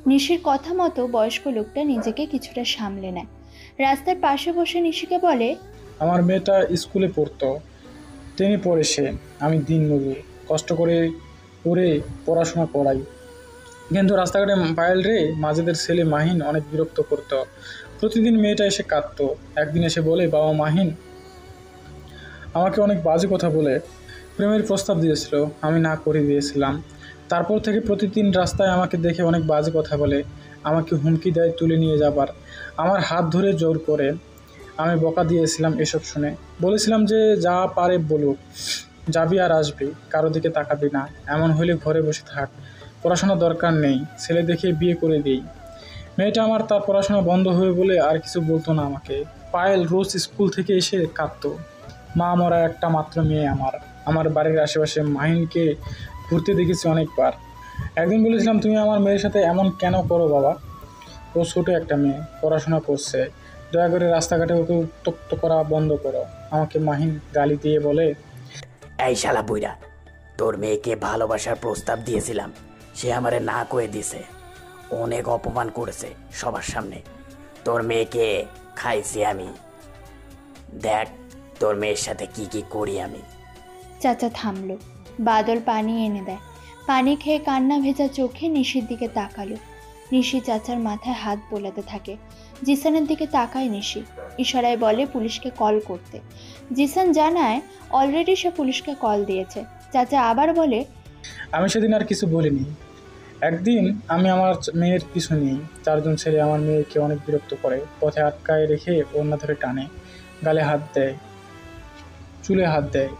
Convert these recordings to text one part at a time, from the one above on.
নিশির কথা মতো বয়স্ক লোকটা নিজেকে কিছুটা সামলে নেয়। রাস্তার পাশে বসে নিশিকে বলে, আমার মেয়েটা স্কুলে পড়তো, 10-এ পড়ে সে। আমি দিনমজুর, কষ্ট করে পড়ে পড়াশোনা করাই। কিন্তু রাস্তাঘাটে পায়েল রে মাজেদের ছেলে মাহিন অনেক বিরক্ত করতো। প্রতিদিন মেয়েটা এসে কাঁদতো। একদিন এসে বলে, বাবা মাহিন আমাকে অনেক বাজে কথা বলে প্রেমের প্রস্তাব দিয়েছিল, আমি না করে দিয়েছিলাম। তারপর থেকে প্রতিদিন রাস্তায় আমাকে দেখে অনেক বাজে কথা বলে, আমাকে হুমকি দেয় তুলে নিয়ে যাবার, আমার হাত ধরে জোর করে। আমি বকা দিয়েছিলাম এসব শুনে, বলেছিলাম যে যা পারে বলুক, যাবি আর আসবি, কারো দিকে তাকাবি না, এমন হলে ঘরে বসে থাক, পড়াশোনা দরকার নেই, ছেলে দেখে বিয়ে করে দিই। মেয়েটা আমার তার পড়াশোনা বন্ধ হয়ে বলে আর কিছু বলতো না আমাকে। পায়েল রোজ স্কুল থেকে এসে কাঁদতো, মা মরা একটা মাত্র মেয়ে আমার। আমার বাড়ির আশেপাশে মাহিনকে ঘুরতে দেখেছি অনেকবার। একদিন বলেছিলাম, তুমি আমার মেয়ের সাথে এমন কেন করো বাবা? ও ছোট একটা মেয়ে, পড়াশোনা করছে, দয়া করে রাস্তাঘাটে ওকে উত্তক্ত করা বন্ধ করো। আমাকে মাহিন গালি দিয়ে বলে, এই শালা বুইরা, তোর মেয়েকে ভালোবাসার প্রস্তাব দিয়েছিলাম, সে আমারে না করে দিছে, অনেক অপমান করেছে সবার সামনে। তোর মেয়েকে খাইছি আমি, দেখ তোর মেয়ের সাথে কি কি করি আমি। চাচা থামলো। বাদল পানি এনে দেয়। পানি খেয়ে কান্না ভেজা চোখে নিশির দিকে তাকালো। নিশি চাচার মাথায় হাত বোলাতে থাকে। জিসানের দিকে তাকায় নিশি, ইশারায় বলে পুলিশকে কল করতে। জিসান জানায় অলরেডি সে পুলিশকে কল দিয়েছে। চাচা আবার বলে, আমি সেদিন আর কিছু বলিনি। একদিন আমি আমার মেয়ের পিছু নিই, 4জন ছেলে আমার মেয়েকে অনেক বিরক্ত করে, পথে আটকায় রেখে ওড়না ধরে টানে, গালে হাত দেয়, চুলে হাত দেয়।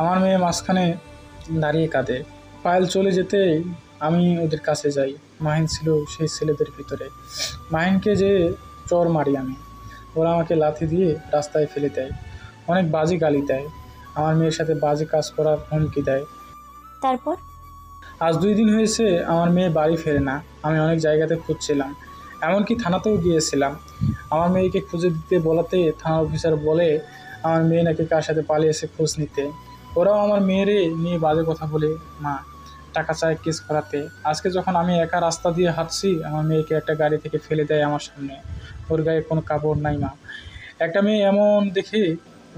আমার মেয়ে মাঝখানে দাঁড়িয়ে কাঁদে। পায়েল চলে যেতেই আমি ওদের কাছে যাই। মাহিন ছিল সেই ছেলেদের ভিতরে। মাহিনকে যে চর মারি আমি, ওরা আমাকে লাথি দিয়ে রাস্তায় ফেলে দেয়, অনেক বাজে গালি দেয়, আমার মেয়ের সাথে বাজে কাজ করার হুমকি দেয়। তারপর? আজ 2 দিন হয়েছে আমার মেয়ে বাড়ি ফেরে না। আমি অনেক জায়গাতে খুঁজছিলাম, এমনকি থানাতেও গিয়েছিলাম। আমার মেয়েকে খুঁজে দিতে বলাতে থানা অফিসার বলে আমার মেয়ে নাকি কার সাথে পালিয়েছে খোঁজ নিতে। ওরাও আমার মেয়েরে নিয়ে বাজে কথা বলে, মা টাকা চায় কেস করাতে। আজকে যখন আমি একা রাস্তা দিয়ে হাঁটছি, আমার মেয়েকে একটা গাড়ি থেকে ফেলে দেয় আমার সামনে। ওর গায়ে কোনো কাপড় নাই মা, একটা মেয়ে এমন দেখে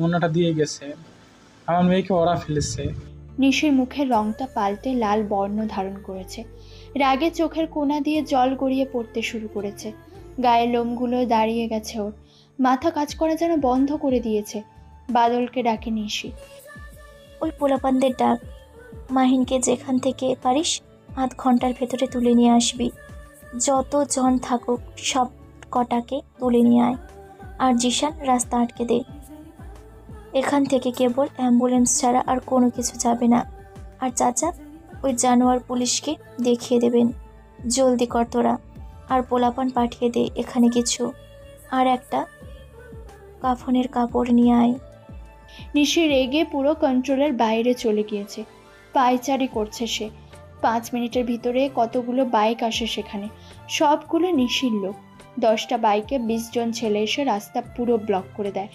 অন্যটা দিয়ে গেছে, আমার মেয়েকে ওরা ফেলেছে। নিশির মুখের রংটা পাল্টে লাল বর্ণ ধারণ করেছে। রাগে চোখের কোণা দিয়ে জল গড়িয়ে পড়তে শুরু করেছে। গায়ের লোমগুলো দাঁড়িয়ে গেছে ওর। মাথা কাজ করা যেন বন্ধ করে দিয়েছে। বাদলকে ডাকে নিশি। ওই পোলাপানদের ডাক, মাহিনকে যেখান থেকে পারিস আধ ঘন্টার ভেতরে তুলে নিয়ে আসবি। যত জন থাকুক সব কটাকে তুলে নিয়ে আয়। আর জিশান রাস্তা আটকে দে, এখান থেকে কেবল অ্যাম্বুলেন্স ছাড়া আর কোনো কিছু যাবে না। আর চাচা ওই জানোয়ার পুলিশকে দেখিয়ে দেবেন। জলদি কর তোরা, আর পোলাপান পাঠিয়ে দে এখানে কিছু, আর একটা কাফনের কাপড় নিয়ে আয়। নিশি রেগে পুরো কন্ট্রোলের বাইরে চলে গিয়েছে। পায়চারি করছে সে। 5 মিনিটের ভিতরে কতগুলো বাইক আসে সেখানে, সবগুলো নিশির লোক। 10টা বাইকে 20 জন ছেলে এসে রাস্তা পুরো ব্লক করে দেয়।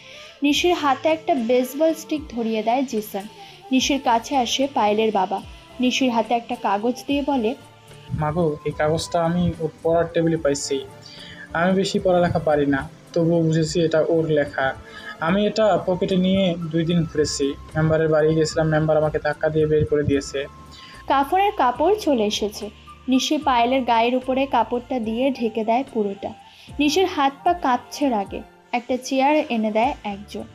নিশির হাতে একটা বেসবল স্টিক ধরিয়ে দেয় জিসান। নিশির কাছে আসে পায়েলের বাবা। নিশির হাতে একটা কাগজ দিয়ে বলে, মাগো, এই কাগজটা আমি ওর পড়ার টেবিলে পাইছি। আমি বেশি পড়ালেখা পারি না, তবুও বুঝেছি এটা ওর লেখা। আমি এটা পকেটে নিয়ে 2 দিন ঘুরেছি, মেম্বারের বাড়ি গেছিলাম, মেম্বার আমাকে ধাক্কা দিয়ে বের করে দিয়েছে। কাফনের কাপড় চলে এসেছে। নিশি পায়েলের গায়ের উপরে কাপড়টা দিয়ে ঢেকে দেয় পুরোটা। নিশির হাত পা কাঁপছে রাগে। একটা চেয়ার এনে দেয় একজন।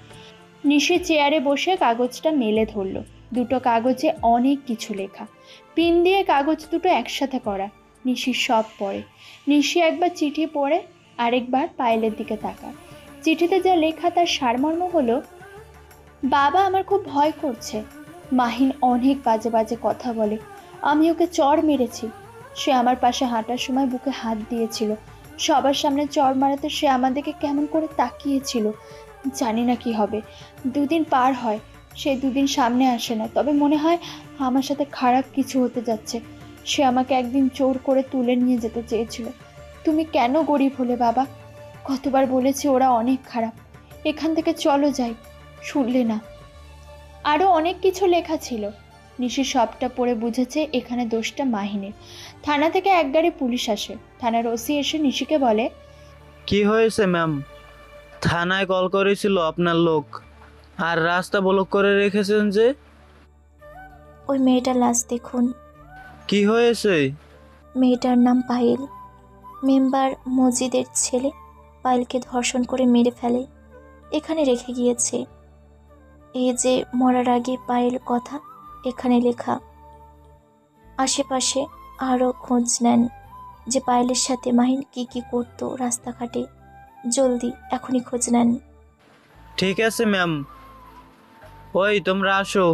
নিশি চেয়ারে বসে কাগজটা মেলে ধরল। দুটো কাগজে অনেক কিছু লেখা, পিন দিয়ে কাগজ দুটো একসাথে করা। নিশি সব পড়ে। নিশি একবার চিঠি পড়ে, আরেকবার পায়েলের দিকে তাকায়। চিঠিতে যা লেখা তার সারমর্ম হলো, বাবা আমার খুব ভয় করছে। মাহিন অনেক বাজে বাজে কথা বলে। আমি ওকে চড় মেরেছি। সে আমার পাশে হাঁটার সময় বুকে হাত দিয়েছিল। সবার সামনে চড় মারাতে সে আমাদেরকে কেমন করে তাকিয়েছিল। জানি না কি হবে। 2 দিন পার হয়, সে 2 দিন সামনে আসে না, তবে মনে হয় আমার সাথে খারাপ কিছু হতে যাচ্ছে। সে আমাকে একদিন জোর করে তুলে নিয়ে যেতে চেয়েছিল। তুমি কেন গরিব হলে বাবা? কতবার বলেছি ওরা অনেক খারাপ, এখান থেকে চলো যাই, শুনলে না। আরও অনেক কিছু লেখা ছিল। নিশি সবটা পড়ে বুঝেছে এখানে দোষটা মাহিনের। থানা থেকে এক গাড়ি পুলিশ আসে। থানার ওসি এসে নিশিকে বলে, কি হয়েছে ম্যাম? থানায় কল করেছিল আপনার লোক, আর রাস্তা ব্লক করে রেখেছেন যে। ওই মেয়েটার লাশ দেখুন। কি হয়েছে? মেয়েটার নাম পায়েল। মেম্বার মসজিদের ছেলে পায়েলকে ধর্ষণ করে মেরে ফেলে, এখানে রেখে গিয়েছে। এই যে মরার আগে পায়েল কথা এখানে লেখা। আশেপাশে আরও খোঁজ নেন যে পায়েলের সাথে মাহিন কি কি করতো রাস্তাঘাটে। জলদি এখনই খোঁজ নেন। ঠিক আছে ম্যাম। ওই তোমরা আসো।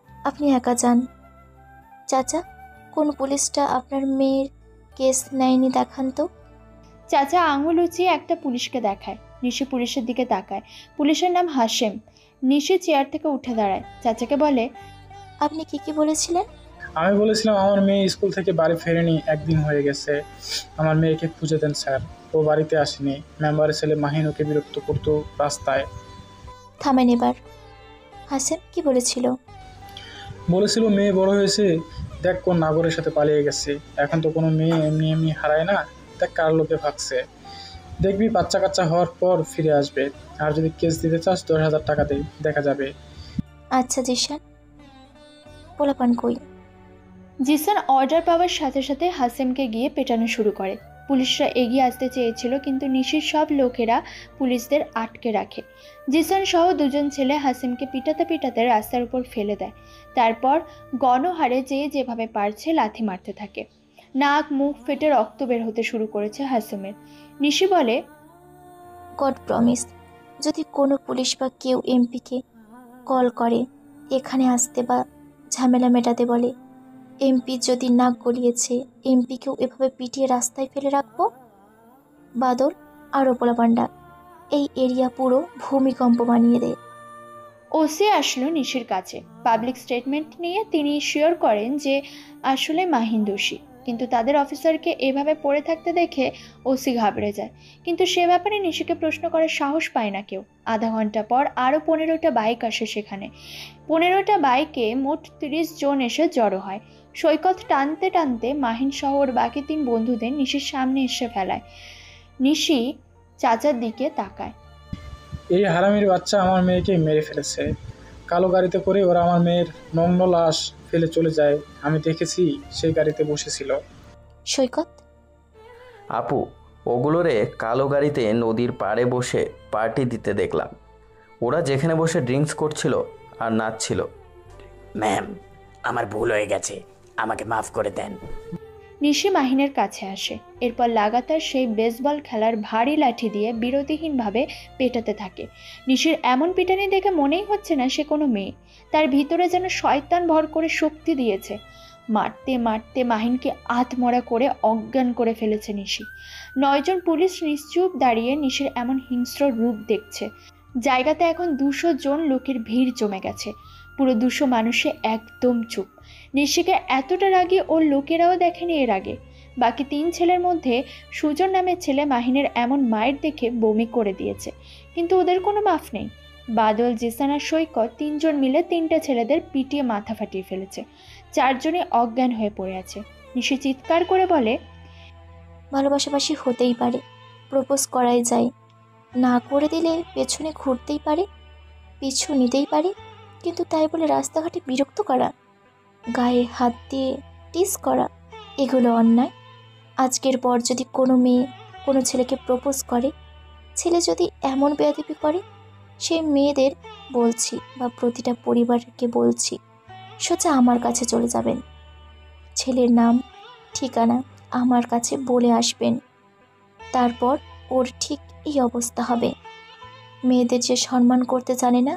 আপনি একা যান। চাচা, কোন পুলিশটা আপনার মেয়ের কেস নেয়নি দেখান তো। চাচা আঙুল উঁচিয়ে একটা পুলিশকে দেখায়। নিশি পুলিশের দিকে তাকায়। পুলিশের নাম হাশেম। নিশি চেয়ার থেকে উঠে দাঁড়ায়, চাচাকে বলে, আপনি কি কি বলেছিলেন? আমি বলেছিলাম আমার মেয়ে স্কুল থেকে বাড়ি ফেরেনি, একদিন হয়ে গেছে। আমার মেয়েকে খুঁজে দেন স্যার, ও বাড়িতে আসেনি। মেম্বারের ছেলে মাহিন ওকে বিরক্ত করতো রাস্তায়। থামেন এবার। হাসেম কি বলেছিল? বলেছিল মেয়ে বড় হয়েছে, দেখ কোন নাগরের সাথে পালিয়ে গেছে। এখন তো কোনো মেয়ে এমনি এমনি হারায় না, দেখ কার লোকে ভাগছে। দেখবি বাচ্চা কাচ্চা হওয়ার পর ফিরে আসবে। আর যদি কেস দিতে চাস 10,000 টাকা দেই, দেখা যাবে। আচ্ছা জিশান, পোলাপান কই? জিসান অর্ডার পাওয়ার সাথে সাথে হাসেমকে গিয়ে পেটানো শুরু করে। পুলিশরা এগিয়ে আসতে চেয়েছিল, কিন্তু নিশির সব লোকেরা পুলিশদের আটকে রাখে। জিসান সহ দুজন ছেলে হাসেমকে পিটাতে পিটাতে রাস্তার উপর ফেলে দেয়। তারপর গণহারে যেভাবে পারছে লাথি মারতে থাকে। নাক মুখ ফেটে রক্ত বের হতে শুরু করেছে হাসেমের। নিশি বলে, গড প্রমিস, যদি কোনো পুলিশ বা কেউ এমপিকে কল করে এখানে আসতে বা ঝামেলা মেটাতে বলে, এমপি যদি নাক গলিয়েছে এমপিকেও এভাবে পিটিয়ে রাস্তায় ফেলে রাখবো। বাদর আরও পোলাপান্ডা, এই এরিয়া পুরো ভূমিকম্প বানিয়ে দেয়। ওসি আসলো নিশির কাছে। পাবলিক স্টেটমেন্ট নিয়ে তিনি শিওর করেন যে আসলে মাহিন দোষী, কিন্তু তাদের অফিসারকে এভাবে পড়ে থাকতে দেখে ওসি ঘাবড়ে যায়। কিন্তু সে ব্যাপারে নিশিকে প্রশ্ন করার সাহস পায় না কেউ। আধা ঘন্টা পর আরও 15টা বাইক আসে সেখানে। 15টা বাইকে মোট 30 জন এসে জড়ো হয়। সৈকত টানতে টানতে মাহিন সহ ওর বাকি 3 বন্ধুদের নিশির সামনে এসে ফেলায়। নিশি চাচার দিকে তাকায়। এই হারামির বাচ্চা আমার মেয়েকে মেরে ফেলেছে। কালো গাড়িতে করে ওরা আমার মেয়ের নগ্ন লাশ ফেলে চলে যায়। আমি দেখেছি সেই গাড়িতে বসেছিল। সৈকত, আপু, ওগুলোরে কালো গাড়িতে নদীর পাড়ে বসে পার্টি দিতে দেখলাম। ওরা যেখানে বসে ড্রিঙ্কস করছিল আর নাচছিল। ম্যাম, আমার ভুল হয়ে গেছে, আমাকে মাফ করে দেন। নিশি মাহিনের কাছে আসে। এরপর লাগাতার সেই বেসবল খেলার ভারী লাঠি দিয়ে বিরতিহীনভাবে পেটাতে থাকে। নিশির এমন পিটানি দেখে মনেই হচ্ছে না সে কোনো মেয়ে। তার ভিতরে যেন শয়তান ভর করে শক্তি দিয়েছে। মারতে মারতে মাহিনকে আধমরা করে অজ্ঞান করে ফেলেছে নিশি। 9 জন পুলিশ নিশ্চুপ দাঁড়িয়ে নিশির এমন হিংস্র রূপ দেখছে। জায়গাতে এখন 200 জন লোকের ভিড় জমে গেছে। পুরো 200 মানুষে একদম চুপ। নিশিকে এতটা রাগী ওর লোকেরাও দেখেনি এর আগে। বাকি 3 ছেলের মধ্যে সুজন নামের ছেলে মাহিনের এমন মায়ের দেখে বমি করে দিয়েছে, কিন্তু ওদের কোনো মাফ নেই। বাদল, জিসান আর সৈকত 3 জন মিলে 3টে ছেলেদের পিটিয়ে মাথা ফাটিয়ে ফেলেছে। 4 জনই অজ্ঞান হয়ে পড়ে আছে। নিশি চিৎকার করে বলে, ভালোবাসাবাসি হতেই পারে, প্রপোজ করাই যায়, না করে দিলে পেছনে ঘুরতেই পারে, পিছু নিতেই পারে, কিন্তু তাই বলে রাস্তাঘাটে বিরক্ত করা, গায়ে হাত দিয়ে টিস করা, এগুলো অন্যায়। আজকের পর যদি কোনো মেয়ে কোনো ছেলেকে প্রপোজ করে, ছেলে যদি এমন বেয়াদবি করে, সেই মেয়েদের বলছি বা প্রতিটা পরিবারকে বলছি, সোজা আমার কাছে চলে যাবেন। ছেলের নাম ঠিকানা আমার কাছে বলে আসবেন। তারপর ওর ঠিক এই অবস্থা হবে। মেয়েদের যে সম্মান করতে জানে না,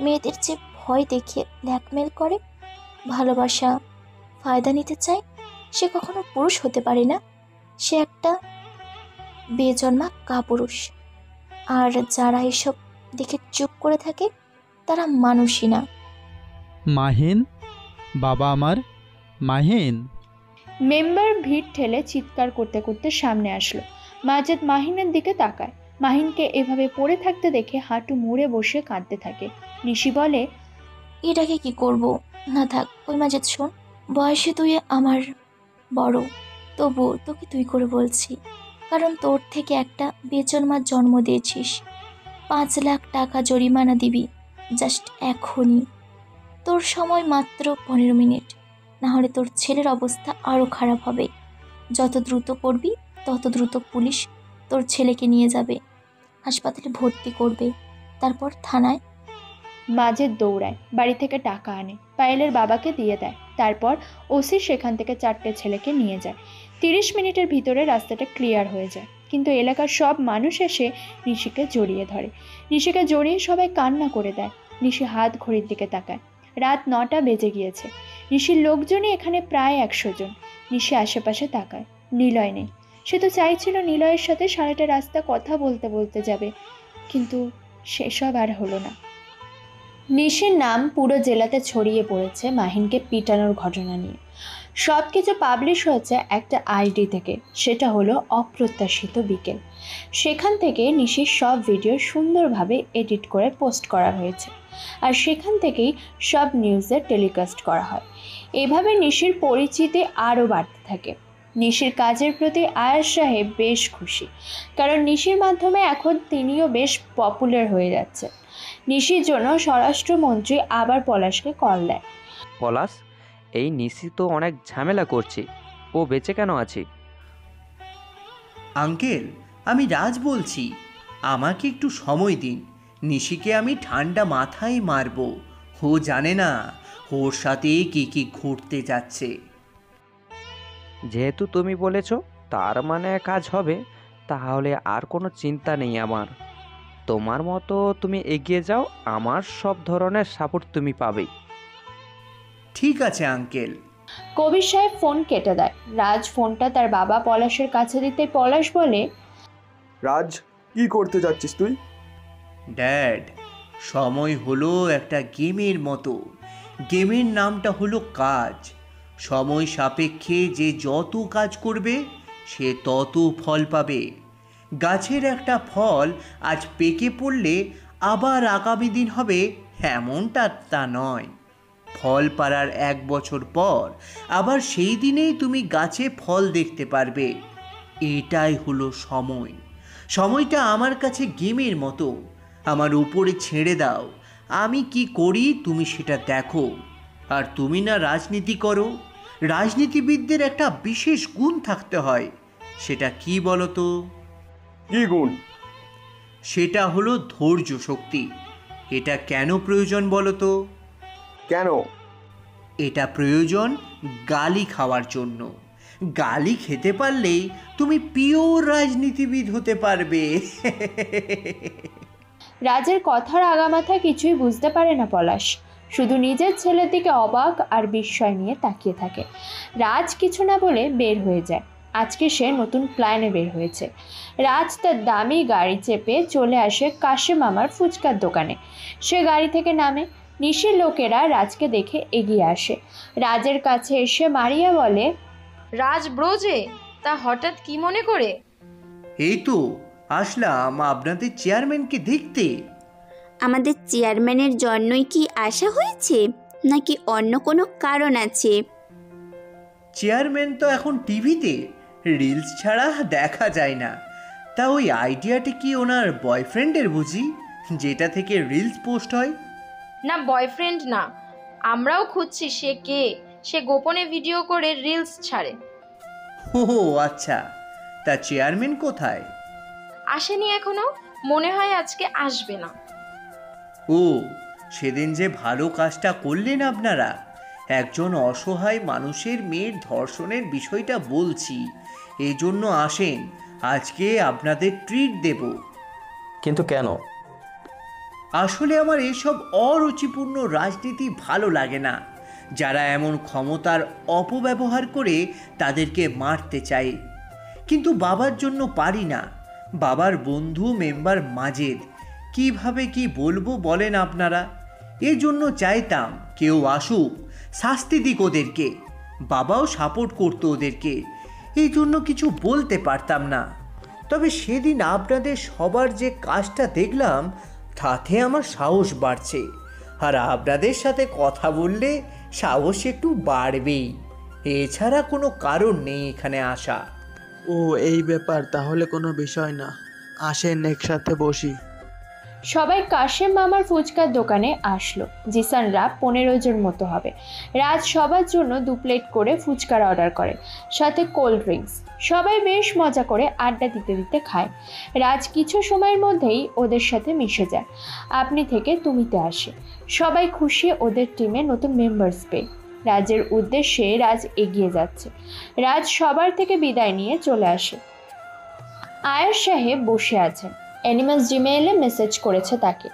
মেয়েদের যে ভয় দেখিয়ে ব্ল্যাকমেল করে, ভালোবাসা ফায়দা নিতে চায়, সে কখনো পুরুষ হতে পারে না। সে একটা বেজন্মা কাপুরুষ। আর যারা এসব দেখে চুপ করে থাকে তারা মানুষই না। মাহিন, বাবা আমার মাহিন। মেম্বার ভিড় ঠেলে চিৎকার করতে করতে সামনে আসলো। মাজেদ মাহিনের দিকে তাকায়। মাহিনকে এভাবে পড়ে থাকতে দেখে হাঁটু মুড়ে বসে কাঁদতে থাকে। নিশি বলে, এটাকে কি করব? না থাক, ওই মাঝে শোন, বয়সে তুই আমার বড়, তবু তোকে তুই করে বলছি, কারণ তোর থেকে একটা বেজন্মার জন্ম দিয়েছিস। 5 লাখ টাকা জরিমানা দিবি, জাস্ট এখনই। তোর সময় মাত্র 15 মিনিট, না হলে তোর ছেলের অবস্থা আরও খারাপ হবে। যত দ্রুত করবি তত দ্রুত পুলিশ তোর ছেলেকে নিয়ে যাবে, হাসপাতালে ভর্তি করবে, তারপর থানায়। মাজেদ দৌড়ায়, বাড়ি থেকে টাকা আনে, পায়েলের বাবাকে দিয়ে দেয়। তারপর ওসি সেখান থেকে 4টে ছেলেকে নিয়ে যায়। 30 মিনিটের ভিতরে রাস্তাটা ক্লিয়ার হয়ে যায়, কিন্তু এলাকার সব মানুষ এসে নিশিকে জড়িয়ে ধরে। নিশিকে জড়িয়ে সবাই কান্না করে দেয়। নিশি হাত ঘড়ির দিকে তাকায়, রাত 9টা বেজে গিয়েছে। নিশির লোকজনই এখানে প্রায় 100 জন। নিশি আশেপাশে তাকায়, নিলয় নেই। সে তো চাইছিল নিলয়ের সাথে সারাটা রাস্তা কথা বলতে বলতে যাবে, কিন্তু সেসব আর হলো না। নিশির নাম পুরো জেলাতে ছড়িয়ে পড়েছে মাহিনকে পিটানোর ঘটনা নিয়ে। সব কিছু পাবলিশ হয়েছে একটা আইডি থেকে, সেটা হলো অপ্রত্যাশিত বিকেল। সেখান থেকে নিশির সব ভিডিও সুন্দরভাবে এডিট করে পোস্ট করা হয়েছে, আর সেখান থেকেই সব নিউজে টেলিকাস্ট করা হয়। এভাবে নিশির পরিচিতি আরও বাড়তে থাকে। নিশির কাজের প্রতি আয়াজ সাহেব বেশ খুশি, কারণ নিশির মাধ্যমে এখন তিনিও বেশ পপুলার হয়ে যাচ্ছে। নিশির জন্য স্বরাষ্ট্রমন্ত্রী আবার পলাশকে কল দেয়। পলাশ, এই নিশি তো অনেক ঝামেলা করছে, ও বেঁচে কেন আছে? আঙ্কেল, আমি রাজ বলছি, আমাকে একটু সময় দিন। নিশিকে আমি ঠান্ডা মাথায় মারব। ও জানে না ওর সাথে কি কি ঘটতে যাচ্ছে। যেহেতু তুমি বলেছো, তার মানে কাজ হবে, তাহলে আর কোনো চিন্তা নেই আমার। তোমার মতো তুমি এগিয়ে যাও, আমার সব ধরনের সাপোর্ট তুমি পাবেই। ঠিক আছে আঙ্কেল। কবির সাহেব ফোন কেটে দেয়। রাজ ফোনটা তার বাবা পলাশের কাছে দিতে পলাশ বলে, রাজ, কি করতে যাচ্ছিস তুই? ড্যাড, সময় হলো একটা গেমের মতো। গেমের নামটা হলো কাজ। সময় সাপেক্ষে যে যত কাজ করবে সে তত ফল পাবে। গাছের একটা ফল আজ পেকে পড়লে আবার আগামী দিন হবে এমনটা তা নয়। ফল পাড়ার 1 বছর পর আবার সেই দিনেই তুমি গাছে ফল দেখতে পারবে। এটাই হলো সময়। সময়টা আমার কাছে গেমের মতো। আমার উপরে ছেড়ে দাও, আমি কি করি তুমি সেটা দেখো। আর তুমি না রাজনীতি করো। রাজনীতিবিদদের একটা বিশেষ গুণ থাকতে হয়। সেটা কি বলো তো? কি গুণ? সেটা হলো ধৈর্য শক্তি। এটা কেন প্রয়োজন বলো তো? কেন? এটা প্রয়োজন গালি খাওয়ার জন্য। গালি খেতে পারলেই তুমি পিওর রাজনীতিবিদ হতে পারবে। রাজের কথার আগামাথা কিছুই বুঝতে পারে না পলাশ, শুধু নিজের ছেলের দিকে অবাক আর বিস্ময় নিয়ে তাকিয়ে থাকে। রাজ কিছু না বলে বের হয়ে যায়। আজকে সে নতুন প্ল্যানে বের হয়েছে। রাজ তার দামি গাড়ি চেপে চলে আসে কাশিম মামার ফুচকার দোকানে। সে গাড়ি থেকে নামে। নিশির লোকেরা রাজকে দেখে এগিয়ে আসে। রাজের কাছে এসে মারিয়া বলে, রাজ ব্রোজে, তা হঠাৎ কি মনে করে? এই তো আসলাম আপনাদের চেয়ারম্যানকে দেখতে। আমাদের চেয়ারম্যানের জন্যই কি আসা হয়েছে, নাকি অন্য কোনো কারণ আছে? চেয়ারম্যান তো এখন টিভিতে, রিলস ছাড়া দেখা যায় না। তা ওই আইডিয়াটি কি ওনার বয়ফ্রেন্ডের বুঝি, যেটা থেকে রিলস পোস্ট হয়? না, বয়ফ্রেন্ড না, আমরাও খুঁজছি সে কে। সে গোপনে ভিডিও করে রিলস ছাড়ে। ও আচ্ছা, তা চেয়ারম্যান কোথায়? আসেনি এখনো, মনে হয় আজকে আসবে না। ও, সেদিন যে ভালো কাজটা করলেন আপনারা, একজন অসহায় মানুষের মেয়ের ধর্ষণের বিষয়টা বলছি, এই জন্য আসেন, আজকে আপনাদের ট্রিট দেব। কিন্তু কেন? আসলে আমার এসব অরুচিপূর্ণ রাজনীতি ভালো লাগে না। যারা এমন ক্ষমতার অপব্যবহার করে তাদেরকে মারতে চায়, কিন্তু বাবার জন্য পারি না। বাবার বন্ধু মেম্বার মাজেদ, কিভাবে কি বলবো বলেন আপনারা। এই জন্য চাইতাম কেউ আসুক, শাস্তি দিক ওদেরকে। বাবাও সাপোর্ট করতো ওদেরকে, এই জন্য কিছু বলতে পারতাম না। তবে সেদিন আপনাদের সবার যে কাজটা দেখলাম, তাতে আমার সাহস বাড়ছে। আর আপনাদের সাথে কথা বললে সাহস একটু বাড়বেই। এছাড়া কোনো কারণ নেই এখানে আসা। ও এই ব্যাপার, তাহলে কোনো বিষয় না। আসেন একসাথে বসি। সবাই কাশেম মামার ফুচকার দোকানে আসলো। জিসানরা 15 জন মতো হবে। রাজ সবার জন্য 2 প্লেট করে ফুচকার অর্ডার করে, সাথে কোল্ড ড্রিঙ্কস। সবাই বেশ মজা করে আড্ডা দিতে দিতে খায়। রাজ কিছু সময়ের মধ্যেই ওদের সাথে মিশে যায়, আপনি থেকে তুমিতে আসে। সবাই খুশি ওদের টিমে নতুন মেম্বার্স পেয়ে। রাজের উদ্দেশ্যে রাজ এগিয়ে যাচ্ছে। রাজ সবার থেকে বিদায় নিয়ে চলে আসে। আয়ার সাহেব বসে আছেন। অ্যানিমাস জিমেইলে মেসেজ করেছে তাকে।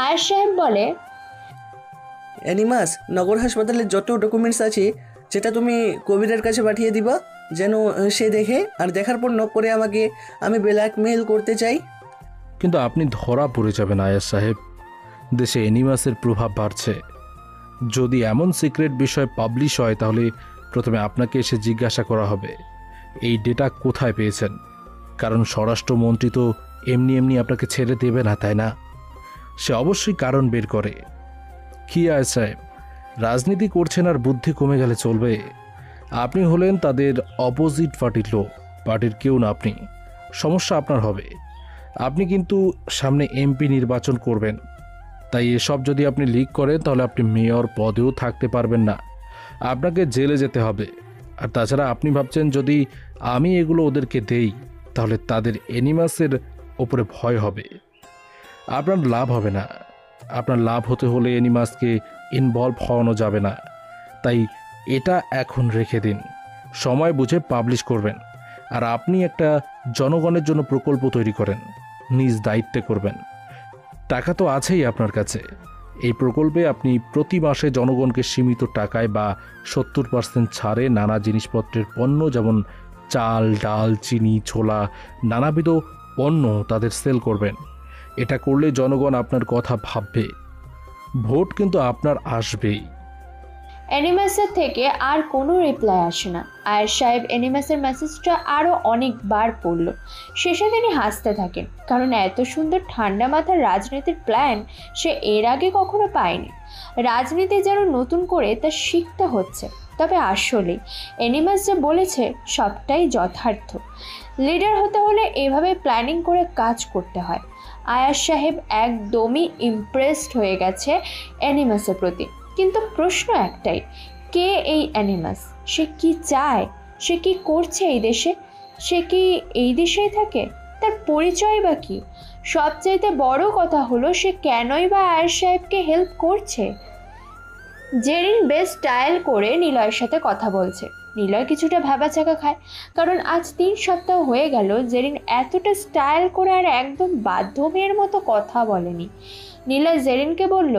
আয়ার সাহেব বলে, অ্যানিমাস, নগর হাসপাতালের যত ডকুমেন্টস আছে সেটা তুমি কবিরের কাছে পাঠিয়ে দিবা, যেন সে দেখে, আর দেখার পর নক করে আমাকে, আমি ব্ল্যাকমেইল করতে চাই। কিন্তু আপনি ধরা পড়ে যাবেন আয়ার সাহেব। দেশে অ্যানিমাসের প্রভাব বাড়ছে। যদি এমন সিক্রেট বিষয় পাবলিশ হয় তাহলে প্রথমে আপনাকে এসে জিজ্ঞাসা করা হবে এই ডেটা কোথায় পেয়েছেন। কারণ স্বরাষ্ট্রমন্ত্রী তো এমনি এমনি আপনাকে ছেড়ে দেবে না, তাই না? সে অবশ্যই কারণ বের করে। কি আয়ার সাহেব, রাজনীতি করছেন আর বুদ্ধি কমে গেলে চলবে? আপনি হলেন তাদের অপোজিট পার্টির লোক, পার্টির কেউ না আপনি। সমস্যা আপনার হবে। আপনি কিন্তু সামনে এমপি নির্বাচন করবেন, তাই এসব যদি আপনি লিক করেন তাহলে আপনি মেয়র পদেও থাকতে পারবেন না, আপনাকে জেলে যেতে হবে। আর তাছাড়া আপনি ভাবছেন যদি আমি এগুলো ওদেরকে দেই তাহলে তাদের অ্যানিমাসের ওপরে ভয় হবে। আপনার লাভ হবে না। আপনার লাভ হতে হলে অ্যানিমাসকে ইনভলভ হওয়ানো যাবে না। তাই এটা এখন রেখে দিন, সময় বুঝে পাবলিশ করবেন। আর আপনি একটা জনগণের জন্য প্রকল্প তৈরি করেন, নিজ দায়িত্বে করবেন। টাকা তো আছেই আপনার কাছে। এই প্রকল্পে আপনি প্রতি মাসে জনগণকে সীমিত টাকায় বা 70% ছাড়ে নানা জিনিসপত্রের পণ্য, যেমন চাল, ডাল, চিনি, ছোলা, নানাবিধ পণ্য তাদের সেল করবেন। এটা করলে জনগণ আপনার কথা ভাববে, ভোট কিন্তু আপনার আসবেই। অ্যানিমাসের থেকে আর কোনো রিপ্লাই আসে না। আয়ার সাহেব অ্যানিমাসের মেসেজটা আরও অনেকবার পড়ল। শেষে তিনি হাসতে থাকেন, কারণ এত সুন্দর ঠান্ডা মাথার রাজনীতির প্ল্যান সে এর আগে কখনো পায়নি। রাজনীতি যেন নতুন করে তা শিখতে হচ্ছে। তবে আসলেই অ্যানিমাস যা বলেছে সবটাই যথার্থ। লিডার হতে হলে এভাবে প্ল্যানিং করে কাজ করতে হয়। আয়ার সাহেব একদমই ইমপ্রেসড হয়ে গেছে অ্যানিমাসের প্রতি। কিন্তু প্রশ্ন একটাই, কে এই অ্যানিমাস? সে কি চায়? সে কি করছে এই দেশে? সে কি এই দেশেই থাকে? তার পরিচয় বা কী? সবচাইতে বড় কথা হলো সে কেনই বা আয়ার সাহেবকে হেল্প করছে? জেরিন বেশ স্টাইল করে নিলয়ের সাথে কথা বলছে। নিলয় কিছুটা ভাবাচাকা খায়, কারণ আজ 3 সপ্তাহ হয়ে গেল জেরিন এতটা স্টাইল করে আর একদম বাধ্য মেয়ের মতো কথা বলেনি। নিলয় জেরিনকে বলল,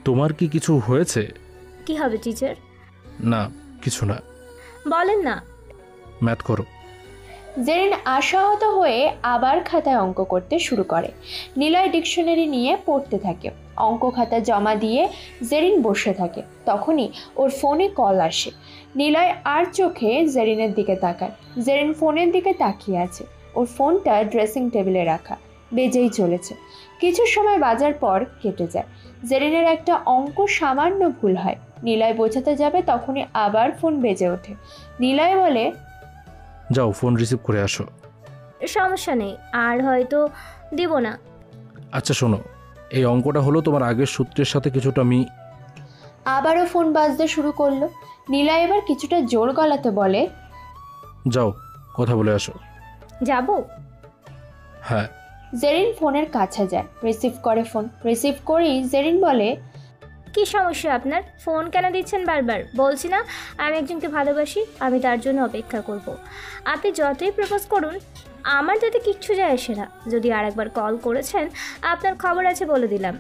তোমার কি কিছু হয়েছে? কি হবে টিচার? না, কিছু না। বলেন না। ম্যাথ করো। জেরিন আশাহত হয়ে আবার খাতায় অঙ্ক করতে শুরু করে। নিলয় ডিকশনারি নিয়ে পড়তে থাকে। অঙ্ক খাতা জমা দিয়ে জেরিন বসে থাকে। তখনই ওর ফোনে কল আসে। নিলয় আর চোখে জেরিনের দিকে তাকায়। জেরিন ফোনের দিকে তাকিয়ে আছে। ওর ফোনটা ড্রেসিং টেবিলে রাখা, বেজেই চলেছে। কিছু সময় বাজার পর কেটে যায়। জেরিনের একটা অঙ্ক সামান্য ভুল হয়। নিলয় বোঝাতে যাবে, তখনই আবার ফোন বেজে ওঠে। নিলয় বলে, যাও ফোন রিসিভ করে আসো। সমস্যা নেই, আর হয়তো দিব না। আচ্ছা শোনো, এই অঙ্কটা হলো তোমার আগের সূত্রের সাথে কিছুটা আবারও ফোন বাজতে শুরু করলো। নিলয় এবার কিছুটা জোর গলাতে বলে, যাও কথা বলে আসো। যাব? হ্যাঁ। জেরিন ফোনের কাছে যায়, রিসিভ করে ফোন। রিসিভ করেই জেরিন বলে, কি সমস্যা আপনার? ফোন কেন দিচ্ছেন বারবার? বলছি না আমি একজনকে ভালোবাসি, আমি তার জন্য অপেক্ষা করব। আপনি যতই প্রপোজ করুন আমার তাতে কিচ্ছু যায় আসে না। যদি আরেকবার কল করেছেন আপনার খবর আছে বলে দিলাম।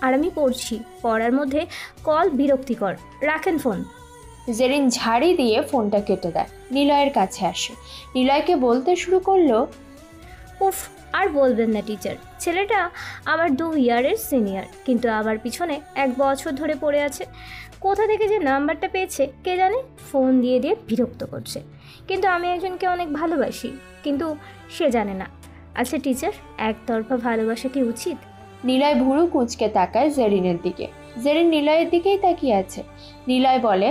আর আমি পড়ছি, পড়ার মধ্যে কল বিরক্তিকর, রাখেন ফোন। জেরিন ঝাড়ি দিয়ে ফোনটা কেটে দেয়। নিলয়ের কাছে আসে। নিলয়কে বলতে শুরু করলো, উফ, আর বলবেন না টিচার, ছেলেটা আমার 2 ইয়ারের সিনিয়র, কিন্তু আমার পিছনে 1 বছর ধরে পড়ে আছে। কোথা থেকে যে নাম্বারটা পেয়েছে কে জানে, ফোন দিয়ে দিয়ে বিরক্ত করছে। কিন্তু আমি একজনকে অনেক ভালোবাসি, কিন্তু সে জানে না। আচ্ছা টিচার, একতরফা ভালোবাসা কি উচিত? নিলয় ভুরু কুঁচকে তাকায় জেরিনের দিকে। জেরিন নিলয়ের দিকেই তাকিয়ে আছে। নিলয় বলে,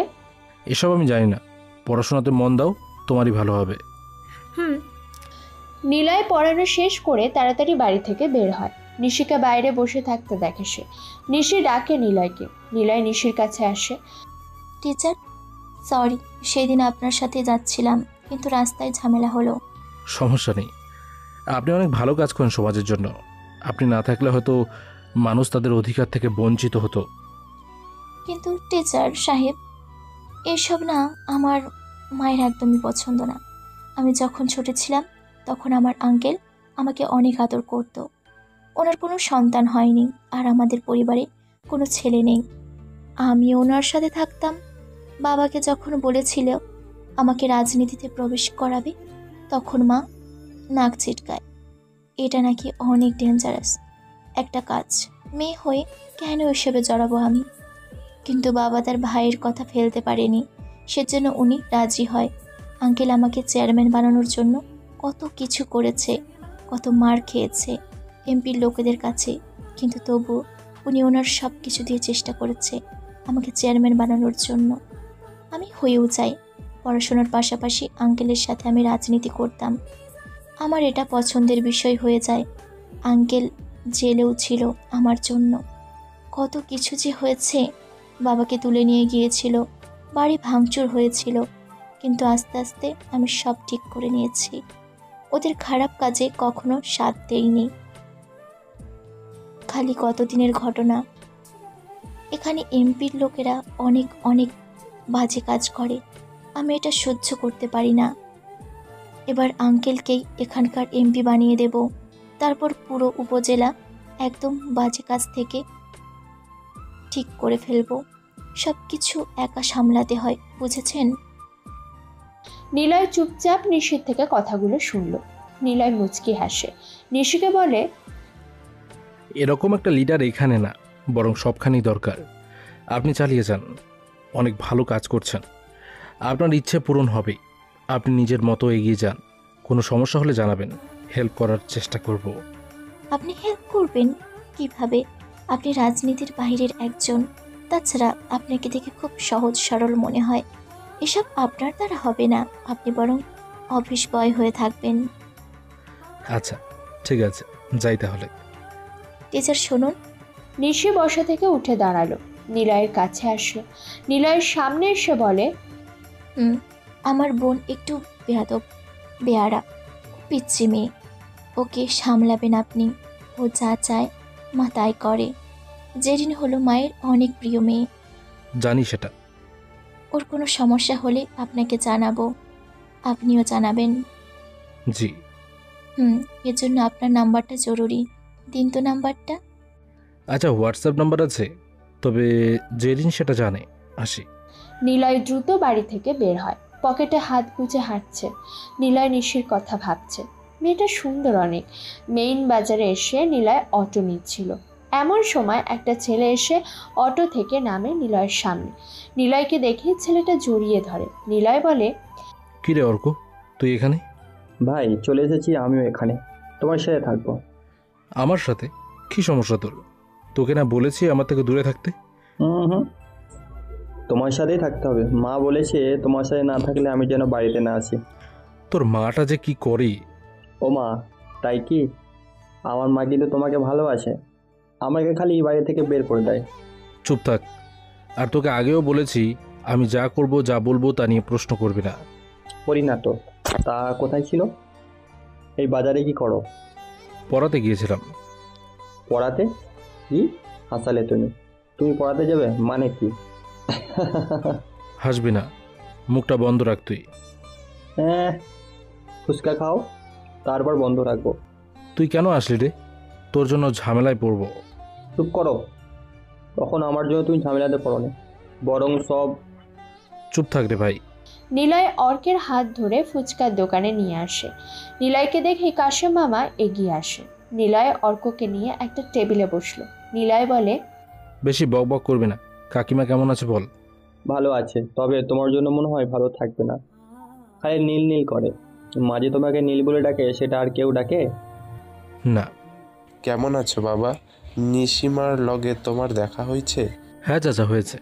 এসব আমি জানি না, পড়াশোনাতে মন দাও, তোমারই ভালো হবে। হুম। নিলয় পড়ানো শেষ করে তাড়াতাড়ি বাড়ি থেকে বের হয়। নিশিকে বাইরে বসে থাকতে দেখে সে। নিশি ডাকে নিলয়কে। নিলয় নিশির কাছে আসে। টিচার, সরি, সেদিন আপনার সাথে যাচ্ছিলাম, কিন্তু রাস্তায় ঝামেলা হলো। সমস্যা নেই, আপনি অনেক ভালো কাজ করেন সমাজের জন্য। আপনি না থাকলে হয়তো মানুষ তাদের অধিকার থেকে বঞ্চিত হতো। কিন্তু টিচার সাহেব, এসব না আমার মায়ের একদমই পছন্দ না। আমি যখন ছোট ছিলাম তখন আমার আঙ্কেল আমাকে অনেক আদর করত। ওনার কোনো সন্তান হয়নি, আর আমাদের পরিবারে কোনো ছেলে নেই। আমি ওনার সাথে থাকতাম। বাবাকে যখন বলেছিল আমাকে রাজনীতিতে প্রবেশ করাবে, তখন মা নাক ছিটকায়। এটা নাকি অনেক ডেঞ্জারাস একটা কাজ, মেয়ে হয়ে কেন এসবে জড়াবো আমি? কিন্তু বাবা তার ভাইয়ের কথা ফেলতে পারেনি, সেজন্য উনি রাজি হয়। আঙ্কেল আমাকে চেয়ারম্যান বানানোর জন্য কত কিছু করেছে, কত মার খেয়েছে এমপির লোকেদের কাছে, কিন্তু তবু উনি ওনার সব কিছু দিয়ে চেষ্টা করেছে আমাকে চেয়ারম্যান বানানোর জন্য। আমি হয়েও যাই। পড়াশোনার পাশাপাশি আঙ্কেলের সাথে আমি রাজনীতি করতাম। আমার এটা পছন্দের বিষয় হয়ে যায়। আঙ্কেল জেলেও ছিল আমার জন্য। কত কিছু যে হয়েছে। বাবাকে তুলে নিয়ে গিয়েছিল, বাড়ি ভাঙচুর হয়েছিল, কিন্তু আস্তে আস্তে আমি সব ঠিক করে নিয়েছি। ওদের খারাপ কাজে কখনো সাথ দেইনি। খালি কতদিনের ঘটনা, এখানে এমপির লোকেরা অনেক অনেক বাজে কাজ করে। আমি এটা সহ্য করতে পারি না। এবার আঙ্কেলকেই এখানকার এমপি বানিয়ে দেব, তারপর পুরো উপজেলা একদম বাজে কাজ থেকে ঠিক করে ফেলবো। সব কিছু একা সামলাতে হয়, বুঝেছেন? নিলয় চুপচাপ নিশির থেকে কথাগুলো শুনল। নিলয় মুচকি হাসে। নিশিকে বলে, এরকম একটা লিডার এখানে না, বরং সবখানেই দরকার। আপনি চালিয়ে যান, অনেক ভালো কাজ করছেন। আপনার ইচ্ছে পূরণ হবেই। আপনি নিজের মতো এগিয়ে যান। কোনো সমস্যা হলে জানাবেন, হেল্প করার চেষ্টা করব। আপনি হেল্প করবেন কিভাবে? আপনি রাজনীতির বাইরের একজন। তাছাড়া আপনাকে দেখে খুব সহজ সরল মনে হয়। এসব আপনার দ্বারা হবে না। আপনি বরং অফিস বয় হয়ে থাকবেন। আচ্ছা ঠিক আছে, যাই তাহলে। টিচার শুনুন। নিশি বসা থেকে উঠে দাঁড়ালো, নিলয়ের কাছে আসলো। নিলয়ের সামনে এসে বলে, আমার বোন একটু বেয়াদব, বেয়ারা, পিচ্ছি মেয়ে। ওকে সামলাবেন আপনি। ও যা চায় মা তাই করে। জেরিন হলো মায়ের অনেক প্রিয় মেয়ে। জানি সেটা। ওর কোনো সমস্যা হলে আপনাকে জানাবো, আপনিও জানাবেন। জি। এর জন্য আপনার নাম্বারটা জরুরি। দিন তো নাম্বারটা। আচ্ছা, হোয়াটসঅ্যাপ নাম্বার আছে? তবে জেরিন সেটা জানে। আসি। নিলয় দ্রুত বাড়ি থেকে বের হয়। পকেটে হাত গুজে হাঁটছে। নিলয় নিশির কথা ভাবছে। মেয়েটা সুন্দর অনেক। মেইন বাজারে এসে নিলয় অটো নিচ্ছিল। এমন সময় একটা ছেলে এসে অটো থেকে নামে নিলয়ের সামনে। নিলয়কে দেখে ছেলেটা জড়িয়ে ধরে। নিলয় বলে, কি রে অর্ক, তুই এখানে? ভাই চলে এসেছি, আমিও এখানে তোমার সাথে থাকবো। আমার সাথে? কি সমস্যা তোর? তোকে না বলেছি আমার থেকে দূরে থাকতে? তোমার সাথেই থাকতে হবে। মা বলেছে তোমার সাথে না থাকলে আমি যেন বাড়িতে না আসি। তোর মাটা যে কি করে! ও মা, তাই কি? আমার মা কিন্তু তোমাকে ভালোবাসে, আমাকে খালি বাড়ি থেকে বের করে দেয়। চুপ থাক। আর তোকে আগেও বলেছি, আমি যা করব যা বলবো তা নিয়ে প্রশ্ন করবি না। করি না তো। তা কোথায় ছিল? এই বাজারে কি করো? পড়াতে গিয়েছিলাম। পড়াতে? কি হাসালে তুমি? তুমি পড়াতে যাবে মানে কি? হাসবি না, মুখটা বন্ধ রাখ তুই। হ্যাঁ, ফুচকা খাও, তারপর বন্ধ রাখবো। তুই কেন আসলি রে? তোর জন্য ঝামেলায় পড়বো। চুপ করো। তখন আমার জন্য তুমি ঝামেলাতে পড়ো না, বরং সব। চুপ থাক রে ভাই। নিলয় অর্কের হাত ধরে ফুচকার দোকানে নিয়ে আসে। নিলয়কে দেখে কাশেম মামা এগিয়ে আসে। নিলয় অর্ককে নিয়ে একটা টেবিলে বসলো। নিলয় বলে, বেশি বক বক করবি না। কাকিমা কেমন আছে বল? ভালো আছে, তবে তোমার জন্য মনে হয় ভালো থাকবে না। খালি নীল নীল করে। মাঝে তোমাকে নীল বলে ডাকে, সেটা আর কেউ ডাকে না। কেমন আছো বাবা? নিশিমার লগে তোমার দেখা হয়েছে? হ্যাঁ চাচা, হয়েছে।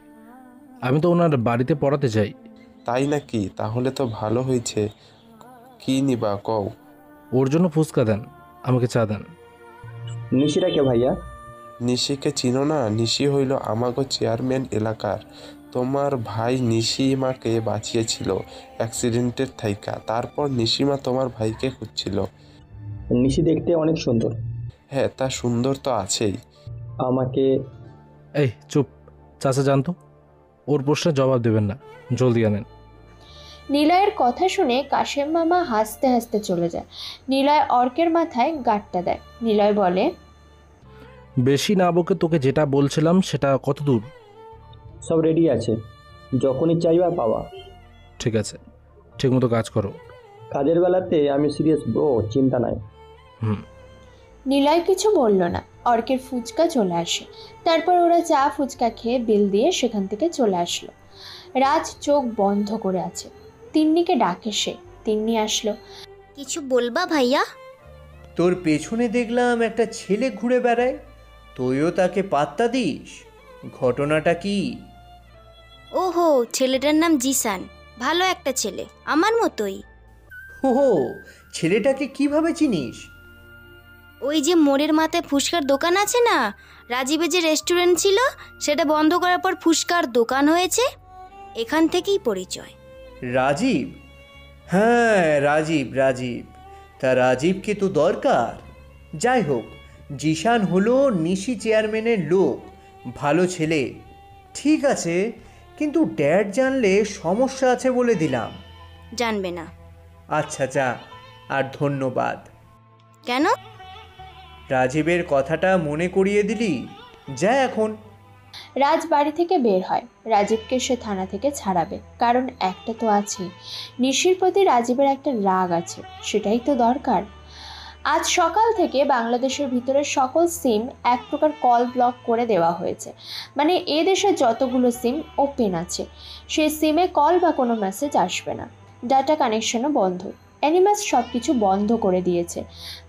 আমি তো ওনার বাড়িতে পড়াতে যাই। তাই নাকি? তাহলে তো ভালো হয়েছে। কি নিবা কও? ওর জন্য ফুচকা দেন, আমাকে চা দেন। নিশিরা কে ভাইয়া? নিশিকে চিনো না? নিশি হইল আমাগো চেয়ারম্যান এলাকার। তোমার ভাই নিশিমাকে বাঁচিয়েছিল অ্যাক্সিডেন্টের থাইকা। তারপর নিশিমা তোমার ভাইকে খুঁজছিল। নিশি দেখতে অনেক সুন্দর। হ্যাঁ, তা সুন্দর তো আছেই। আমাকে এই চুপ, চাচা জানতো। ওর প্রশ্নের জবাব দেবেন না, জলদি আনেন। নিলয়ের কথা শুনে কাশেম মামা হাসতে হাসতে চলে যায়। নিলয় অর্কের মাথায় গাঁটটা দেয়। নিলয় বলে, বেশি না বকে তোকে যেটা বলছিলাম সেটা কত দূর? সব রেডি আছে, যখনই চাইবা পাওয়া। ঠিক আছে, ঠিক মতো কাজ করো। কাজের বেলাতে আমি সিরিয়াস ব্রো, চিন্তা নাই। নিলয় কিছু বলল না। অর্কের ফুচকা চলে আসে। তারপর ওরা চা ফুচকা খেয়ে বিল দিয়ে সেখান থেকে চলে আসলো। রাজ চোখ বন্ধ করে আছে। তিন্নিকে ডাকে সে। তিন্নি আসলো। কিছু বলবা ভাইয়া? তোর পেছনে দেখলাম একটা ছেলে ঘুরে বেড়ায়, তুইও তাকে পাত্তা দিস? ঘটনাটা কি? ওহো, ছেলেটার নাম জিসান, ভালো একটা ছেলে, আমার মতোই। ওহো, ছেলেটাকে কিভাবে চিনিস? ওই যে মোড়ের মাথায় ফুচকার দোকান আছে না, রাজীবের যে রেস্টুরেন্ট ছিল সেটা বন্ধ করার পর ফুচকার দোকান হয়েছে, এখান থেকেই পরিচয়। রাজীব? হ্যাঁ, রাজীব রাজীব। তা রাজীবকে তো দরকার। যাই হোক, জিশান হলো নিশি চেয়ারম্যানের লোক, ভালো ছেলে। ঠিক আছে, কিন্তু ড্যাড জানলে সমস্যা আছে বলে দিলাম। জানবে না। আচ্ছা যা, আর ধন্যবাদ। কেন? রাজীবের কথাটা মনে করিয়ে দিলি। যা এখন। রাজ বাড়ি থেকে বের হয়। রাজীবকে সে থানা থেকে ছাড়াবে, কারণ একটা তো আছে, নিশির প্রতি রাজীবের একটা রাগ আছে, সেটাই তো দরকার। আজ সকাল থেকে বাংলাদেশের ভিতরে সকল সিম এক প্রকার কল ব্লক করে দেওয়া হয়েছে। মানে এ দেশে যতগুলো সিম ওপেন আছে সেই সিমে কল বা কোনো মেসেজ আসবে না। ডাটা কানেকশনও বন্ধ। অ্যানিমাস সব কিছু বন্ধ করে দিয়েছে।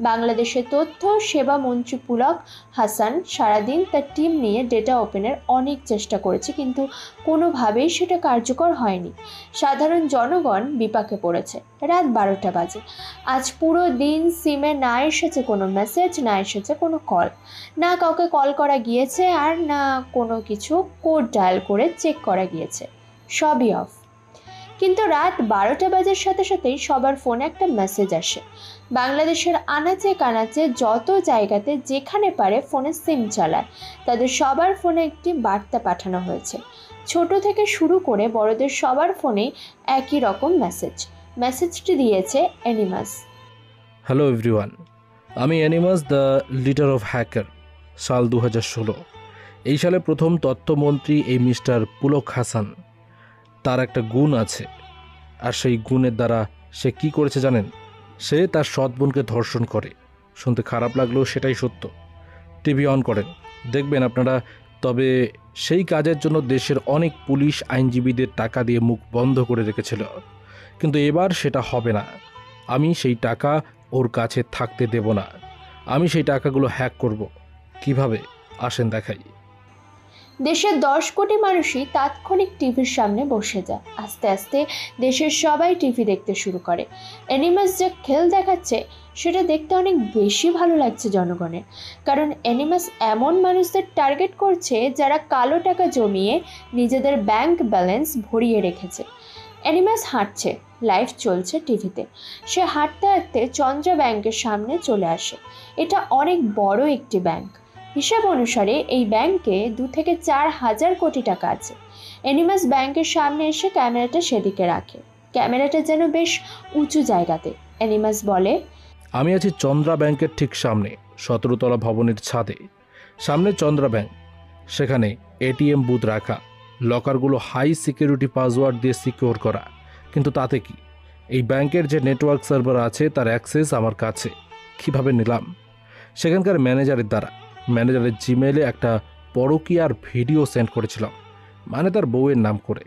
বাংলাদেশের তথ্য সেবা মন্ত্রী পুলক হাসান সারাদিন তার টিম নিয়ে ডেটা ওপেনের অনেক চেষ্টা করেছে, কিন্তু কোনোভাবেই সেটা কার্যকর হয়নি। সাধারণ জনগণ বিপাকে পড়েছে। রাত 12টা বাজে। আজ পুরো দিন সিমে না এসেছে কোনো মেসেজ, না এসেছে কোনো কল, না কাউকে কল করা গিয়েছে, আর না কোনো কিছু কোড ডায়াল করে চেক করা গিয়েছে। সবই অফ। কিন্তু রাত 12টা বাজার সাথে সাথেই সবার ফোনে একটা মেসেজ আসে। বাংলাদেশের আনাচে কানাচে যত জায়গাতে যেখানে পারে ফোনে সিম চালায় তাদের সবার ফোনে একটি বার্তা পাঠানো হয়েছে। ছোট থেকে শুরু করে বড়দের সবার ফোনেই একই রকম মেসেজ। মেসেজটি দিয়েছে অ্যানিমাস। হ্যালো এভরিওয়ান, আমি অ্যানিমাস, দ্য লিডার অফ হ্যাকার। সাল 2016। এই সালে প্রথম তথ্যমন্ত্রী এই মিস্টার পুলক হাসান। তার একটা গুণ আছে, আর সেই গুণের দ্বারা সে কি করেছে জানেন? সে তার সৎ বোনকে ধর্ষণ করে। শুনতে খারাপ লাগলেও সেটাই সত্য। টিভি অন করেন, দেখবেন আপনারা। তবে সেই কাজের জন্য দেশের অনেক পুলিশ আইনজীবীদের টাকা দিয়ে মুখ বন্ধ করে রেখেছিল, কিন্তু এবার সেটা হবে না। আমি সেই টাকা ওর কাছে থাকতে দেব না। আমি সেই টাকাগুলো হ্যাক করব। কিভাবে? আসেন দেখাই। দেশের 10 কোটি মানুষই তাৎক্ষণিক টিভির সামনে বসে যায়। আস্তে আস্তে দেশের সবাই টিভি দেখতে শুরু করে। অ্যানিমাস যে খেল দেখাচ্ছে সেটা দেখতে অনেক বেশি ভালো লাগছে জনগণের, কারণ অ্যানিমাস এমন মানুষদের টার্গেট করছে যারা কালো টাকা জমিয়ে নিজেদের ব্যাংক ব্যালেন্স ভরিয়ে রেখেছে। অ্যানিমাস হাঁটছে, লাইভ চলছে টিভিতে। সে হাঁটতে হাঁটতে চন্দ্রা ব্যাংকের সামনে চলে আসে। এটা অনেক বড় একটি ব্যাংক। হিসাব অনুসারে এই ব্যাংকে 2 থেকে 4 হাজার কোটি টাকা আছে। অ্যানিমাস ব্যাংকের সামনে এসে ক্যামেরাটা সেদিকে রাখে। ক্যামেরাটা যেন বেশ উঁচু জায়গাতে। অ্যানিমাস বলে, আমি আছি চন্দ্রা ব্যাংকের ঠিক সামনে, 17 তলা ভবনের ছাদে। সামনে চন্দ্রা ব্যাংক, সেখানে এটিএম বুথ রাখা, লকারগুলো হাই সিকিউরিটি পাসওয়ার্ড দিয়ে সিকিউর করা। কিন্তু তাতে কি, এই ব্যাংকের যে নেটওয়ার্ক সার্ভার আছে তার অ্যাক্সেস আমার কাছে। কিভাবে নিলাম? সেখানকার ম্যানেজারের দ্বারা। ম্যানেজারের জিমেইলে একটা পরকীয়ার ভিডিও সেন্ড করেছিলাম, মানে তার বউয়ের নাম করে।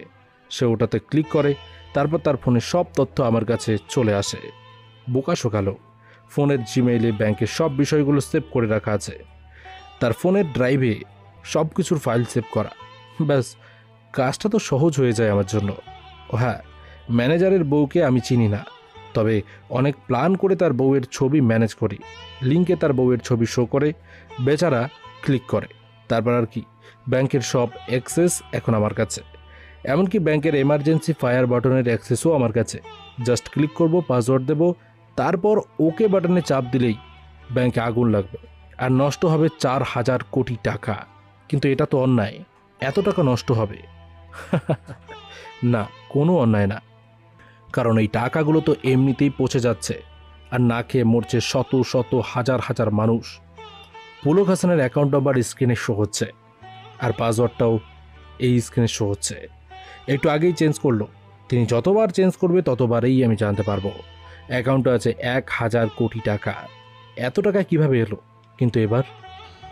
সে ওটাতে ক্লিক করে, তারপর তার ফোনে সব তথ্য আমার কাছে চলে আসে। বোকা শোকালো, ফোনের জিমেইলে ব্যাংকের সব বিষয়গুলো সেভ করে রাখা আছে। তার ফোনের ড্রাইভে সব কিছুর ফাইল সেভ করা। ব্যাস, কাজটা তো সহজ হয়ে যায় আমার জন্য। ও হ্যাঁ, ম্যানেজারের বউকে আমি চিনি না, তবে অনেক প্ল্যান করে তার বউয়ের ছবি ম্যানেজ করি। লিঙ্কে তার বউয়ের ছবি শো করে, বেচারা ক্লিক করে। তারপর আর কি, ব্যাংকের সব অ্যাক্সেস এখন আমার কাছে, এমনকি ব্যাংকের এমার্জেন্সি ফায়ার বাটনের অ্যাক্সেসও আমার কাছে। জাস্ট ক্লিক করব, পাসওয়ার্ড দেব, তারপর ওকে বাটনে চাপ দিলেই ব্যাংকে আগুন লাগবে আর নষ্ট হবে 4,000 কোটি টাকা। কিন্তু এটা তো অন্যায়, এত টাকা নষ্ট হবে? না, কোনো অন্যায় না, কারণ এই টাকাগুলো তো এমনিতেই পচে যাচ্ছে আর না খেয়ে মরছে শত শত হাজার হাজার মানুষ। পুলক হাসানের অ্যাকাউন্ট নাম্বার স্ক্রিনে শো হচ্ছে আর পাসওয়ার্ডটাও এই স্ক্রিনে শো হচ্ছে। একটু আগেই চেঞ্জ করলো, তিনি যতবার চেঞ্জ করবে ততবারই আমি জানতে পারবো অ্যাকাউন্টে আছে 1,000 কোটি টাকা। এত টাকা কিভাবে এলো? কিন্তু এবার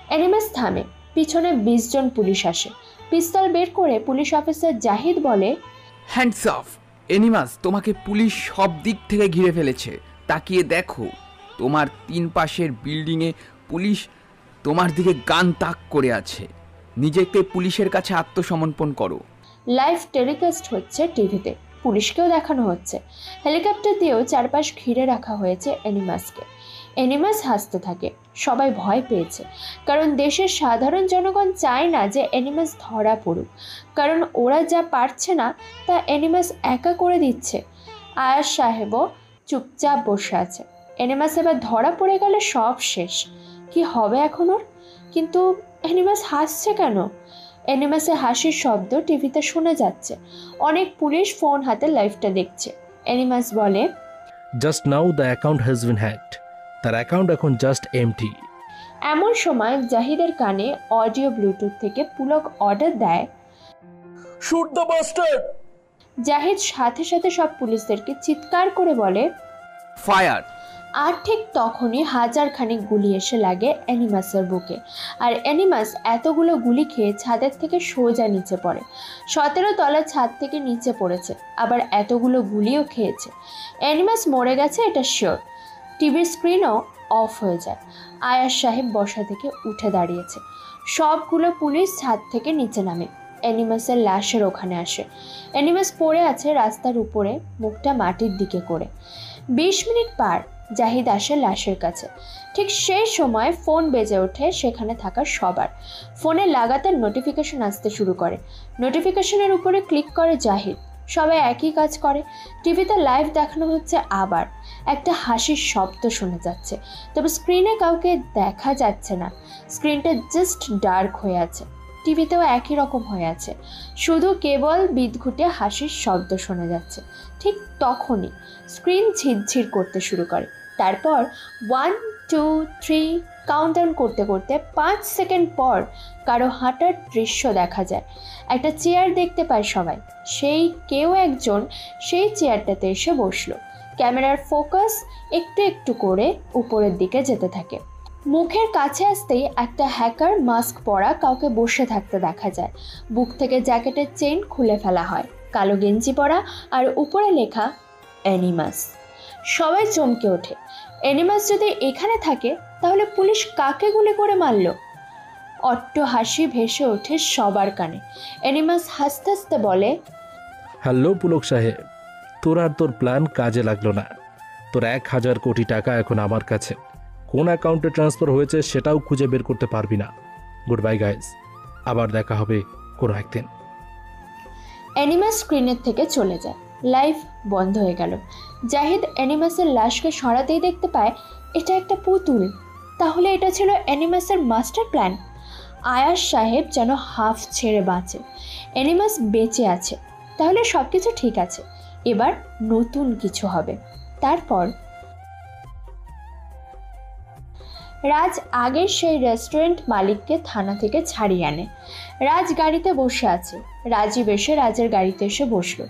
অ্যানিমাস থামে, পিছনে 20 জন পুলিশ আসে। পিস্তল বের করে পুলিশ অফিসার জাহিদ বলে, হ্যান্ডস অফ। এনিমাস, তোমাকে পুলিশ সব দিক থেকে ঘিরে ফেলেছে। তাকিয়ে দেখো, তোমার 3 পাশের বিল্ডিংয়ে পুলিশ তোমার দিকে গান তাক করে আছে। নিজেকে পুলিশের কাছে আত্মসমর্পণ করো। লাইভ টেলিকাস্ট হচ্ছে টিভিতে, পুলিশকেও দেখানো হচ্ছে। হেলিকপ্টার দিয়েও চারপাশ ঘিরে রাখা হয়েছে অ্যানিমাসকে। অ্যানিমাস হাসতে থাকে। সবাই ভয় পেয়েছে, কারণ দেশের সাধারণ জনগণ চায় না যে অ্যানিমাস ধরা পড়ুক, কারণ ওরা যা পারছে না তা অ্যানিমাস একা করে দিচ্ছে। আয়াস সাহেবও চুপচাপ বসে আছে। অ্যানিমাস এবার ধরা পড়ে গেলে সব শেষ। কি হবে এখন ওর? কিন্তু অ্যানিমাস হাসছে কেন? অ্যানিমাসের হাসির শব্দ টিভিতে শোনা যাচ্ছে। অনেক পুলিশ ফোন হাতে লাইভটা দেখছে। অ্যানিমাস বলে, just now the account has been hacked. তার অ্যাকাউন্ট এখন জাস্ট এমটি। এমন সময় জাহিদের কানে অডিও ব্লুটুথ থেকে পুলক অর্ডার দেয়, শুট দ্য বাস্টার্ড। জাহিদ সাথে সাথে সব পুলিশদেরকে চিৎকার করে বলে, ফায়ার। আর ঠিক তখনই 1000 খানিক গুলি এসে লাগে অ্যানিমাসের বুকে। আর অ্যানিমাস এতগুলো গুলি খেয়ে ছাদের থেকে সোজা নিচে পড়ে। 17 তলার ছাদ থেকে নিচে পড়েছে, আবার এতগুলো গুলিও খেয়েছে। অ্যানিমাস মরে গেছে এটা শিওর। টিভির স্ক্রিনও অফ হয়ে যায়। আয়াস সাহেব বসা থেকে উঠে দাঁড়িয়েছে। সবগুলো পুলিশ ছাদ থেকে নিচে নামে। অ্যানিমাসের লাশের ওখানে আসে। অ্যানিমাস পড়ে আছে রাস্তার উপরে, মুখটা মাটির দিকে করে। 20 মিনিট পার, জাহিদ আসে লাশের কাছে। ঠিক সেই সময় ফোন বেজে ওঠে সেখানে থাকা সবার। ফোনে লাগাতার নোটিফিকেশন আসতে শুরু করে। নোটিফিকেশনের উপরে ক্লিক করে জাহিদ। সবাই একই কাজ করে। টিভিতে লাইভ দেখানো হচ্ছে। আবার একটা হাসির শব্দ শোনা যাচ্ছে, তবে স্ক্রিনে কাউকে দেখা যাচ্ছে না। স্ক্রিনটা জাস্ট ডার্ক হয়ে আছে। টিভিতেও একই রকম হয়ে আছে, শুধু কেবল বিদঘুটে হাসির শব্দ শোনা যাচ্ছে। ঠিক তখনই স্ক্রিন ঝিরঝির করতে শুরু করে। তারপর 1, 2, 3 কাউন্টডাউন করতে করতে 5 সেকেন্ড পর কারো হাঁটার দৃশ্য দেখা যায়। একটা চেয়ার দেখতে পায় সবাই। সেই কেউ একজন সেই চেয়ারটাতে এসে বসলো। ক্যামেরার ফোকাস একটু একটু করে উপরের দিকে যেতে থাকে। মুখের কাছে আসতেই একটা হ্যাকার মাস্ক পরা কাউকে বসে থাকতে দেখা যায়। বুক থেকে জ্যাকেটের চেইন খুলে ফেলা হয়। কালো গেঞ্জি পরা আর উপরে লেখা অ্যানিমাস। সবাই চমকে ওঠে। অ্যানিমাস যদি এখানে থাকে তাহলে পুলিশ কাকে গুলি করে মারল? অট্ট হাসি ভেসে ওঠে সবার কানে। অ্যানিমাস হাসতে হাসতে বলে, হ্যালো পুলক সাহেব, তোর আর তোর প্ল্যান কাজে লাগলো না। তোর 1,000 কোটি টাকা এখন আমার কাছে। কোন অ্যাকাউন্টে ট্রান্সফার হয়েছে সেটাও খুঁজে বের করতে পারবি না। গুড বাই গাইজ, আবার দেখা হবে কোনো একদিন। অ্যানিমাস স্ক্রিনের থেকে চলে যায়। লাইভ বন্ধ হয়ে গেল। জাহিদ অ্যানিমাসের লাশকে সরাতেই দেখতে পায় এটা একটা পুতুল। তাহলে এটা ছিল অ্যানিমাসের মাস্টার প্ল্যান। আয়াস সাহেব যেন হাফ ছেড়ে বাঁচে। অ্যানিমাস বেঁচে আছে, তাহলে সব কিছু ঠিক আছে। এবার নতুন কিছু হবে। তারপর রাজ আগের সেই রেস্টুরেন্ট মালিককে থানা থেকে ছাড়িয়ে আনে। রাজ গাড়িতে বসে আছে। রাজীব এসে রাজের গাড়িতে এসে বসলো।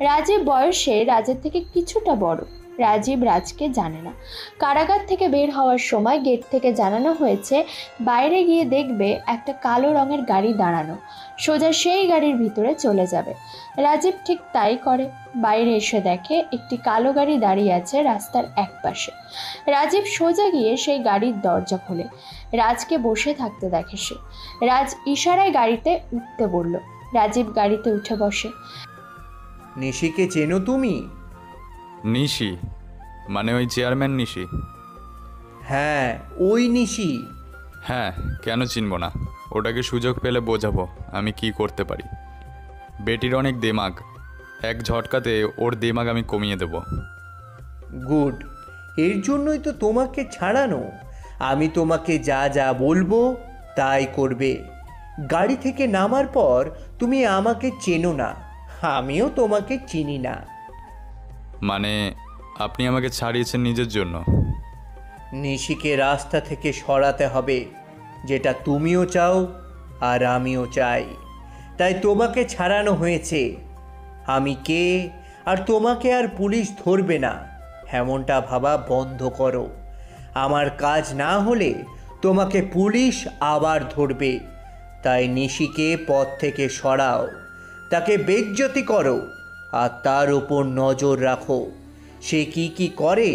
রাজীব বয়সে রাজের থেকে কিছুটা বড়। রাজীব রাজকে জানে না। কারাগার থেকে বের হওয়ার সময় গেট থেকে জানানো হয়েছে বাইরে গিয়ে দেখবে একটা কালো রঙের গাড়ি দাঁড়ানো, সোজা সেই গাড়ির ভিতরে চলে যাবে। রাজীব ঠিক তাই করে। বাইরে এসে দেখে একটি কালো গাড়ি দাঁড়িয়ে আছে রাস্তার একপাশে। রাজীব সোজা গিয়ে সেই গাড়ির দরজা খোলে। রাজকে বসে থাকতে দেখে সে। রাজ ইশারায় গাড়িতে উঠতে বলল। রাজীব গাড়িতে উঠে বসে। নিশিকে চেনো তুমি? নিশি মানে ওই চেয়ারম্যান নিশি? হ্যাঁ, ওই নিশি। হ্যাঁ, কেন চিনব না? ওটাকে সুযোগ পেলে বোঝাবো আমি কি করতে পারি। বেটির অনেক দেমাগ, এক ঝটকাতে ওর দেমাগ আমি কমিয়ে দেব। গুড, এর জন্যই তো তোমাকে ছাড়ানো। আমি তোমাকে যা যা বলবো তাই করবে। গাড়ি থেকে নামার পর তুমি আমাকে চেনো না, আমিও তোমাকে চিনি না। মানে আপনি আমাকে ছাড়িয়েছেন নিজের জন্য? নিশিকে রাস্তা থেকে সরাতে হবে, যেটা তুমিও চাও আর আমিও চাই। তাই তোমাকে ছাড়ানো হয়েছে। আমি কে আর তোমাকে আর পুলিশ ধরবে না এমনটা ভাবা বন্ধ করো। আমার কাজ না হলে তোমাকে পুলিশ আবার ধরবে। তাই নিশিকে পথ থেকে সরাও, তাকে বেইজ্জতি করো আর তার উপর নজর রাখো। সে কি কি করে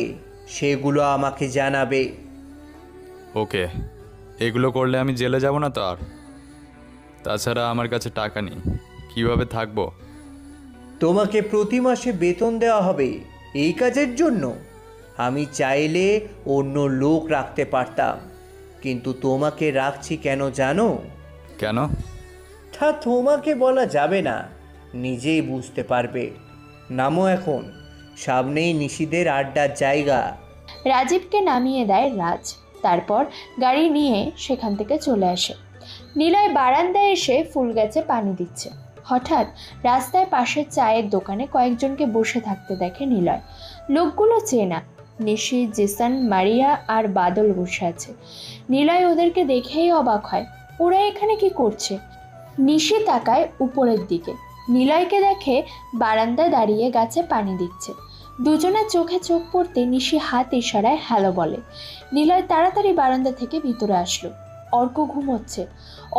সেগুলো আমাকে জানাবে। ওকে, এগুলো করলে আমি জেলে যাব না তো আর? তাছাড়া আমার কাছে টাকা নেই, কিভাবে থাকবো? তোমাকে প্রতি মাসে বেতন দেওয়া হবে এই কাজের জন্য। আমি চাইলে অন্য লোক রাখতে পারতাম, কিন্তু তোমাকে রাখছি কেন জানো? কেন? তা তোমাকে বলা যাবে না, নিজেই বুঝতে পারবে। নামো এখন, সামনেই নিশিদের আড্ডার জায়গা। রাজীবকে নামিয়ে দেয় রাজ। তারপর গাড়ি নিয়ে সেখান থেকে চলে আসে। নিলয় বারান্দায় এসে ফুল গাছে পানি দিচ্ছে। হঠাৎ রাস্তায় পাশের চায়ের দোকানে কয়েকজনকে বসে থাকতে দেখে নিলয়। লোকগুলো চেনা, নিশি, জেসন, মারিয়া আর বাদল বসে আছে। নিলয় ওদেরকে দেখেই অবাক হয়, ওরা এখানে কি করছে? নিশি তাকায় উপরের দিকে, নিলয়কে দেখে বারান্দায় দাঁড়িয়ে গাছে পানি দিচ্ছে। দুজনের চোখে চোখ পড়তে নিশি হাত ইশারায় হ্যালো বলে। নিলয় তাড়াতাড়ি বারান্দা থেকে ভিতরে আসলো। অর্ক ঘুমোচ্ছে।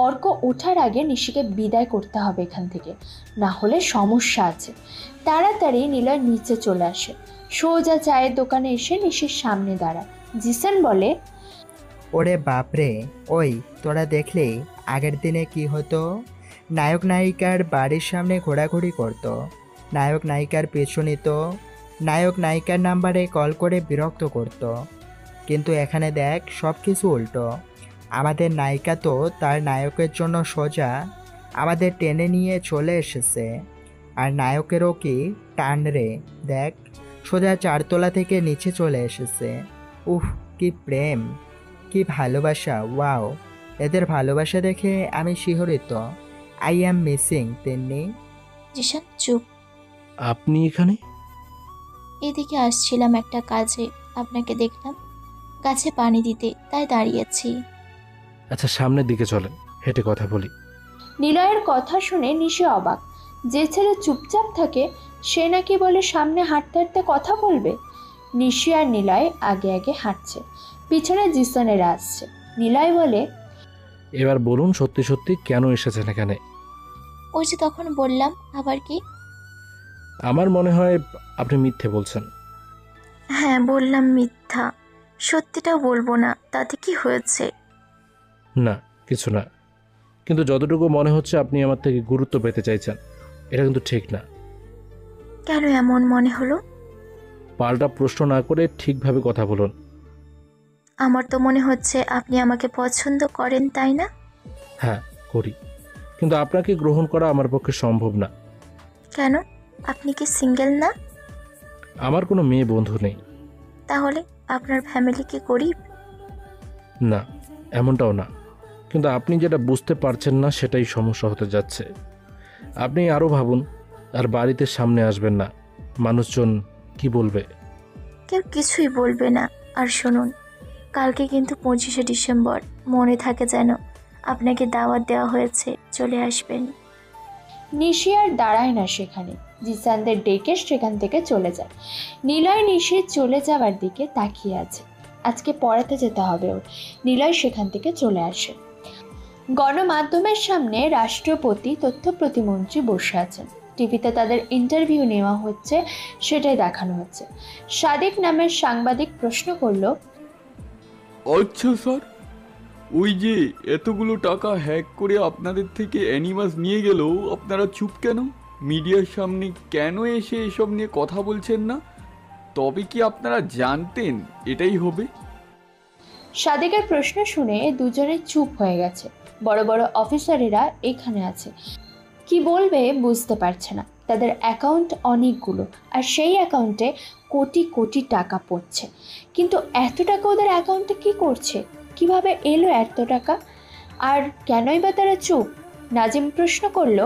অর্ক ওঠার আগে নিশিকে বিদায় করতে হবে এখান থেকে, না হলে সমস্যা আছে। তাড়াতাড়ি নিলয় নিচে চলে আসে। সোজা চায়ের দোকানে এসে নিশির সামনে দাঁড়ায়। জিসান বলে, ওরে বাপরে, ওই তোরা দেখলি আগের দিনে কি হতো? নায়ক নায়িকার বাড়ির সামনে ঘোরাঘুরি করতো, নায়ক নায়িকার পিছু নিত, নায়ক নায়িকার নাম্বারে কল করে বিরক্ত করত। কিন্তু এখানে দেখ সব কিছু উল্টো। আমাদের নায়িকা তো তার নায়কের জন্য সোজা আমাদের টেনে নিয়ে চলে এসেছে। আর নায়কেরও কি টান রে, দেখ সোজা 4 তলা থেকে নিচে চলে এসেছে। উফ, কি প্রেম, কি ভালোবাসা! ওয়াও, এদের ভালোবাসা দেখে আমি শিহরিত। আই অ্যাম মিসিং তেমনি। জিশান চুপ। আপনি এখানে? এদিকে আসছিলাম একটা কাজে, আপনাকে দেখলাম গাছে পানি দিতে, তাই দাঁড়িয়েছি। আচ্ছা, সামনের দিকে চলেন, হেঁটে কথা বলি। নিলয়ের কথা শুনে নিশি অবাক। যে ছেলে চুপচাপ থাকে সে নাকি বলে সামনে হাঁটতে হাঁটতে কথা বলবে। নিশি আর নিলয় আগে আগে হাঁটছে, পিছনে জিসানেরা আসছে। নিলয় বলে, এবার বলুন সত্যি সত্যি কেন এসেছেন এখানে? ওই যে তখন বললাম, আবার কি? আমার মনে হয় আপনি মিথ্যে বলছেন। হ্যাঁ বললাম মিথ্যা, সত্যিটাও বলবো না, তাতে কি হয়েছে? না, কিছু না, কিন্তু যতটুকু মনে হচ্ছে আপনি আমার থেকে গুরুত্ব পেতে চাইছেন, এটা কিন্তু ঠিক না। কেন এমন মনে হলো? পাল্টা প্রশ্ন না করে ঠিকভাবে কথা বলুন। আমার তো মনে হচ্ছে আপনি আমাকে পছন্দ করেন, তাই না? হ্যাঁ করি, কিন্তু আপনাকে গ্রহণ করা আমার পক্ষে সম্ভব না। কেন? আপনি কি সিঙ্গেল না? আমার কোনো মেয়ে বন্ধু নেই। তাহলে আপনার ফ্যামিলি কি গরিব? না, এমনটাও না, কিন্তু আপনি যেটা বুঝতে পারছেন না সেটাই সমস্যা হতে যাচ্ছে। আপনি আরও ভাবুন, আর বাড়িতে সামনে আসবেন না, মানুষজন কি বলবে? কেউ কিছুই বলবে না। আর শুনুন, কালকে কিন্তু 25শে ডিসেম্বর, মনে থাকে যেন, আপনাকে দাওয়াত দেওয়া হয়েছে, চলে আসবেন। নিশি আর দাঁড়ায় না সেখানে, জিসানদের ডেকে সেখান থেকে চলে যায়। নিলয় নিশি চলে যাওয়ার দিকে তাকিয়ে আছে। আজকে পড়াতে যেতে হবে ওর। নিলয় সেখান থেকে চলে আসে। গণমাধ্যমের সামনে রাষ্ট্রপতি, তথ্য প্রতিমন্ত্রী বসে আছেন। টিভিতে তাদের ইন্টারভিউ নেওয়া হচ্ছে, সেটাই দেখানো হচ্ছে। সাদিক নামের সাংবাদিক প্রশ্ন করলো, আচ্ছা স্যার, ওই যে এতগুলো টাকা হ্যাক করে আপনাদের থেকে অ্যানিমাস নিয়ে গেল, আপনারা চুপ কেন? মিডিয়ার সামনে কেন এসে এসব নিয়ে কথা বলছেন না? তবে কি আপনারা জানতেন এটাই হবে? সাদিকের প্রশ্ন শুনে দুজনে চুপ হয়ে গেছে। বড় বড় অফিসারেরা এখানে আছে, কি বলবে বুঝতে পারছে না। তাদের অ্যাকাউন্ট অনেকগুলো, আর সেই অ্যাকাউন্টে কোটি কোটি টাকা পড়ছে। কিন্তু এত টাকা ওদের অ্যাকাউন্টে কি করছে? কিভাবে এলো এত টাকা? আর কেনই বা তারা চুপ? নাজিম প্রশ্ন করলো,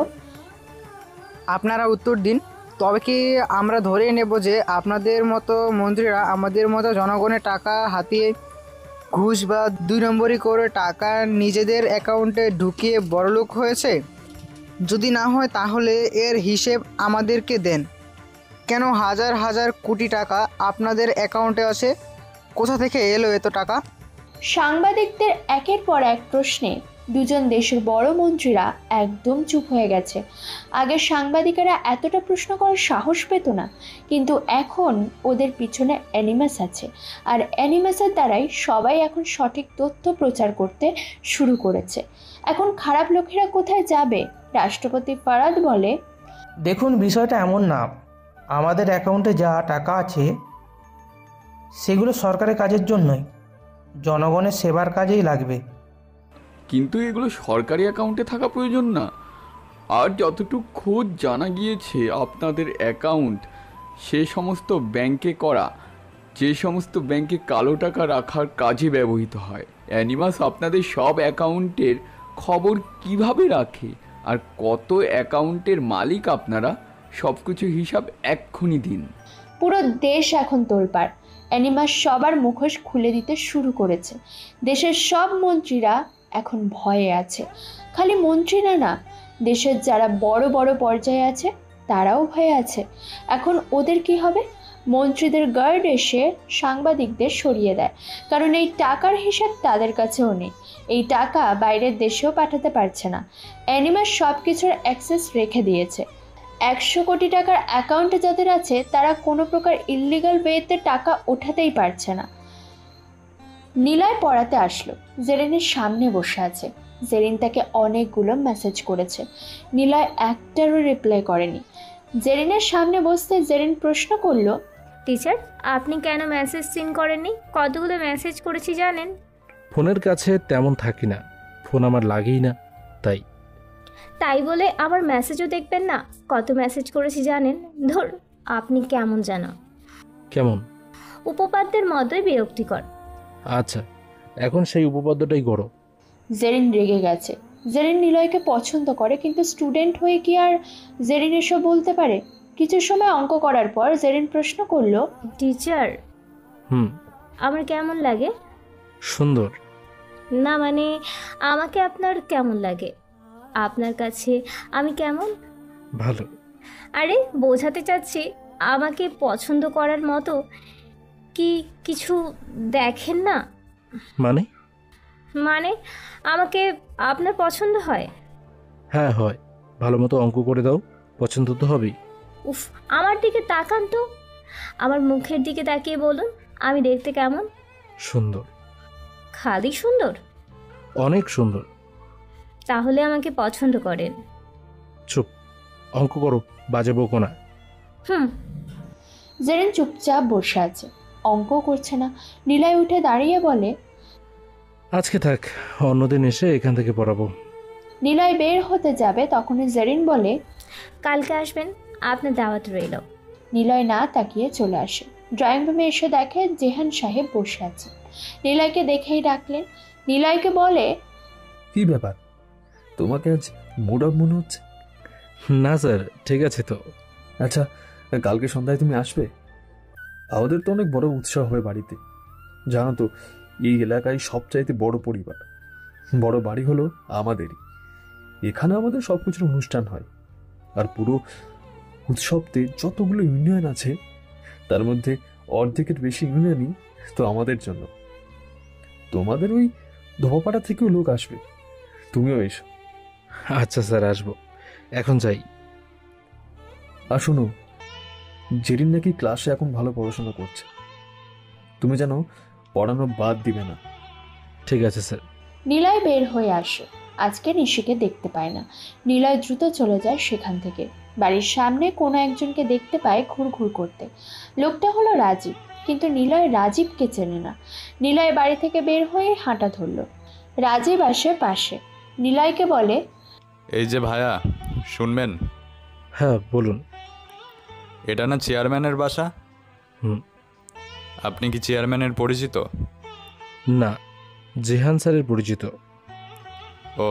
আপনারা উত্তর দিন। তবে কি আমরা ধরে নেব যে আপনাদের মতো মন্ত্রীরা আমাদের মতো জনগণের টাকা হাতিয়ে ঘুষ বা 2 নম্বরি করে টাকা নিজেদের অ্যাকাউন্টে ঢুকিয়ে বড়লোক হয়েছে? যদি না হয় তাহলে এর হিসেব আমাদেরকে দেন। কেন হাজার হাজার কোটি টাকা আপনাদের অ্যাকাউন্টে আছে? কোথা থেকে এলো এত টাকা? সাংবাদিকদের একের পর এক প্রশ্নে দুজন দেশের বড় মন্ত্রীরা একদম চুপ হয়ে গেছে। আগে সাংবাদিকেরা এতটা প্রশ্ন করার সাহস পেত না, কিন্তু এখন ওদের পিছনে অ্যানিমাস আছে, আর অ্যানিমাসের দ্বারাই সবাই এখন সঠিক তথ্য প্রচার করতে শুরু করেছে। এখন খারাপ লোকেরা কোথায় যাবে? রাষ্ট্রপতি ফারাদ বলে, দেখুন, বিষয়টা এমন না। আমাদের অ্যাকাউন্টে যা টাকা আছে সেগুলো সরকারের কাজের জন্যই, জনগণের সেবার কাজেই লাগবে। কিন্তু এগুলো সরকারি অ্যাকাউন্টে থাকা প্রয়োজন না। আর যতটুকু খোঁজ জানা গিয়েছে, আপনাদের অ্যাকাউন্ট সে সমস্ত ব্যাংকে করা, যে সমস্ত ব্যাংকে কালো টাকা রাখার কাজে ব্যবহৃত হয়। অ্যানিমাস আপনাদের সব অ্যাকাউন্টের খবর কিভাবে রাখে, আর কত অ্যাকাউন্টের মালিক আপনারা, সব কিছু হিসাব এক্ষুনি দিন। পুরো দেশ এখন তোলপাড়। অ্যানিমাস সবার মুখোশ খুলে দিতে শুরু করেছে। দেশের সব মন্ত্রীরা এখন ভয়ে আছে। খালি মন্ত্রীরা না, দেশের যারা বড় বড় পর্যায়ে আছে তারাও ভয়ে আছে। এখন ওদের কি হবে? মন্ত্রীদের গার্ড এসে সাংবাদিকদের সরিয়ে দেয়, কারণ এই টাকার হিসাব তাদের কাছেও নেই। এই টাকা বাইরের দেশেও পাঠাতে পারছে না। অ্যানিমাস সব কিছুর অ্যাক্সেস রেখে দিয়েছে। 100 কোটি টাকার অ্যাকাউন্টে যাদের আছে তারা কোনো প্রকার ইল্লিগাল ওয়েতে টাকা ওঠাতেই পারছে না। নিলয় পড়াতে আসলো, জেরিনের সামনে বসে আছে। জেরিন তাকে অনেকগুলো মেসেজ করেছে, নিলয় একটারও রিপ্লাই করেনি। জেরিনের সামনে বসতে জেরিন প্রশ্ন করলো, টিচার, আপনি কেন মেসেজ সিন করেননি? কতগুলো মেসেজ করেছি জানেন? ফোনের কাছে তেমন থাকি না, ফোন আমার লাগেই না, তাই। তাই বলে আমার মেসেজও দেখবেন না? কত মেসেজ করেছি জানেন? ধর, আপনি কেমন জানো? কেমন? উপপাদ্যের মতোই বিরক্তিকর। আচ্ছা, এখন সেই উপপাদ্যটাই করো। জেরিন রেগে গেছে। জেরিন নিলয়কে পছন্দ করে, কিন্তু স্টুডেন্ট হয়ে কি আর জেরিন এসব বলতে পারে? কিছু সময় অঙ্ক করার পর জেরিন প্রশ্ন করলো, টিচার, আমার কেমন লাগে? সুন্দর। না মানে, আমাকে আপনার কেমন লাগে? আপনার কাছে আমি কেমন? ভালো। আরে বোঝাতে চাচ্ছি, আমাকে পছন্দ করার মতো কি কিছু দেখেন না? মানে আমাকে আপনার পছন্দ হয়? হ্যাঁ হয়। ভালো মতো অঙ্ক করে দাও, পছন্দ তো হবেই। উফ, আমার দিকে তাকান তো। আমার মুখের দিকে তাকিয়ে বলুন, আমি দেখতে কেমন? সুন্দর। খালি সুন্দর? অনেক সুন্দর। তাহলে আমাকে পছন্দ করেন? চুপ, অঙ্ক করো, বাজে বকো না। জেরিন চুপচাপ বসে আছে, অঙ্ক করছে না। নিলয় উঠে দাঁড়িয়ে বলে, আজকে থাক, অন্যদিন এসে এখান থেকে পড়াবো। নিলয় বের হতে যাবে, তখনই জেরিন বলে, কালকে আসবেন, আপনার দাওয়াত রইল। নিলয় না তাকিয়ে চলে আসে। ড্রয়িং রুমে এসে দেখে জেহান সাহেব বসে আছে। নিলয়কে দেখেই ডাকলেন। নিলয়কে বলে, কি ব্যাপার, তোমাকে আজ মুড অফ মনে হচ্ছে? না স্যার, ঠিক আছে তো। আচ্ছা, কালকে সন্ধ্যায় তুমি আসবে? আমাদের তো অনেক বড় উৎসব হবে বাড়িতে। জানো তো, এই এলাকায় সবচাইতে বড় পরিবার, বড় বাড়ি হলো আমাদেরই। এখানে আমাদের সব কিছুর অনুষ্ঠান হয়, আর পুরো উৎসবতে যতগুলো ইউনিয়ন আছে তার মধ্যে অর্ধেকের বেশি ইউনিয়নই তো আমাদের জন্য। তোমাদের ওই ধোপাপাড়া থেকেও লোক আসবে, তুমিও এসো। আচ্ছা স্যার, আসবো। এখন যাই। আর শোনো, জেরিন নাকি ক্লাসে এখন ভালো পড়াশোনা করছে, তুমি যেন পড়ানো বাদ দিবে না। ঠিক আছে স্যার। নিলয় বের হয়ে আসে। আজকে নিশিকে দেখতে পায় না। নিলয় দ্রুত চলে যায় সেখান থেকে। বাড়ির সামনে কোনো একজনকে দেখতে পায় ঘুরঘুর করতে। লোকটা হলো রাজীব, কিন্তু নিলয় রাজীবকে চেনে না। নিলয় বাড়ি থেকে বের হয়ে হাঁটা ধরল। রাজীব আসে পাশে, নিলয়কে বলে, এই যে ভাইয়া, শুনবেন? হ্যাঁ বলুন। এটা না চেয়ারম্যানের বাসা? হুম। আপনি কি চেয়ারম্যানের পরিচিত? না, জেহান স্যারের পরিচিত। ও,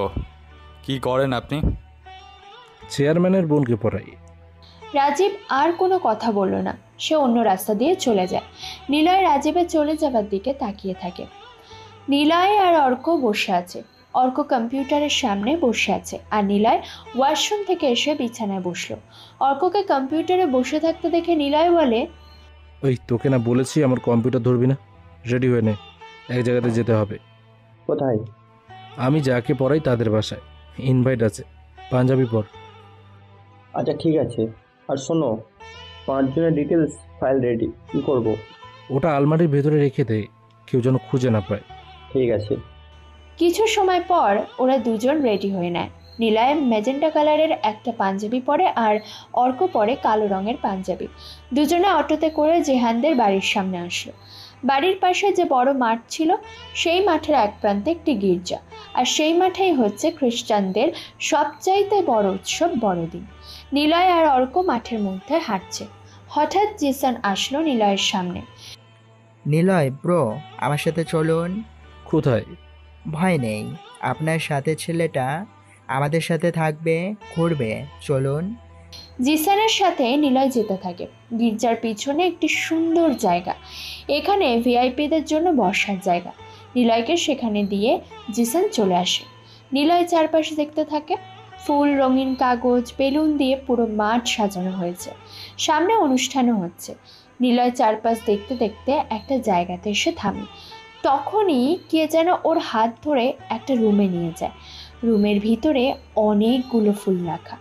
কি করেন আপনি? চেয়ারম্যানের বোনকে পড়াই। রাজীব আর কোনো কথা বলল না। সে অন্য রাস্তা দিয়ে চলে যায়। নিলয় রাজীবের চলে যাবার দিকে তাকিয়ে থাকে। নিলয় আর অর্ক বসে আছে। অর্ক কম্পিউটারের সামনে বসে আছে, আর নিলয় ওয়াশরুম থেকে এসে বিছানায় বসলো। অর্ককে কম্পিউটারে বসে থাকতে দেখে নিলয় বলে, ওই তোকে না বলেছি আমার কম্পিউটার ধরবি না? রেডি হয়ে নে, এক জায়গাতে যেতে হবে। কোথায়? আমি যাকে পড়াই তাদের বাসায়, ইনভাইট আছে, পাঞ্জাবি পর। আচ্ছা ঠিক আছে। আর শোনো, 5 জনের ডিটেলস ফাইল রেডি। কি করব? ওটা আলমারির ভেতরে রেখে দে, কেউ যেন খুঁজে না পায়। ঠিক আছে। কিছু সময় পর ওরা দুজন রেডি হয়ে নেয়। নিলয় ম্যাজেন্টা কালারের একটা পাঞ্জাবি পরে আর অর্ক পরে কালো রঙের পাঞ্জাবি। দুজনে অটোতে করে জেহানদের বাড়ির সামনে আসলো। বাড়ির পাশে যে বড় মাঠ ছিল, সেই মাঠের এক প্রান্তে একটি গির্জা, আর সেই মাঠেই হচ্ছে খ্রিস্টানদের সবচাইতে বড় উৎসব বড়দিন। নিলয় আর অর্ক মাঠের মধ্যে হাঁটছে। হঠাৎ জিসান আসলো নিলয়ের সামনে। নিলয় ব্রো, আমার সাথে চলুন। কোথায়? ভয় নেই, আপনার সাথে ছেলেটা আমাদের সাথে থাকবে, ঘুরবে, চলুন। জিসানের সাথে নিলয় যেতে থাকে। গির্জার পিছনে একটি সুন্দর জায়গা, এখানে ভিআইপিদের জন্য বসার জায়গা। নিলয়কে সেখানে দিয়ে জিসান চলে আসে। নিলয় চারপাশে দেখতে থাকে। ফুল, রঙিন কাগজ, বেলুন দিয়ে পুরো মাঠ সাজানো হয়েছে। সামনে অনুষ্ঠানও হচ্ছে। নিলয় চারপাশ দেখতে দেখতে একটা জায়গাতে এসে থামে। তখনই কে যেন ওর হাত ধরে একটা রুমে নিয়ে যায়। রুমের ভিতরে অনেকগুলো ফুল রাখা।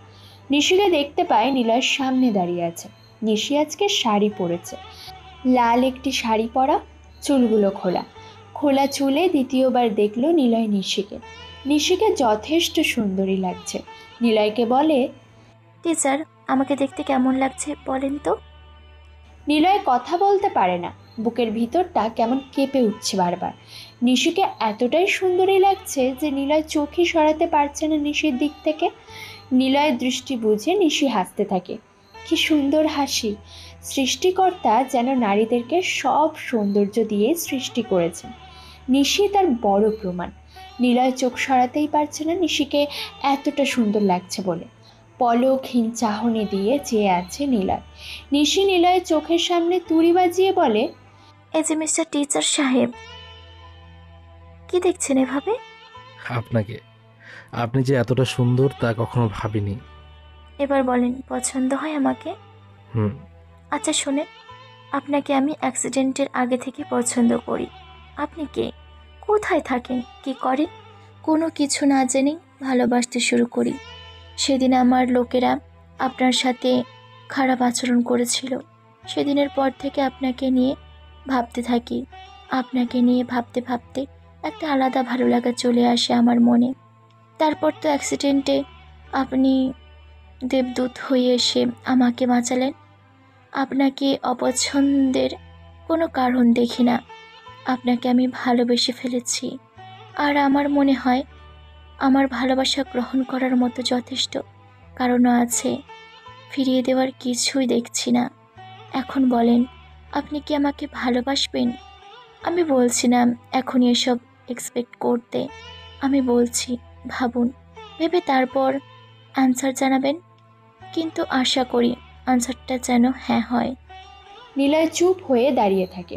নিশিকে দেখতে পায় নিলয়ের সামনে দাঁড়িয়ে আছে। নিশি আজকে শাড়ি পরেছে, লাল একটি শাড়ি পরা, চুলগুলো খোলা। খোলা চুলে দ্বিতীয়বার দেখলো নিলয় নিশিকে। নিশিকে যথেষ্ট সুন্দরী লাগছে। নিলয়কে বলে, টিচার, আমাকে দেখতে কেমন লাগছে বলেন তো? নিলয় কথা বলতে পারে না, বুকের ভিতরটা কেমন কেঁপে উঠছে বারবার। নিশিকে এতটাই সুন্দরী লাগছে যে নিলয় চোখই সরাতে পারছে না নিশির দিক থেকে। নিলয়ের দৃষ্টি বুঝে নিশি হাসতে থাকে। কি সুন্দর হাসি! সৃষ্টিকর্তা যেন নারীদেরকে সব সৌন্দর্য দিয়ে সৃষ্টি করেছেন। নিশি তার বড় প্রমাণ। নিলয় চোখ সরাতেই পারছে না নিশিকে এতটা সুন্দর লাগছে বলে। পলকহীন চাহনি দিয়ে চেয়ে আছে নিলয়। নিশি নিলয়ের চোখের সামনে তুড়ি বাজিয়ে বলে, এই যে মিস্টার টিচার সাহেব, কি দেখছেন এভাবে? আপনাকে, আপনি যে এতটা সুন্দর তা কখনো ভাবিনি। এবার বলেন, পছন্দ হয় আমাকে? হুম। আচ্ছা শোনেন, আপনাকে আমি অ্যাক্সিডেন্টের আগে থেকে পছন্দ করি। আপনি কে, কোথায় থাকেন, কি করেন, কোনো কিছু না জেনেই ভালোবাসতে শুরু করি। সেদিন আমার লোকেরা আপনার সাথে খারাপ আচরণ করেছিল। সেদিনের পর থেকে আপনাকে নিয়ে ভাবতে থাকি। আপনাকে নিয়ে ভাবতে ভাবতে একটা আলাদা ভালো লাগা চলে আসে আমার মনে। তারপর তো অ্যাক্সিডেন্টে আপনি দেবদূত হয়ে এসে আমাকে বাঁচালেন। আপনাকে অপছন্দের কোনো কারণ দেখি না। আপনাকে আমি ভালোবেসে ফেলেছি, আর আমার মনে হয় আমার ভালোবাসা গ্রহণ করার মতো যথেষ্ট কারণও আছে। ফিরিয়ে দেওয়ার কিছুই দেখছি না। এখন বলেন, আপনি কি আমাকে ভালোবাসবেন? আমি বলছি না এখনই এসব এক্সপেক্ট করতে। আমি বলছি ভাবুন, ভেবে তারপর অ্যান্সার জানাবেন। কিন্তু আশা করি আনসারটা যেন হ্যাঁ হয়। নিলয় চুপ হয়ে দাঁড়িয়ে থাকে।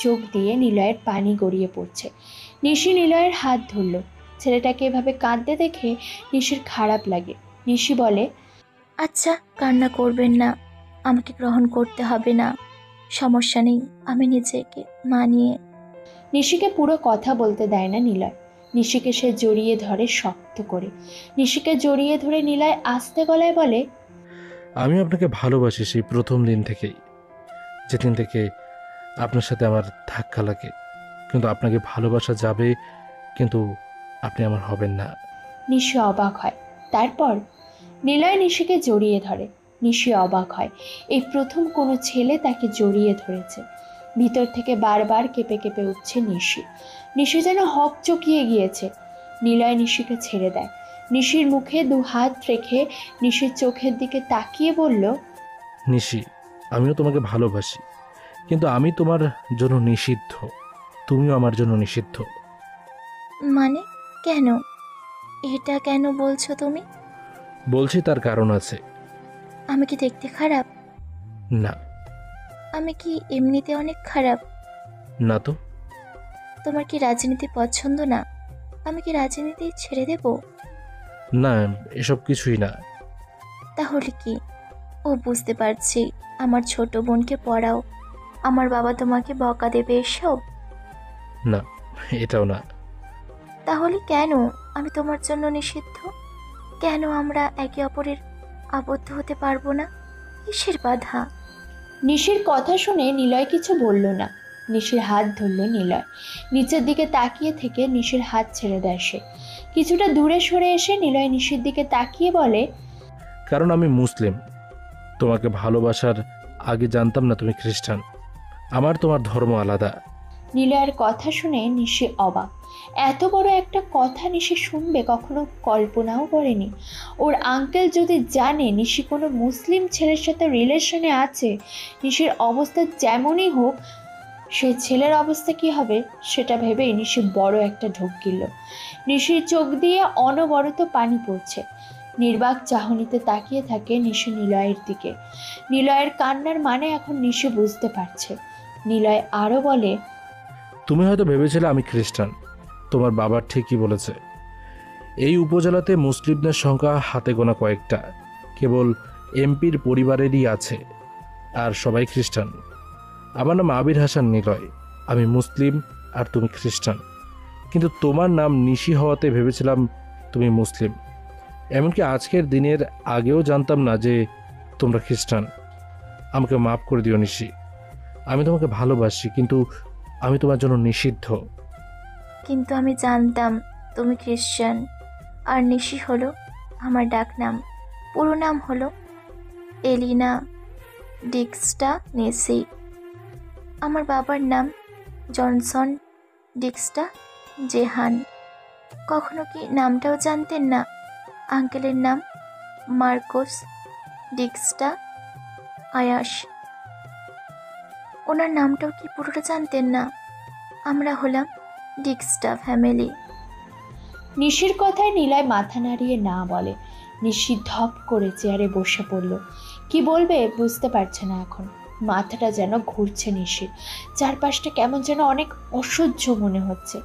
চোখ দিয়ে নিলয়ের পানি গড়িয়ে পড়ছে। নিশি নিলয়ের হাত ধরল। ছেলেটাকে এভাবে কাঁদতে দেখে নিশির খারাপ লাগে। নিশি বলে, আচ্ছা, কান্না করবেন না, আমাকে গ্রহণ করতে হবে না, সমস্যা নেই, আমি নিজেকে মানিয়ে। নিশিকে পুরো কথা বলতে দেয় না নিলয়। নিশিকে সে জড়িয়ে ধরে শক্ত করে। নিশিকে জড়িয়ে ধরে নিলয় আস্তে গলায় বলে, আমি আপনাকে ভালোবাসি সেই প্রথম দিন থেকেই, যেদিন থেকে আপনার সাথে আমার ধাক্কা লাগে। কিন্তু আপনাকে ভালোবাসা যাবে, কিন্তু আপনি আমার হবেন না। নিশি অবাক হয়। তারপর নিলয় নিশিকে জড়িয়ে ধরে। নিশি অবাক হয়, এই প্রথম কোনো ছেলে তাকে জড়িয়ে ধরেছে। ভিতর থেকে বারবার কেঁপে কেঁপে উঠছে নিশি। নিশি যেন হক চকিয়ে গিয়েছে। নিলয় নিশিকে ছেড়ে দেয়। নিশির মুখে 2 হাত রেখে নিশির চোখের দিকে তাকিয়ে বলল, নিশি, আমিও তোমাকে ভালোবাসি, কিন্তু আমি তোমার জন্য নিষিদ্ধ, তুমিও আমার জন্য নিষিদ্ধ। মানে কেন? এটা কেন বলছো তুমি? বলছি তার কারণ আছে। আমি কি দেখতে খারাপ? না। আমি কি এমনিতে অনেক খারাপ? না তো। তোমার কি রাজনীতি পছন্দ না? আমি কি রাজনীতি ছেড়ে দেব? না, এসব কিছুই না। তাহলে কি? ও, বুঝতে পারছি, আমার ছোট বোনকে পড়াও। আমার বাবা তোমাকে বকা দেবে এসব? না, এটাও না। তাহলে কেন আমি তোমার জন্য নিষিদ্ধ? কেন আমরা একে অপরের আবদ্ধ হতে পারবো না? কিসের বাধা? নিশির কথা শুনে নিলয় কিছু বলল না। নিশির হাত ধরল নিলয়। নিচের দিকে তাকিয়ে থেকে নিশির হাত ছেড়ে দেয় সে। কিছুটা দূরে সরে এসে নিলয় নিশির দিকে তাকিয়ে বলে, কারণ আমি মুসলিম। তোমাকে ভালোবাসার আগে জানতাম না তুমি খ্রিস্টান। আমার তোমার ধর্ম আলাদা। নিলয়ের কথা শুনে নিশি অবাক। এত বড় একটা কথা নিশি শুনবে কখনো কল্পনাও করেনি। ওর আঙ্কেল যদি জানে নিশি কোনো মুসলিম ছেলের সাথে রিলেশনে আছে, নিশির অবস্থা যেমনই হোক, সে ছেলের অবস্থা কি হবে সেটা ভেবেই নিশি বড় একটা ঢোক গিল। নিশির চোখ দিয়ে অনবরত পানি পড়ছে। নির্বাক চাহনিতে তাকিয়ে থাকে নিশি নিলয়ের দিকে। নিলয়ের কান্নার মানে এখন নিশি বুঝতে পারছে। নিলয় আরও বলে, তুমি হয়তো ভেবেছিলে আমি খ্রিস্টান। তোমার বাবা ঠিকই বলেছে। এই উপজেলাতে মুসলিমদের সংখ্যা হাতে গোনা কয়েকটা, কেবল এমপির পরিবারেরই আছে, আর সবাই খ্রিস্টান। আমার নাম আবির হাসান নিলয়। আমি মুসলিম আর তুমি খ্রিস্টান। কিন্তু তোমার নাম নিশি হওয়াতে ভেবেছিলাম তুমি মুসলিম। এমনকি আজকের দিনের আগেও জানতাম না যে তোমরা খ্রিস্টান। আমাকে মাফ করে দিও নিশি। আমি তোমাকে ভালোবাসি, কিন্তু আমি তোমার জন্য নিষিদ্ধ। কিন্তু আমি জানতাম তুমি খ্রিস্টান। আর নিশি হলো আমার ডাকনাম। পুরো নাম হলো এলিনা ডিক্সটা নেসি। আমার বাবার নাম জনসন ডিক্সটা জেহান। কখনো কি নামটাও জানতেন না? আঙ্কেলের নাম মার্কোস ডিক্সটা আয়াস। ওনার নামটাও কি পুরোটা জানতেন না? আমরা হলাম ডিক্সটা ফ্যামিলি। নিশির কথায় নিলয় মাথা নাড়িয়ে না বলে। নিশি ধপ করে চেয়ারে বসে পড়ল। কি বলবে বুঝতে পারছে না এখন। মাথাটা যেন ঘুরছে নিশির। চারপাশটা কেমন যেন অনেক অসহ্য মনে হচ্ছে।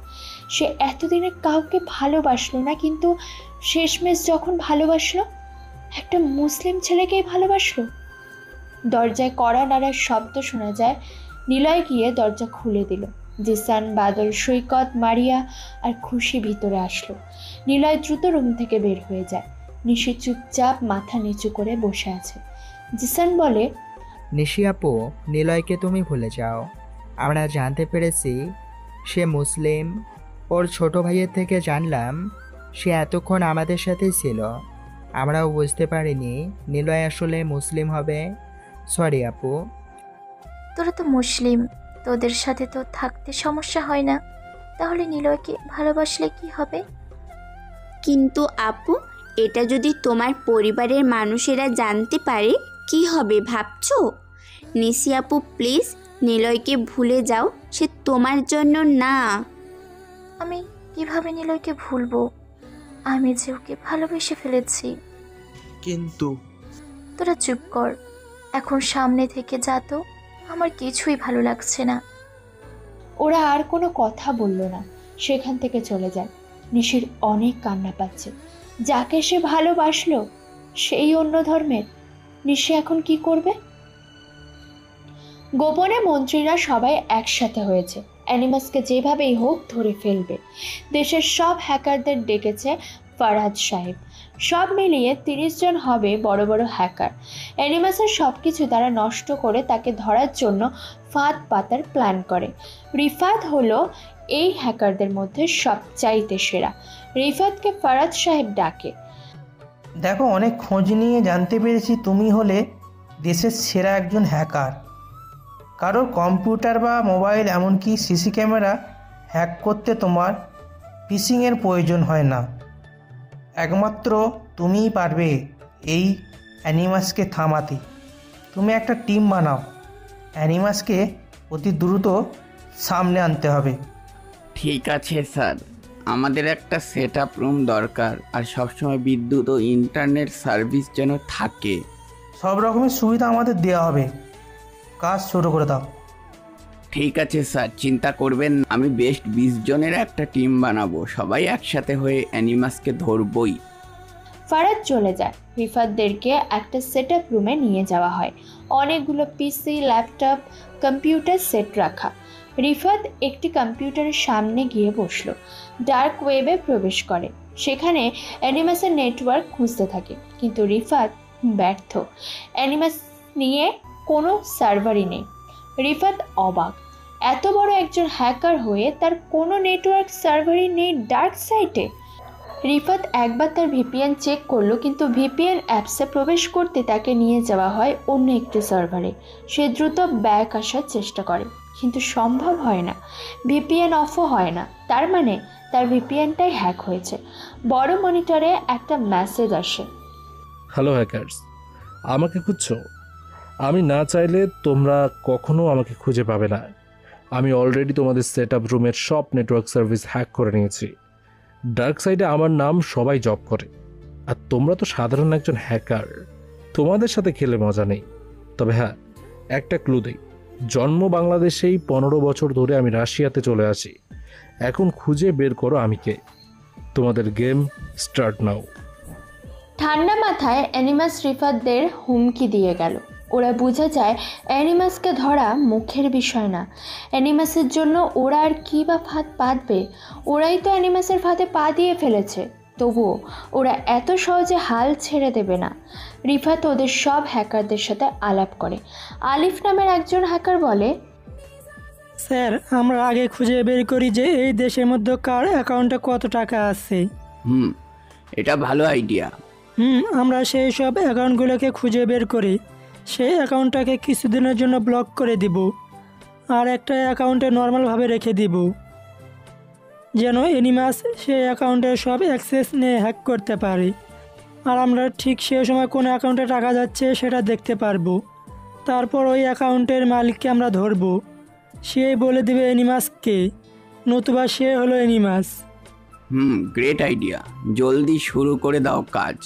সে এতদিনে কাউকে ভালোবাসলো না, কিন্তু শেষমেশ যখন ভালোবাসলো, একটা মুসলিম ছেলেকেই ভালোবাসলো। দরজায় কড়া নাড়ার শব্দ শোনা যায়। নিলয় গিয়ে দরজা খুলে দিল। জিসান, বাদল, সৈকত, মারিয়া আর খুশি ভিতরে আসলো। নিলয় দ্রুত রুম থেকে বের হয়ে যায়। নিশি চুপচাপ মাথা নিচু করে বসে আছে। জিসান বলে, নিশি আপু, নিলয়কে তুমি ভুলে যাও। আমরা জানতে পেরেছি সে মুসলিম। ওর ছোট ভাইয়ের থেকে জানলাম সে এতক্ষণ আমাদের সাথেই ছিল। আমরাও বুঝতে পারিনি নিলয় আসলে মুসলিম হবে। সরি আপু। তোরা তো মুসলিম, তোদের সাথে তো থাকতে সমস্যা হয় না, তাহলে নিলয়কে ভালোবাসলে কি হবে? কিন্তু আপু, এটা যদি তোমার পরিবারের মানুষেরা জানতে পারে কি হবে ভাবছো? নিশি আপু, প্লিজ নিলয়কে ভুলে যাও। সে তোমার জন্য না। আমি কিভাবে নিলয়কে ভুলবো? আমি যে ওকে ভালোবেসে ফেলেছি। কিন্তু তোরা চুপ কর, এখন সামনে থেকে যা তো। আমার কিছুই ভালো লাগছে না। ওরা আর কোনো কথা বলল না, সেখান থেকে চলে যায়। নিশির অনেক কান্না পাচ্ছে। যাকে সে ভালোবাসলো সেই অন্য ধর্মের। নিশি এখন কি করবে? গোপনে মন্ত্রীরা সবাই একসাথে হয়েছে, অ্যানিমাসকে যেভাবেই হোক ধরে ফেলবে। দেশের সব হ্যাকারদের ডেকেছে ফারহাদ সাহেব। সব মিলিয়ে 30 জন হবে বড় বড় হ্যাকার। অ্যানিমাসের সব কিছু তারা নষ্ট করে তাকে ধরার জন্য ফাঁদ পাতার প্ল্যান করে। রিফাত হলো এই হ্যাকারদের মধ্যে সবচাইতে সেরা। রিফাতকে ফারহাদ সাহেব ডাকে। দেখো, অনেক খোঁজ নিয়ে জানতে পেরেছি তুমি হলে দেশের সেরা একজন হ্যাকার। কারোর কম্পিউটার বা মোবাইল, এমনকি সিসি ক্যামেরা হ্যাক করতে তোমার ফিশিংয়ের প্রয়োজন হয় না। একমাত্র তুমিই পারবে এই অ্যানিমাসকে থামাতে। তুমি একটা টিম বানাও, অ্যানিমাসকে অতি দ্রুত সামনে আনতে হবে। ঠিক আছে স্যার, আমাদের একটা সেট আপ রুম দরকার, আর সবসময় বিদ্যুৎ ও ইন্টারনেট সার্ভিস যেন থাকে। সব রকমের সুবিধা আমাদের দেওয়া হবে। কাজ শুরু করে দাও। ঠিক আছে স্যার, চিন্তা করবেন না। আমি বেস্ট 20 জনের একটা টিম বানাবো, সবাই একসাথে হয়ে অ্যানিমাসকে ধরবই। ফারাদ চলে যায়। রিফাতদেরকে একটা সেট আপ রুমে নিয়ে যাওয়া হয়। অনেকগুলো পিসি, ল্যাপটপ, কম্পিউটার সেট রাখা। রিফাত একটি কম্পিউটারের সামনে গিয়ে বসলো। ডার্ক ওয়েবে প্রবেশ করে। সেখানে অ্যানিমাসের নেটওয়ার্ক খুঁজতে থাকে, কিন্তু রিফাত ব্যর্থ। অ্যানিমাস নিয়ে কোনো সার্ভারই নেই। রিফাত অবাক, এত বড় একজন হ্যাকার হয়ে তার কোনো নেটওয়ার্ক সার্ভারই নেই ডার্ক সাইটে। রিফাত একবার তার ভিপিএন চেক করলো, কিন্তু ভিপিএন অ্যাপসে প্রবেশ করতে তাকে নিয়ে যাওয়া হয় অন্য একটি সার্ভারে। সে দ্রুত ব্যাক আসার চেষ্টা করে, কিন্তু সম্ভব হয় না। ভিপিএন অফও হয় না। তার মানে তার ভিপিএনটাই হ্যাক হয়েছে। বড় মনিটরে একটা মেসেজ আসে। হ্যালো হ্যাকার্স, আমাকে খুঁজছো? আমি না চাইলে তোমরা কখনো আমাকে খুঁজে পাবে না। আমি অলরেডি তোমাদের সেট আপ রুমের সব নেটওয়ার্ক সার্ভিস হ্যাক করে নিয়েছি। ডার্ক সাইডে আমার নাম সবাই জব করে, আর তোমরা তো সাধারণ একজন হ্যাকার। তোমাদের সাথে খেলে মজা নেই। তবে হ্যাঁ, একটা ক্লু দেই। জন্ম বাংলাদেশেই 15 বছর ধরে আমি রাশিয়াতে চলে আসি। এখন খুঁজে বের করো আমি কে। তোমাদের গেম স্টার্ট নাও। ঠান্ডা মাথায় অ্যানিমাস রিফাতদের হুমকি দিয়ে গেল। ওরা বুঝে যায় অ্যানিমাসকে ধরা মুখের বিষয় না। অ্যানিমাসের জন্য ওরা আর কী বা ফাঁদ পাতবে? ওরাই তো অ্যানিমাসের ফাঁদে পা দিয়ে ফেলেছে। তবুও ওরা এত সহজে হাল ছেড়ে দেবে না। রিফাত ওদের সব হ্যাকারদের সাথে আলাপ করে। আলিফ নামের একজন হ্যাকার বলে, স্যার, আমরা আগে খুঁজে বের করি যে এই দেশের মধ্যে কার অ্যাকাউন্টে কত টাকা আছে। এটা ভালো আইডিয়া। আমরা সেই সব অ্যাকাউন্টগুলোকে খুঁজে বের করি। সেই অ্যাকাউন্টটাকে কিছুদিনের জন্য ব্লক করে দিব, আর একটা অ্যাকাউন্টে নর্মালভাবে রেখে দিব, যেন অ্যানিমাস সেই অ্যাকাউন্টের সব অ্যাক্সেস নিয়ে হ্যাক করতে পারে। আর আমরা ঠিক সেই সময় কোন অ্যাকাউন্টে টাকা যাচ্ছে সেটা দেখতে পারবো। তারপর ওই অ্যাকাউন্টের মালিককে আমরা ধরবো। সে বলে দেবে অ্যানিমাসকে, নতুবা সে হলো অ্যানিমাস। Great idea. জলদি শুরু করে দাও কাজ।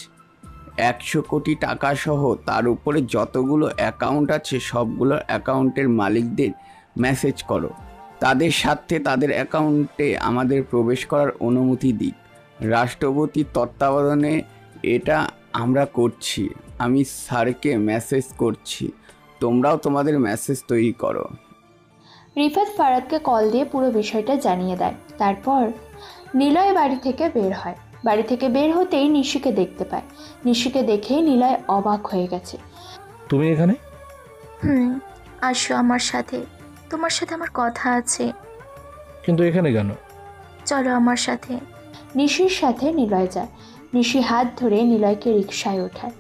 100 কোটি টাকা সহ তার উপরে যতগুলো অ্যাকাউন্ট আছে সবগুলো অ্যাকাউন্টের মালিকদের মেসেজ করো। তাদের সাথে তাদের অ্যাকাউন্টে আমাদের প্রবেশ করার অনুমতি দিক। রাষ্ট্রপতির তত্ত্বাবধানে এটা আমরা করছি। আমি স্যারকে মেসেজ করছি, তোমরাও তোমাদের মেসেজ তৈরি করো। রিফাত ফারাদকে কল দিয়ে পুরো বিষয়টা জানিয়ে দেয়। তারপর নিলয় বাড়ি থেকে বের হয়। বাড়ি থেকে বের হতেই নিশিকে দেখতে পায়। নিশিকে দেখেই নিলয় অবাক হয়ে গেছে। তুমি এখানে? আসো আমার সাথে, তোমার সাথে আমার কথা আছে। কিন্তু এখানে কেন? চলো আমার সাথে। নিশির সাথে নিলয় যায়। নিশি হাত ধরে নিলয়কে রিকশায় ওঠায়।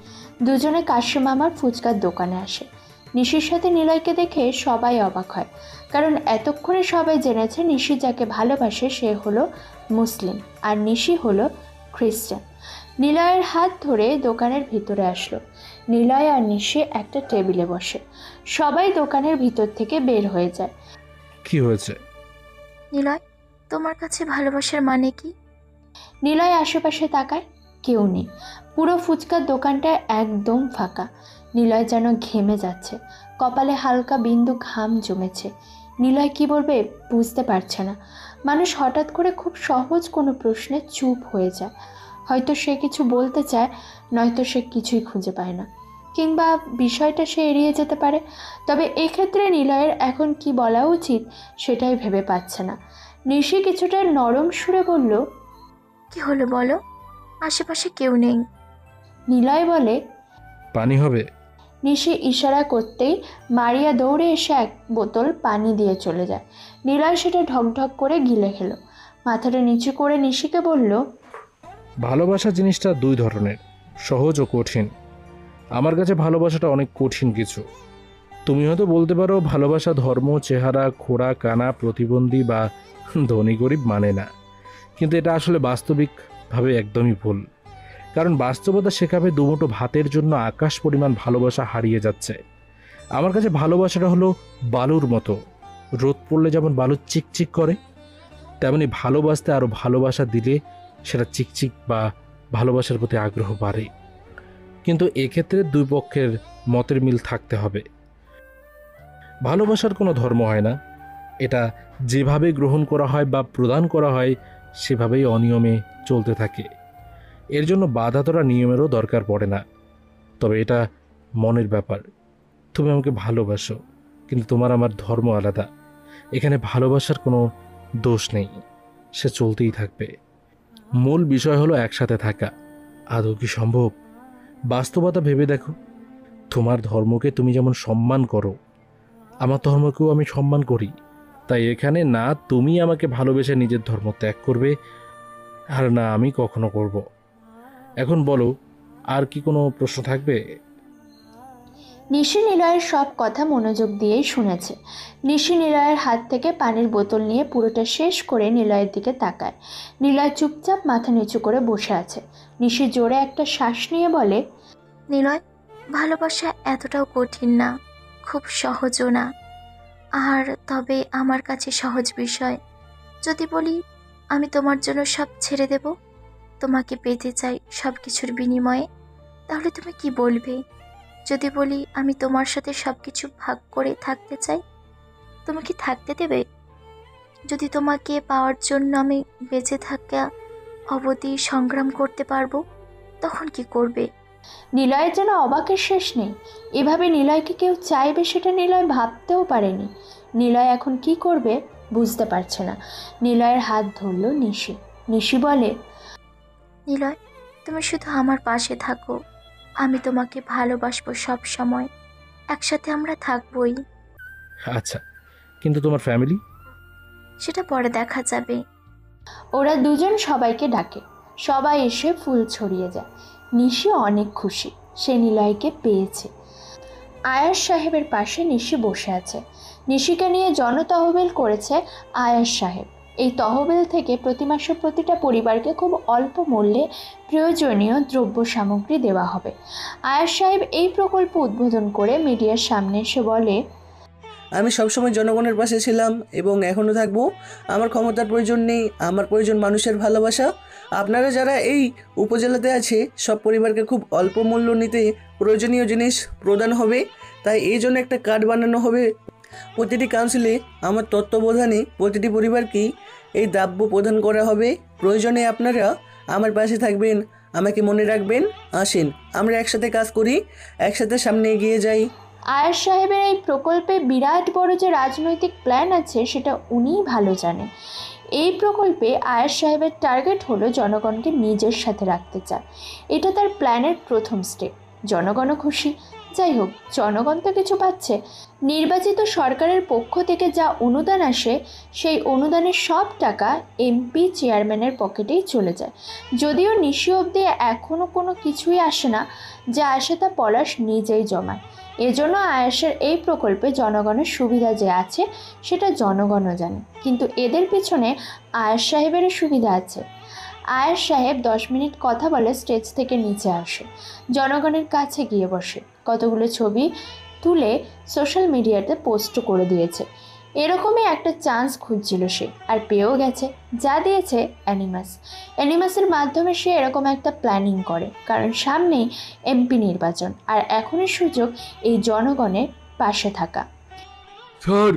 দুজনে কাশিম মামার ফুচকার দোকানে আসে। নিশির সাথে নিলয়কে দেখে সবাই অবাক হয়, কারণ এতক্ষণে সবাই জেনেছে নিশি যাকে ভালোবাসে সে হলো মুসলিম, আর নিশি হলো খ্রিস্টান। নিলয়ের হাত ধরে দোকানের ভিতরে আসলো। নিলয় আর নিশি একটা টেবিলে বসে। সবাই দোকানের ভিতর থেকে বের হয়ে যায়। কি হয়েছে? নিলয়, তোমার কাছে ভালোবাসার মানে কি? নিলয় আশেপাশে তাকায়, কেউ নেই। পুরো ফুচকার দোকানটা একদম ফাঁকা। নিলয় যেন ঘেমে যাচ্ছে, কপালে হালকা বিন্দু ঘাম জমেছে। নিলয় কি বলবে বুঝতে পারছে না। মানুষ হঠাৎ করে খুব সহজ কোনো প্রশ্নে চুপ হয়ে যায়। হয়তো সে কিছু বলতে চায়, নয়তো সে কিছুই খুঁজে পায় না, কিংবা বিষয়টা সে এড়িয়ে যেতে পারে। তবে এক্ষেত্রে নিলয়ের এখন কি বলা উচিত সেটাই ভেবে পাচ্ছে না। নিশি কিছুটা নরম সুরে বলল, কি হলো বলো, আশেপাশে কেউ নেই। নিলয় বলে, পানি হবে? নিশি ইশারা করতেই মারিয়া দৌড়ে এসে এক বোতল পানি দিয়ে চলে যায়। নিলয় সেটা ঢকঢক করে গিলে খেলো। মাথাটা নিচু করে নিশিকে বলল, ভালোবাসা জিনিসটা দুই ধরনের, সহজ ও কঠিন। আমার কাছে ভালোবাসাটা অনেক কঠিন কিছু। তুমি হয়তো বলতে পারো ভালোবাসা ধর্ম, চেহারা, খোড়া, কানা, প্রতিবন্ধী বা ধনী গরিব মানে না, কিন্তু এটা আসলে বাস্তবিকভাবে একদমই ভুল। কারণ বাস্তবতা শেখাবে দুমুঠো ভাতের জন্য আকাশ পরিমাণ ভালোবাসা হারিয়ে যাচ্ছে। আমার কাছে ভালোবাসাটা হলো বালুর মতো, রোদ পড়লে যেমন বালু চিকচিক করে, তেমনি ভালোবাসতে আরও ভালোবাসা দিলে সেটা চিকচিক বা ভালোবাসার প্রতি আগ্রহ বাড়ে। কিন্তু এক্ষেত্রে দুই পক্ষের মতের মিল থাকতে হবে। ভালোবাসার কোনো ধর্ম হয় না, এটা যেভাবে গ্রহণ করা হয় বা প্রদান করা হয় সেভাবেই অনিয়মে চলতে থাকে। এর জন্য বাধা ধরা নিয়মেরও দরকার পড়ে না। তবে এটা মনের ব্যাপার। তুমি আমাকে ভালোবাসো, কিন্তু তোমার আমার ধর্ম আলাদা। এখানে ভালোবাসার কোনো দোষ নেই, সে চলতেই থাকবে। মূল বিষয় হলো একসাথে থাকা। আদৌ কি সম্ভব? বাস্তবতা ভেবে দেখো। তোমার ধর্মকে তুমি যেমন সম্মান করো, আমার ধর্মকেও আমি সম্মান করি। তাই এখানে না তুমি আমাকে ভালোবেসে নিজের ধর্ম ত্যাগ করবে, আর না আমি কখনো করব। এখন বলো, আর কি কোনো প্রশ্ন থাকবে? নিশি নিলয়ের সব কথা মনোযোগ দিয়েই শুনেছে। নিশি নিলয়ের হাত থেকে পানির বোতল নিয়ে পুরোটা শেষ করে নিলয়ের দিকে তাকায়। নিলয় চুপচাপ মাথা নিচু করে বসে আছে। নিশি জোরে একটা শ্বাস নিয়ে বলে, নিলয়, ভালোবাসা এতটাও কঠিন না, খুব সহজও না। আর তবে আমার কাছে সহজ বিষয়। যদি বলি আমি তোমার জন্য সব ছেড়ে দেব, তোমাকে পেতে চাই সব কিছুর বিনিময়ে, তাহলে তুমি কি বলবে? যদি বলি আমি তোমার সাথে সব কিছু ভাগ করে থাকতে চাই, তুমি কি থাকতে দেবে? যদি তোমাকে পাওয়ার জন্য আমি বেঁচে থাকা অবধি সংগ্রাম করতে পারবো, তখন কি করবে? নিলয়ের যেন অবাকের শেষ নেই। এভাবে নিলয়কে কেউ চাইবে সেটা নিলয় ভাবতেও পারেনি। নিলয় এখন কি করবে বুঝতে পারছে না। নিলয়ের হাত ধরল নিশি। নিশি বলে, নিলয়, তুমি শুধু আমার পাশে থাকো, আমি তোমাকে ভালোবাসবো সব সময়, একসাথে আমরা থাকবোই। আচ্ছা, কিন্তু তোমার ফ্যামিলি? সেটা পরে দেখা যাবে। ওরা দুজন সবাইকে ডাকে। সবাই এসে ফুল ছড়িয়ে যায়। নিশি অনেক খুশি, সে নিলয়কে পেয়েছে। আয়াস সাহেবের পাশে নিশি বসে আছে। নিশিকে নিয়ে জনতহবিল করেছে আয়াস সাহেব। এই তহবিল থেকে প্রতি মাসে প্রতিটা পরিবারকে খুব অল্প মূল্যে প্রয়োজনীয় দ্রব্য সামগ্রী দেওয়া হবে। আয়াস সাহেব এই প্রকল্প উদ্বোধন করে মিডিয়ার সামনে এসে বলে, আমি সবসময় জনগণের পাশে ছিলাম এবং এখনও থাকবো। আমার ক্ষমতার প্রয়োজন নেই, আমার প্রয়োজন মানুষের ভালোবাসা। আপনারা যারা এই উপজেলাতে আছে সব পরিবারকে খুব অল্প মূল্য নিতে প্রয়োজনীয় জিনিস প্রদান হবে। তাই এই জন্য একটা কার্ড বানানো হবে। প্রতিটি কাউন্সিলে আমার তত্ত্বাবধানে প্রতিটি পরিবারকেই এই দ্রব্য প্রদান করা হবে। প্রয়োজনে আপনারা আমার পাশে থাকবেন, আমাকে মনে রাখবেন। আসেন আমরা একসাথে কাজ করি, একসাথে সামনে এগিয়ে যাই। আয়াস সাহেবের এই প্রকল্পে বিরাট বড় যে রাজনৈতিক প্ল্যান আছে সেটা উনিই ভালো জানেন। এই প্রকল্পে আয়াস সাহেবের টার্গেট হলো জনগণকে নিজের সাথে রাখতে চায়। এটা তার প্ল্যানের প্রথম স্টেপ। জনগণও খুশি। যাই হোক, জনগণ তো কিছু পাচ্ছে। নির্বাচিত সরকারের পক্ষ থেকে যা অনুদান আসে সেই অনুদানের সব টাকা এমপি চেয়ারম্যানের পকেটেই চলে যায়। যদিও নিশি অবধি এখনও কোনো কিছুই আসে না, যা আসে তা পলাশ নিজেই জমায়। এজন্য আয়াসের এই প্রকল্পে জনগণের সুবিধা যে আছে সেটা জনগণও জানে। কিন্তু এদের পিছনে আয়াস সাহেবেরও সুবিধা আছে। আয়াস সাহেব 10 মিনিট কথা বলে স্টেজ থেকে নিচে আসে, জনগণের কাছে গিয়ে বসে, কতগুলো ছবি তুলে সোশ্যাল মিডিয়াতে পোস্ট করে দিয়েছে। এরকমই একটা চান্স খুঁজছিল সে, আর পেয়েও গেছে। যা দিয়েছে অ্যানিমাসের মাধ্যমে সে এরকম একটা প্ল্যানিং করে, কারণ সামনেই এমপি নির্বাচন, আর এখনই সুযোগ এই জনগণের পাশে থাকা। স্যার,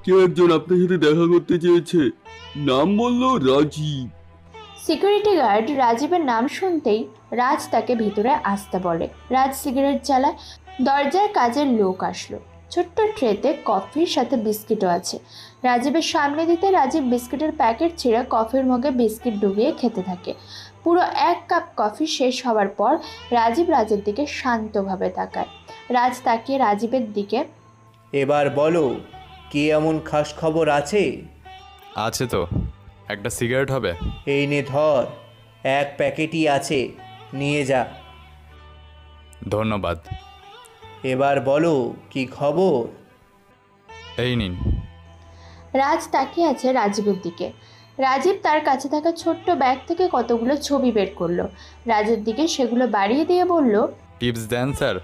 কেউ একজন আপনার সাথে দেখা করতে চেয়েছে, নাম বললো রাজীব। সিকিউরিটি গার্ড রাজীবের নাম শুনতেই রাজ তাকে ভিতরে আসতে বলে। রাজ সিগারেট জ্বালায়। দরজার কাজের লোক আসলো। ছোট্ট ট্রেতে কফির সাথে বিস্কিটও আছে। রাজীবের সামনে দিতে রাজীব বিস্কিটের প্যাকেট ছিঁড়ে কফির মগে বিস্কিট ডুবিয়ে খেতে থাকে। পুরো 1 কাপ কফি শেষ হওয়ার পর রাজীব রাজের দিকে শান্তভাবে তাকায়। রাজ তাকিয়ে রাজীবের দিকে, এবার বলো কি এমন খাস খবর আছে? আছে তো, একটা সিগারেট হবে? এই নে ধর, 1 প্যাকেটই আছে, নিয়ে যা। ধন্যবাদ। এবার বলো কি খবর? এই নিন। রাজ তাকিয়ে আছে রাজীবের দিকে। রাজীব তার কাছে থাকা ছোট্ট ব্যাগ থেকে কতগুলো ছবি বের করলো। রাজের দিকে সেগুলো বাড়িয়ে দিয়ে বলল, টিপস দেন স্যার।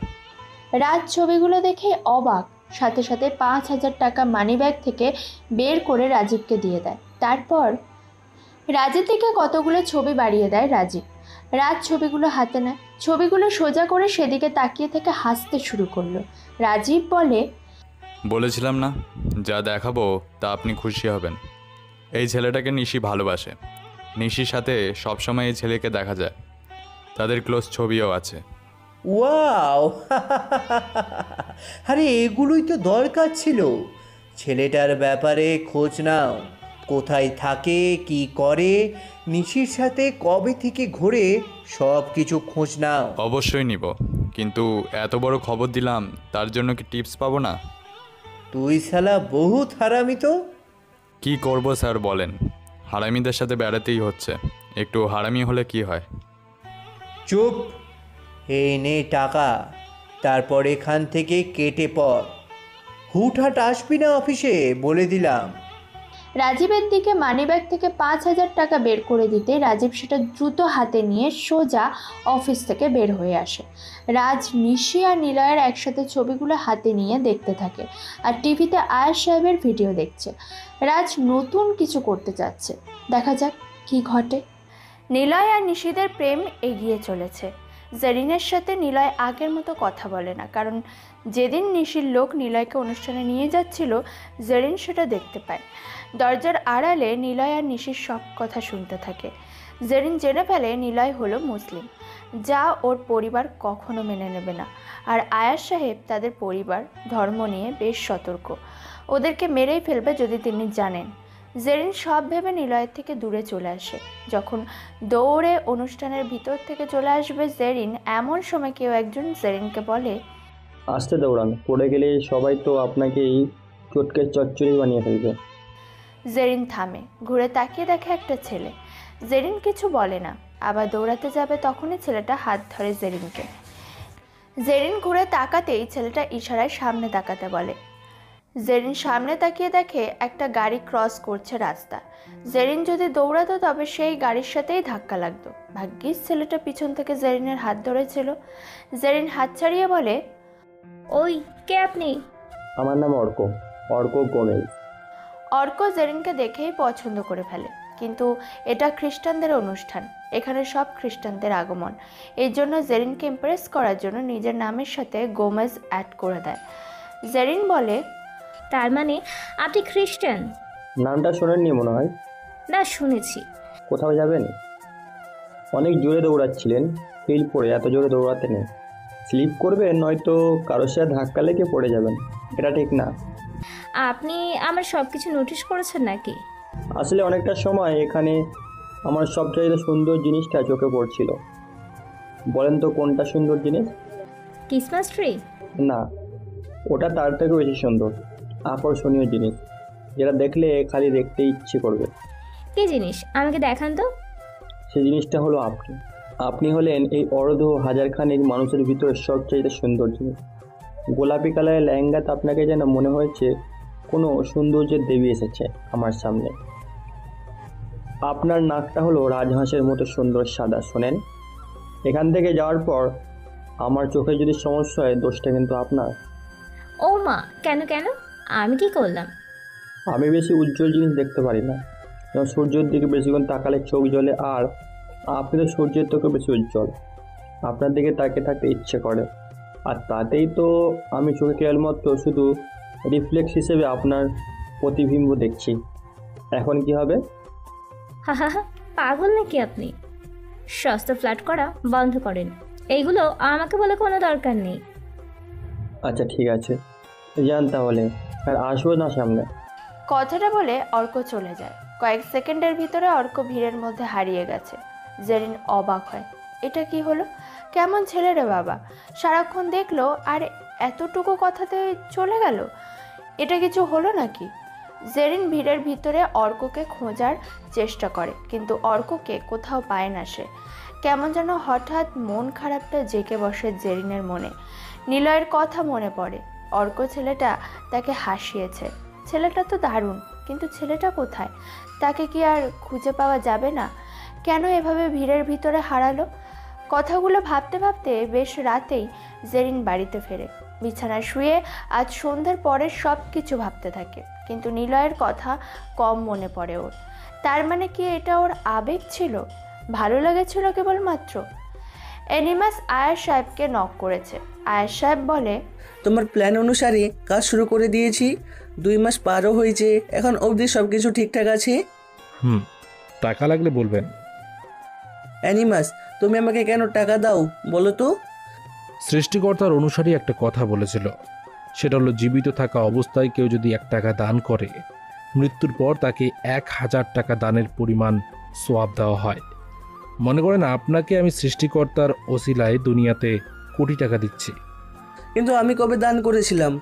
রাজ ছবিগুলো দেখে অবাক। সাথে সাথে 5,000 টাকা মানি ব্যাগ থেকে বের করে রাজীবকে দিয়ে দেয়। তারপর রাজের দিকে কতগুলো ছবি বাড়িয়ে দেয় রাজীব। রাজ ছবিগুলো হাতে নেয়। ছবিগুলো সোজা করে সেদিকে তাকিয়ে থেকে হাসতে শুরু করলো। রাজীব বলে, বলেছিলাম না, যা দেখাবো তা আপনি খুশি হবেন। এই ছেলেটাকে নিশি ভালোবাসে। নিশির সাথে সবসময় এই ছেলেকে দেখা যায়। তাদের ক্লোজ ছবিও আছে। ওয়াও! আরে এগুলোই তো দরকার ছিল। ছেলেটার ব্যাপারে খোঁজ নাও, কোথায় থাকে, কি করে, নিশির সাথে কবে থেকে ঘোরে, সব কিছু খোঁজ নাও। অবশ্যই নিব, কিন্তু এত বড় খবর দিলাম, তার জন্য কি টিপস পাবো না? তুই শালা বহুত হারামি তো। কি করব স্যার বলেন, হারামিদের সাথে বেড়াতেই হচ্ছে। একটু হারামি হলে কি হয়? চুপ! এই নে টাকা, তারপর এখান থেকে কেটে পড়। হুটহাট আসবি না অফিসে, বলে দিলাম। রাজীবের দিকে মানিব্যাগ থেকে 5,000 টাকা বের করে দিতে রাজীব সেটা দ্রুত হাতে নিয়ে সোজা অফিস থেকে বের হয়ে আসে। রাজ নিশি আর নিলয়ের একসাথে ছবিগুলো হাতে নিয়ে দেখতে থাকে আর টিভিতে আয়াস সাহেবের ভিডিও দেখছে। রাজ নতুন কিছু করতে চাচ্ছে, দেখা যাক কি ঘটে। নিলয় আর নিশিদের প্রেম এগিয়ে চলেছে। জেরিনের সাথে নিলয় আগের মতো কথা বলে না, কারণ যেদিন নিশির লোক নিলয়কে অনুষ্ঠানে নিয়ে যাচ্ছিল জেরিন সেটা দেখতে পায়। দরজার আড়ালে নিলয় আর নিশির সব কথা শুনতে থাকে। জেরিন জেনে ফেলে নিলয় হলো মুসলিম, যা ওর পরিবার কখনো মেনে নেবে না। আর আয়াস সাহেব তাদের পরিবার ধর্ম নিয়ে বেশ সতর্ক, ওদেরকে মেরেই ফেলবে যদি তিনি জানেন। জেরিন সব ভেবে নিলয়ের থেকে দূরে চলে আসে। যখন দৌড়ে অনুষ্ঠানের ভিতর থেকে চলে আসবে জেরিন, এমন সময় কেউ একজন জেরিনকে বলে, আস্তে দৌড়ান, পড়ে গেলে সবাই তো আপনাকেই চটকে চচ্চড়ি বানিয়ে ফেলবে। জেরিন থামে, ঘুরে তাকিয়ে দেখে একটা ছেলে। জেরিন কিছু বলে না, আবার দৌড়াতে যাবে তখনই ছেলেটা হাত ধরে জেরিনকে। জেরিন ঘুরে তাকাতেই ছেলেটা ইশারায় সামনে তাকাতে বলে। জেরিন সামনে তাকিয়ে দেখে একটা গাড়ি ক্রস করছে রাস্তা। জেরিন যদি দৌড়াতো তবে সেই গাড়ির সাথেই ধাক্কা লাগতো। ভাগ্যিস ছেলেটা পিছন থেকে জেরিনের হাত ধরেছিল। জেরিন হাত ছাড়িয়ে বলে, ওই কে আপনি? আমার নাম অর্ক গোমেজ। অর্ক জেরিনকে দেখেই পছন্দ করে ফেলে, কিন্তু এটা খ্রিস্টানদের অনুষ্ঠান, এখানে সব খ্রিস্টানদের আগমন। এর জন্য জেরিনকে ইমপ্রেস করার জন্য নিজের নামের সাথে গোমেজ অ্যাড করে দেয়। জেরিন বলে, তার মানে আপনি খ্রিস্টান? নামটা শোনেননি মনে হয়। না, শুনেছি। কোথাও যাবেন? অনেক জোরে দৌড়াচ্ছিলেন, ফিল পড়ে এত জোরে দৌড়াতে নেই। স্লিপ করবেন, নয়তো কারোর সাথে ধাক্কা লেগে পড়ে যাবেন, এটা ঠিক না। আপনি আমার সব কিছু নোটিশ করেছেন নাকি? আসলে অনেকটা সময় এখানে আমার সবচাইতে সুন্দর জিনিসটা চোখে পড়ছিল। বলেন তো কোনটা সুন্দর জিনিস? Christmas tree? না, ওটা তার থেকেও বেশি সুন্দর, আকর্ষণীয় জিনিস, যেটা দেখলে খালি দেখতে ইচ্ছে করবে। কি জিনিস আমাকে দেখান তো। সেই জিনিসটা হলো আপনি হলেন এই হাজারখানেক মানুষের ভিতরে সবচাইতে সুন্দর জিনিস। গোলাপি কালারের লেহেঙ্গাতে আপনাকে যেন মনে হয়েছে কোনো সৌন্দর্যের দেবী এসেছে আমার সামনে। আপনার নাকটা হলো রাজহাঁসের মতো সুন্দর সাদা। শোনেন, এখান থেকে যাওয়ার পর আমার চোখে যদি সমস্যা হয়, দোষটা কিন্তু আপনার। ও মা, কেন কেন? আমি কি করলাম? আমি বেশি উজ্জ্বল জিনিস দেখতে পারি না, যেমন সূর্যের দিকে বেশিক্ষণ তাকালে চোখ জ্বলে, আর আপনি তো সূর্যের থেকে বেশি উজ্জ্বল, আপনার দিকে তাকিয়ে থাকতে ইচ্ছে করে। আর তাতেই তো আমি চোখে কেবলমাত্র শুধু রিফ্লেক্স হিসেবে আপনার প্রতিবিম্ব দেখছি। এখন কি হবে? পাগল নাকি আপনি? সস্তা ফ্ল্যাট করা বন্ধ করেন। এইগুলো আমাকে বলে কোনো দরকার নেই। আচ্ছা ঠিক আছে, যান তাহলে, আর আসবো না সামনে। কথাটা বলে অর্ক চলে যায়। কয়েক সেকেন্ডের ভিতরে অর্ক ভিড়ের মধ্যে হারিয়ে গেছে। জেরিন অবাক হয়, এটা কি হলো? কেমন ছেলে রে বাবা, সারাক্ষণ দেখলো আর এতটুকু কথাতে চলে গেল। এটা কিছু হলো নাকি? জেরিন ভিড়ের ভিতরে অর্ককে খোঁজার চেষ্টা করে, কিন্তু অর্ককে কোথাও পায় না সে। কেমন যেন হঠাৎ মন খারাপটা জেঁকে বসে জেরিনের মনে। নিলয়ের কথা মনে পড়ে। অর্ক ছেলেটা তাকে হাসিয়েছে। ছেলেটা তো দারুণ, কিন্তু ছেলেটা কোথায়? তাকে কি আর খুঁজে পাওয়া যাবে না? কেন এভাবে ভিড়ের ভিতরে হারালো? কথাগুলো ভাবতে ভাবতে বেশ রাতেই জেরিন বাড়িতে ফেরে। বিছানায় শুয়ে আজ সন্ধ্যার পরে সব কিছু ভাবতে থাকে, কিন্তু নিলয়ের কথা কম মনে পড়ে ওর। তার মানে কি এটা ওর আবেগ ছিল? ভালো লেগেছিল কেবলমাত্র? এনিমাস আয়ার সাহেবকে নক করেছে। আয়ার সাহেব বলে, তোমার প্ল্যান অনুসারে কাজ শুরু করে দিয়েছি। 2 মাস পারও হয়েছে, এখন অবধি সব কিছু ঠিকঠাক আছে। টাকা লাগলে বলবেন। অ্যানিমাস, তুমি আমাকে কেন টাকা দাও বলো তো? সৃষ্টিকর্তার অনুসারী একটা কথা বলেছিল, সেটা হলো জীবিত থাকা অবস্থায় কেউ যদি 1 টাকা দান করে, মৃত্যুর পর তাকে 1000 টাকা দানের পরিমাণ সোয়াব দেওয়া হয়। মনে করেন আপনাকে আমি সৃষ্টিকর্তার ওসিলায় দুনিয়াতে কোটি টাকা দিচ্ছি। কিন্তু আমি কবে দান করেছিলাম?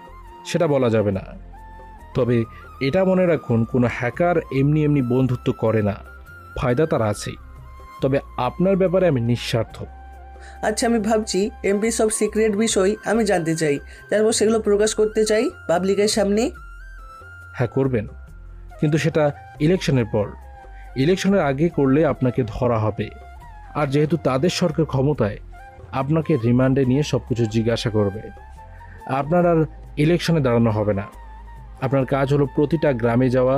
সেটা বলা যাবে না। তবে এটা মনে রাখুন, কোনো হ্যাকার এমনি এমনি বন্ধুত্ব করে না, ফায়দা তার আছেই। তবে আপনার ব্যাপারে আমি নিঃস্বার্থ। আচ্ছা, আমি ভাবছি এমপি সব সিক্রেট বিষয় আমি জানতে চাই, তারপর সেগুলো প্রকাশ করতে চাই পাবলিকের সামনে। হ্যাঁ করবেন, কিন্তু সেটা ইলেকশনের পর। ইলেকশনের আগে করলে আপনাকে ধরা হবে। আর যেহেতু তাদের সরকার ক্ষমতায়, আপনাকে রিমান্ডে নিয়ে সব কিছু জিজ্ঞাসা করবে। আপনার আর ইলেকশনে দাঁড়ানো হবে না। আপনার কাজ হলো প্রতিটা গ্রামে যাওয়া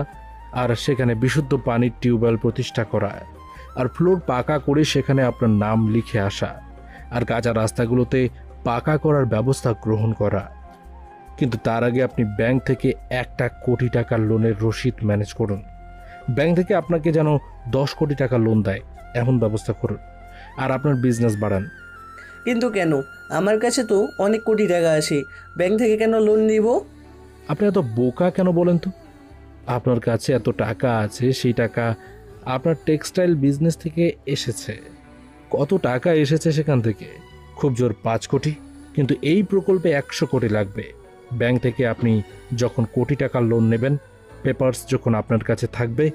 আর সেখানে বিশুদ্ধ পানির টিউবওয়েল প্রতিষ্ঠা করা, আর ফ্লোর পাকা করে সেখানে আপনার নাম লিখে আসা, আর কাঁচা রাস্তাগুলোতে পাকা করার ব্যবস্থা গ্রহণ করা। কিন্তু তার আগে আপনি ব্যাংক থেকে 1 কোটি টাকার লোনের রসিদ ম্যানেজ করুন। ব্যাংক থেকে আপনাকে যেন 10 কোটি টাকা লোন দেয় এমন ব্যবস্থা করুন, আর আপনার বিজনেস বাড়ান। কিন্তু কেন? আমার কাছে তো অনেক কোটি টাকা আছে, ব্যাংক থেকে কেন লোন নিব? আপনি এত বোকা কেন বলেন তো? আপনার কাছে এত টাকা আছে, সেই টাকা আপনার টেক্সটাইল বিজনেস থেকে এসেছে। কত টাকা এসেছে সেখান থেকে? খুব জোর 5 কোটি। কিন্তু এই প্রকল্পে 100 কোটি লাগবে। ব্যাংক থেকে আপনি যখন কোটি টাকার লোন নেবেন, পেপারস যখন আপনার কাছে থাকবে,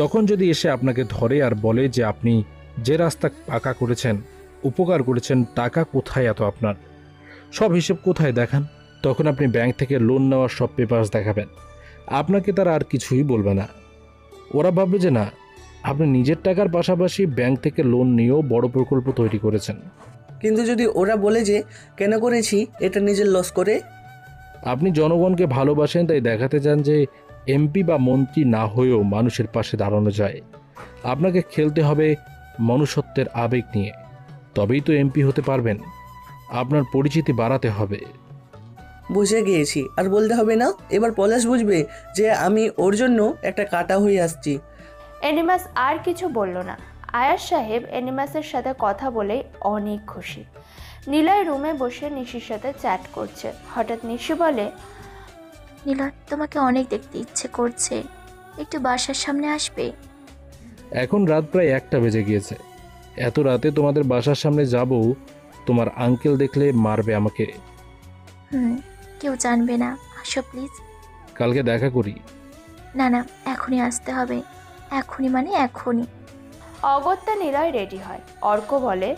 তখন যদি এসে আপনাকে ধরে আর বলে যে আপনি যে রাস্তা পাকা করেছেন, উপকার করেছেন, টাকা কোথায় এত আপনার, সব হিসেব কোথায় দেখান, তখন আপনি ব্যাংক থেকে লোন নেওয়ার সব পেপারস দেখাবেন। আপনাকে তারা আর কিছুই বলবে না। ওরা ভাববে যে না, আপনি নিজের টাকার পাশাপাশি ব্যাংক থেকে লোন নিয়েও বড় প্রকল্প তৈরি করেছেন। কিন্তু যদি ওরা বলে যে কেন করেছি এটা নিজের লস করে? আপনি জনগণকে ভালোবাসেন, তাই দেখাতে চান যে এমপি বা মন্ত্রী না হয়েও মানুষের পাশে দাঁড়ানো যায়। আপনাকে খেলতে হবে মনুষ্যত্বের আবেগ নিয়ে, তবেই তো এমপি হতে পারবেন। আপনার পরিচিতি বাড়াতে হবে। বুঝে গিয়েছি, আর বলতে হবে না। এবার পলাশ বুঝবে যে আমি ওর জন্য একটা কাটা হয়ে আসছি। এনিমাস আর কিছু বলল না। আয়াস সাহেব এনিমাসের সাথে কথা বলেই অনেক খুশি। নিলয় রুমে বসে নিশির সাথে চ্যাট করছে। হঠাৎ নিশি বলে, নিলয়, তোমাকে অনেক দেখতে ইচ্ছে করছে, একটু বাসার সামনে আসবে? এখন রাত প্রায় 1টা বেজে গিয়েছে। এত রাতে তোমাদের বাসার সামনে যাব? তোমার আঙ্কেল দেখলে মারবে আমাকে। কেউ জানবে না, আসো প্লিজ। কালকে দেখা করি। না না, এখনই আসতে হবে। এখনই মানে এখনই। অগত্যা নিলয় রেডি হয়। অর্ক বলে,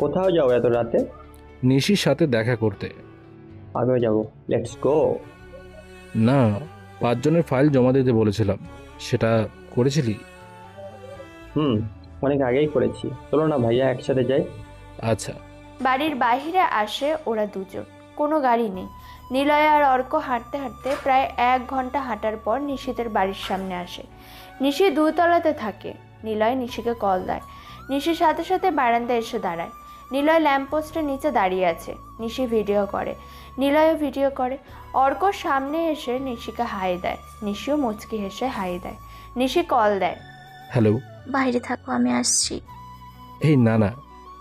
কোথাও যাও এত রাতে? নিশির সাথে দেখা করতে। আমিও যাবো, লেটস গো। না, 5 জনের ফাইল জমা দিতে বলেছিলাম, সেটা করেছিলি? অনেক আগেই করেছি। চলো না ভাইয়া, একসাথে যাই। আচ্ছা। বাড়ির বাইরে আসে ওরা দুজন। কোনো গাড়ি নেই। নিলয় আর অর্ক হাঁটতে হাঁটতে প্রায় 1 ঘন্টা হাঁটার পর নিশিতের বাড়ির সামনে আসে। নিশি 2 তলাতে থাকে। নিলয় নিশিকে কল দেয়। নিশির সাথে সাথে বারান্দায় এসে দাঁড়ায়। নিলয় ল্যাম্পপোস্টের নিচে দাঁড়িয়ে আছে। নিশি ভিডিও করে, নিলয়ও ভিডিও করে। অর্ক সামনে এসে নিশিকে হাই দেয়। নিশিও মুচকি হেসে হাই দেয়। নিশি কল দেয়। হ্যালো, বাইরে থাকো, আমি আসছি। এই না না,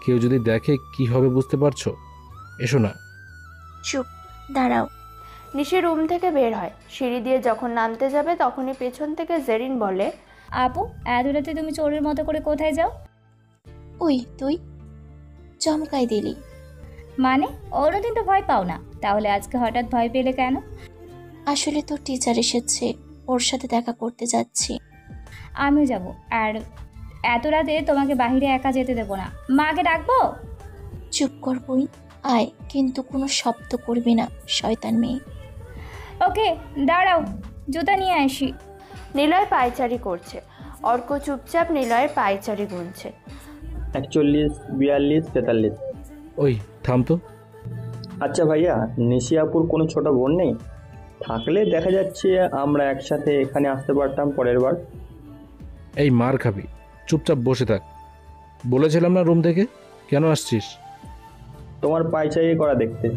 কেউ যদি দেখে কি হবে বুঝতে পারছো? এসো না। চুপ, দাঁড়াও। নিশি রুম থেকে বের হয়। সিঁড়ি দিয়ে যখন নামতে যাবে তখনই পেছন থেকে জেরিন বলে, আপু এত রাতে তুমি চোরের মতো করে কোথায় যাও? ওই তুই চমকাই দিলি। মানে অন্যদিন তো ভয় পাও না, তাহলে আজকে হঠাৎ ভয় পেলে কেন? আসলে তোর টিচার এসেছে, ওর সাথে দেখা করতে যাচ্ছি। আমিও যাব, আর এত রাতে তোমাকে বাইরে একা যেতে দেবো না। মাকে ডাকবো? চুপ কর বই, আয়, কিন্তু কোনো শব্দ করবি না, শয়তান মেয়ে। ওকে দাঁড়াও, জুতা নিয়ে আসি। নিলয় পায়চারি করছে। অর্ক চুপচাপ নিলয়ের পায়চারি গুনছে। 41, 42, 43। ওই থাম তো। আচ্ছা ভাইয়া, নিশি আপুর কোনো ছোট বোন নেই? থাকলে দেখা যাচ্ছে আমরা একসাথে এখানে আসতে পারতাম পরের বার। এই মার খাবি, চুপচাপ বসে থাক। বলেছিলাম না রুম থেকে, কেন আসছিস? তোমার পাইচারি করা দেখতে।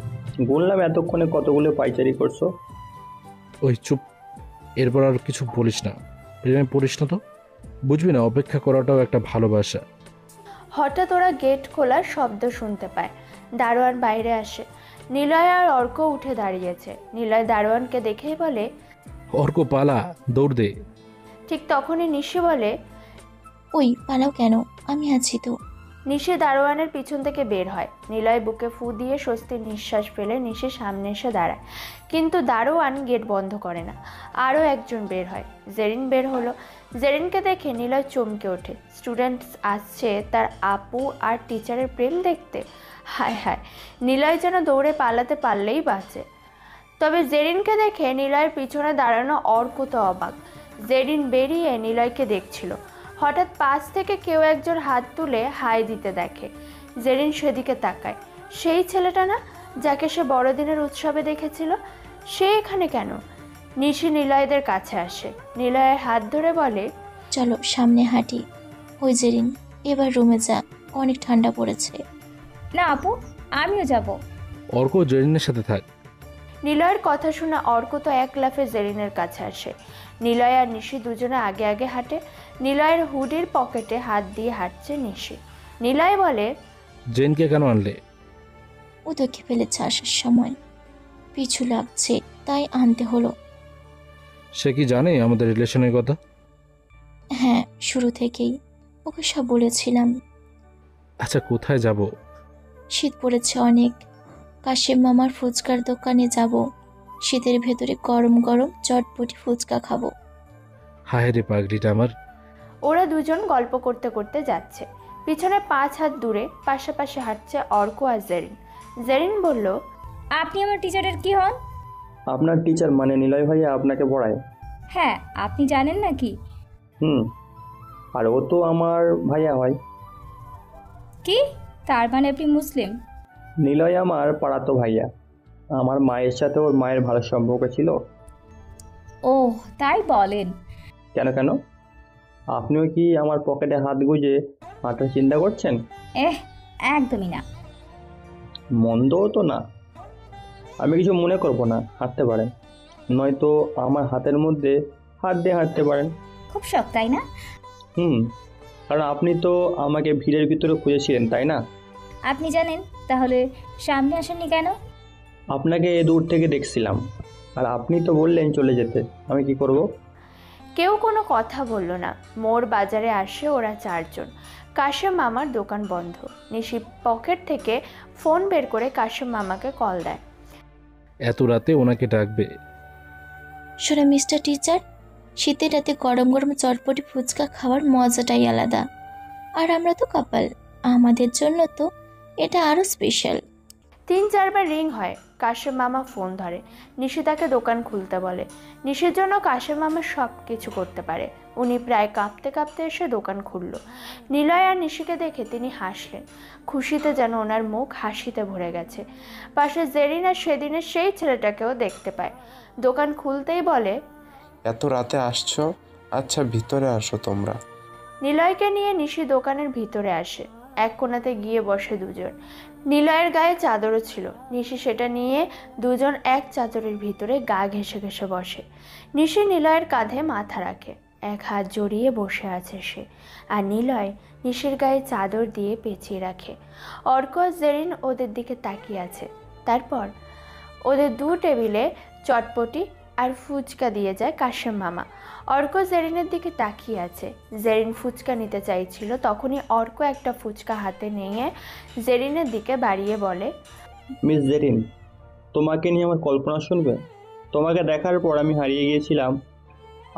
বললাম এতক্ষণে কতগুলো পাইচারি করছো। ওই চুপ, এরপর আর কিছু বলিস না। প্রেমে পড়িস না তো, বুঝবি না অপেক্ষা করাটাও একটা ভালোবাসা। হঠাৎ ওরা গেট খোলার শব্দ শুনতে পায়। দারোয়ান বাইরে আসে। নিলয় আর অর্ক উঠে দাঁড়িয়েছে। নিলয় দারোয়ানকে দেখেই বলে, অর্ক পালা, দৌড় দে। ঠিক তখনই নিশি বলে, ওই পালাও কেন, আমি আছি তো। নিশি দারোয়ানের পিছন থেকে বের হয়। নিলয় বুকে ফু দিয়ে স্বস্তির নিঃশ্বাস ফেলে নিশির সামনে এসে দাঁড়ায়, কিন্তু দারোয়ান গেট বন্ধ করে না। আরও একজন বের হয়। জেরিন বের হলো। জেরিনকে দেখে নিলয় চমকে ওঠে। স্টুডেন্টস আসছে তার আপু আর টিচারের প্রেম দেখতে। হায় হায়, নিলয় যেন দৌড়ে পালাতে পারলেই বাঁচে। তবে জেরিনকে দেখে নিলয়ের পিছনে দাঁড়ানো অর্ক তো অবাক। জেরিন বেরিয়ে নিলয়কে দেখছিল। হঠাৎ পাশ থেকে কেউ একজন হাত তুলে হাই দিতে দেখে। জেরিন সেদিকে তাকায়। সেই ছেলেটা না, যাকে সে বড়দিনের উৎসবে দেখেছিল, সে এখানে কেন? নিশি নিলয়দের কাছে আসে। নিলয়ের হাত ধরে বলে, চলো সামনে হাঁটি। ওই জেরিন, এবার রুমে যা, অনেক ঠান্ডা পড়েছে। না আপু, আমিও যাব। অর্ক জেরিনের সাথে থাক। নিলয়ের কথা শুনে অর্ক তো এক লাফে জেরিনের কাছে আসে। নিলয় আর নিশি দুজনে আগে আগে হাঁটে। নিলয়ের হুডির পকেটে হাত দিয়ে হাঁটছে নিশি। নিলয় বলে, জেনকে কেন আনলে? ও দেখে ফেলেছে আসার সময়, পিছু লাগছে, তাই আনতে হলো। সে কি জানে আমাদের রিলেশনের কথা? হ্যাঁ, শুরু থেকেই ওকে সব বলেছিলাম। আচ্ছা, কোথায় যাব? শীত পড়েছে অনেক, কাশেম মামার ফুচকার দোকানে যাব। শীতের ভেতরে গরম গরম চটপটি ফুচকা খাবো। হায় রে পাগড়িটা আমার। ওরা দুজন গল্প করতে করতে যাচ্ছে। পিছনে 5 হাত দূরে পাশাপাশি হাঁটছে অর্ক আর জেরিন। জেরিন বলল, আপনি আমার টিচারের কি হন? আপনার টিচার মানে নিলয় ভাইয়া আপনাকে পড়ায়? হ্যাঁ, আপনি জানেন নাকি? আর ও তো আমার ভাইয়া হয়। কি তার মানে আপনি মুসলিম? নিলয় আমার পাড়াতো ভাইয়া। আমার মায়ের সাথে ওর মায়ের ভালো সম্পর্ক ছিল। ও তাই বলেন? কেন কেন, আপনিও কি আমার পকেটে হাত গুজে হাঁটার চিন্তা করছেন? একদমই না। মন্দও তো না, আমি কিছু মনে করব না, হাঁটতে পারেন। নয়তো আমার হাতের মধ্যে হাত দিয়ে হাঁটতে পারেন। খুব শখ, তাই না? কারণ আপনি তো আমাকে ভিড়ের ভিতরে খুঁজেছিলেন, তাই না? আপনি জানেন, তাহলে সামনে আসেননি কেন? আপনাকে দূর থেকে দেখছিলাম, আর আপনি তো বললেন চলে যেতে, আমি কি করব? কেউ কোনো কথা বলল না। মোড় বাজারে আসে ওরা 4 জন। কাশেম মামার দোকান বন্ধ। নিশি পকেট থেকে ফোন বের করে কাশেম মামাকে কল দেয়। এত রাতে ওনাকে ডাকবে? শোনো মিস্টার টিচার, শীতের রাতে গরম গরম চটপটি ফুচকা খাওয়ার মজাটাই আলাদা। আর আমরা তো কাপাল, আমাদের জন্য তো এটা আরও স্পেশাল। 3-4 বার রিং হয়। কাশেম মামা ফোন ধরে। নিশি তাকে দোকান খুলতে বলে। নিশির জন্য কাশেম মামা সব কিছু করতে পারে। উনি প্রায় কাঁপতে কাঁপতে এসে দোকান খুলল। নিলয় আর নিশিকে দেখে তিনি হাসলেন। খুশিতে যেন ওনার মুখ হাসিতে ভরে গেছে। পাশে জেরিন আর সেদিনের সেই ছেলেটাকেও দেখতে পায়। দোকান খুলতেই বলে, এত রাতে আসছো? আচ্ছা, ভিতরে আসো তোমরা। নিলয়কে নিয়ে নিশি দোকানের ভিতরে আসে। এক কোণাতে গিয়ে বসে দুজন। নিলয়ের গায়ে চাদরও ছিল। নিশি সেটা নিয়ে দুজন এক চাদরের ভিতরে গা ঘেঁষে ঘেঁষে বসে। নিশি নিলয়ের কাঁধে মাথা রাখে। এক হাত জড়িয়ে বসে আছে সে, আর নিলয় নিশির গায়ে চাদর দিয়ে পেঁচিয়ে রাখে। অর্ক আর জেরিন ওদের দিকে তাকিয়ে আছে। তারপর ওদের দু টেবিলে চটপটি আর ফুচকা দিয়ে যায় কাশেম মামা। অর্ক জেরিনের দিকে তাকিয়ে আছে। জেরিন ফুচকা নিতে চাইছিল, তখনই অর্ক একটা ফুচকা হাতে নিয়ে জেরিনের দিকে বাড়িয়ে বলে, মিস জেরিন, তোমাকে নিয়ে আমার কল্পনা শুনবে? তোমাকে দেখার পর আমি হারিয়ে গিয়েছিলাম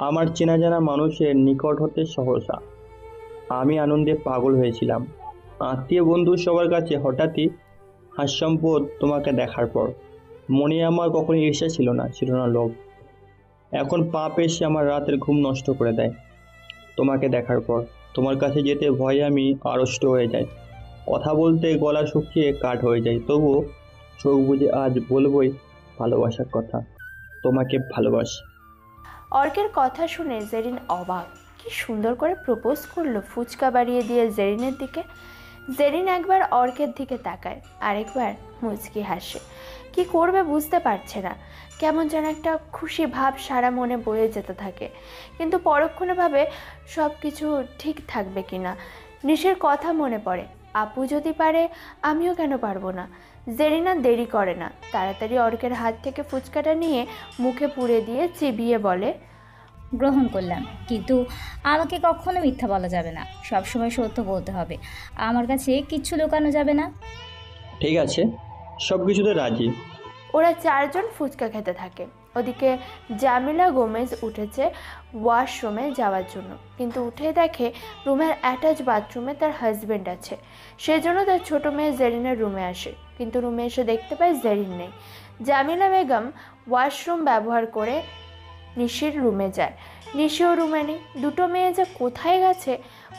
আমার চেনা জানা মানুষের নিকট হতে সহসা। আমি আনন্দে পাগল হয়েছিলাম। আত্মীয় বন্ধু সবার কাছে হঠাৎই হাস্যম্পদ তোমাকে দেখার পর। মনে আমার কখনো ঈর্ষা ছিল না লোভ। এখন পাপ এসে আমার রাতের ঘুম নষ্ট করে দেয়। তোমাকে দেখার পর তোমার কাছে যেতে ভয়ে আমি আড়ষ্ট হয়ে যাই। কথা বলতে গলা শুকিয়ে কাঠ হয়ে যায়, তবুও চোখ বুজে আজ বলবই ভালোবাসার কথা। তোমাকে ভালোবাসি। অর্কের কথা শুনে জেরিন অবাক। কি সুন্দর করে প্রপোজ করলো ফুচকা বাড়িয়ে দিয়ে জেরিনের দিকে। জেরিন একবার অর্কের দিকে তাকায়, আরেকবার মুচকি হাসে। কি করবে বুঝতে পারছে না। কেমন যেন একটা খুশি ভাব সারা মনে বয়ে যেতে থাকে, কিন্তু পরক্ষণে ভাবে সব কিছু ঠিক থাকবে কিনা। নিশির কথা মনে পড়ে, আপু যদি পারে আমিও কেন পারবো না। জেরিনা দেরি করে না, তাড়াতাড়ি অর্কের হাত থেকে ফুচকাটা নিয়ে মুখে পুরে দিয়ে চিবিয়ে বলে, গ্রহণ করলাম, কিন্তু আমাকে কখনো মিথ্যা বলা যাবে না, সবসময় সত্য বলতে হবে। আমার কাছে কিচ্ছু লুকানো যাবে না। ঠিক আছে, সব কিছুতে রাজি। ওরা চারজন ফুচকা খেতে থাকে। ওদিকে জামিলা গোমেজ উঠেছে ওয়াশরুমে যাওয়ার জন্য, কিন্তু উঠে দেখে রুমের অ্যাটাচ বাথরুমে তার হাজব্যান্ড আছে। সেজন্য তার ছোট মেয়ে জেরিনের রুমে আসে, কিন্তু রুমে এসে দেখতে পায় জেরিন নেই। জামিলা বেগম ওয়াশরুম ব্যবহার করে নিশির রুমে যায়। নিশিও রুমে নেই। দুটো মেয়ে যে কোথায় গেছে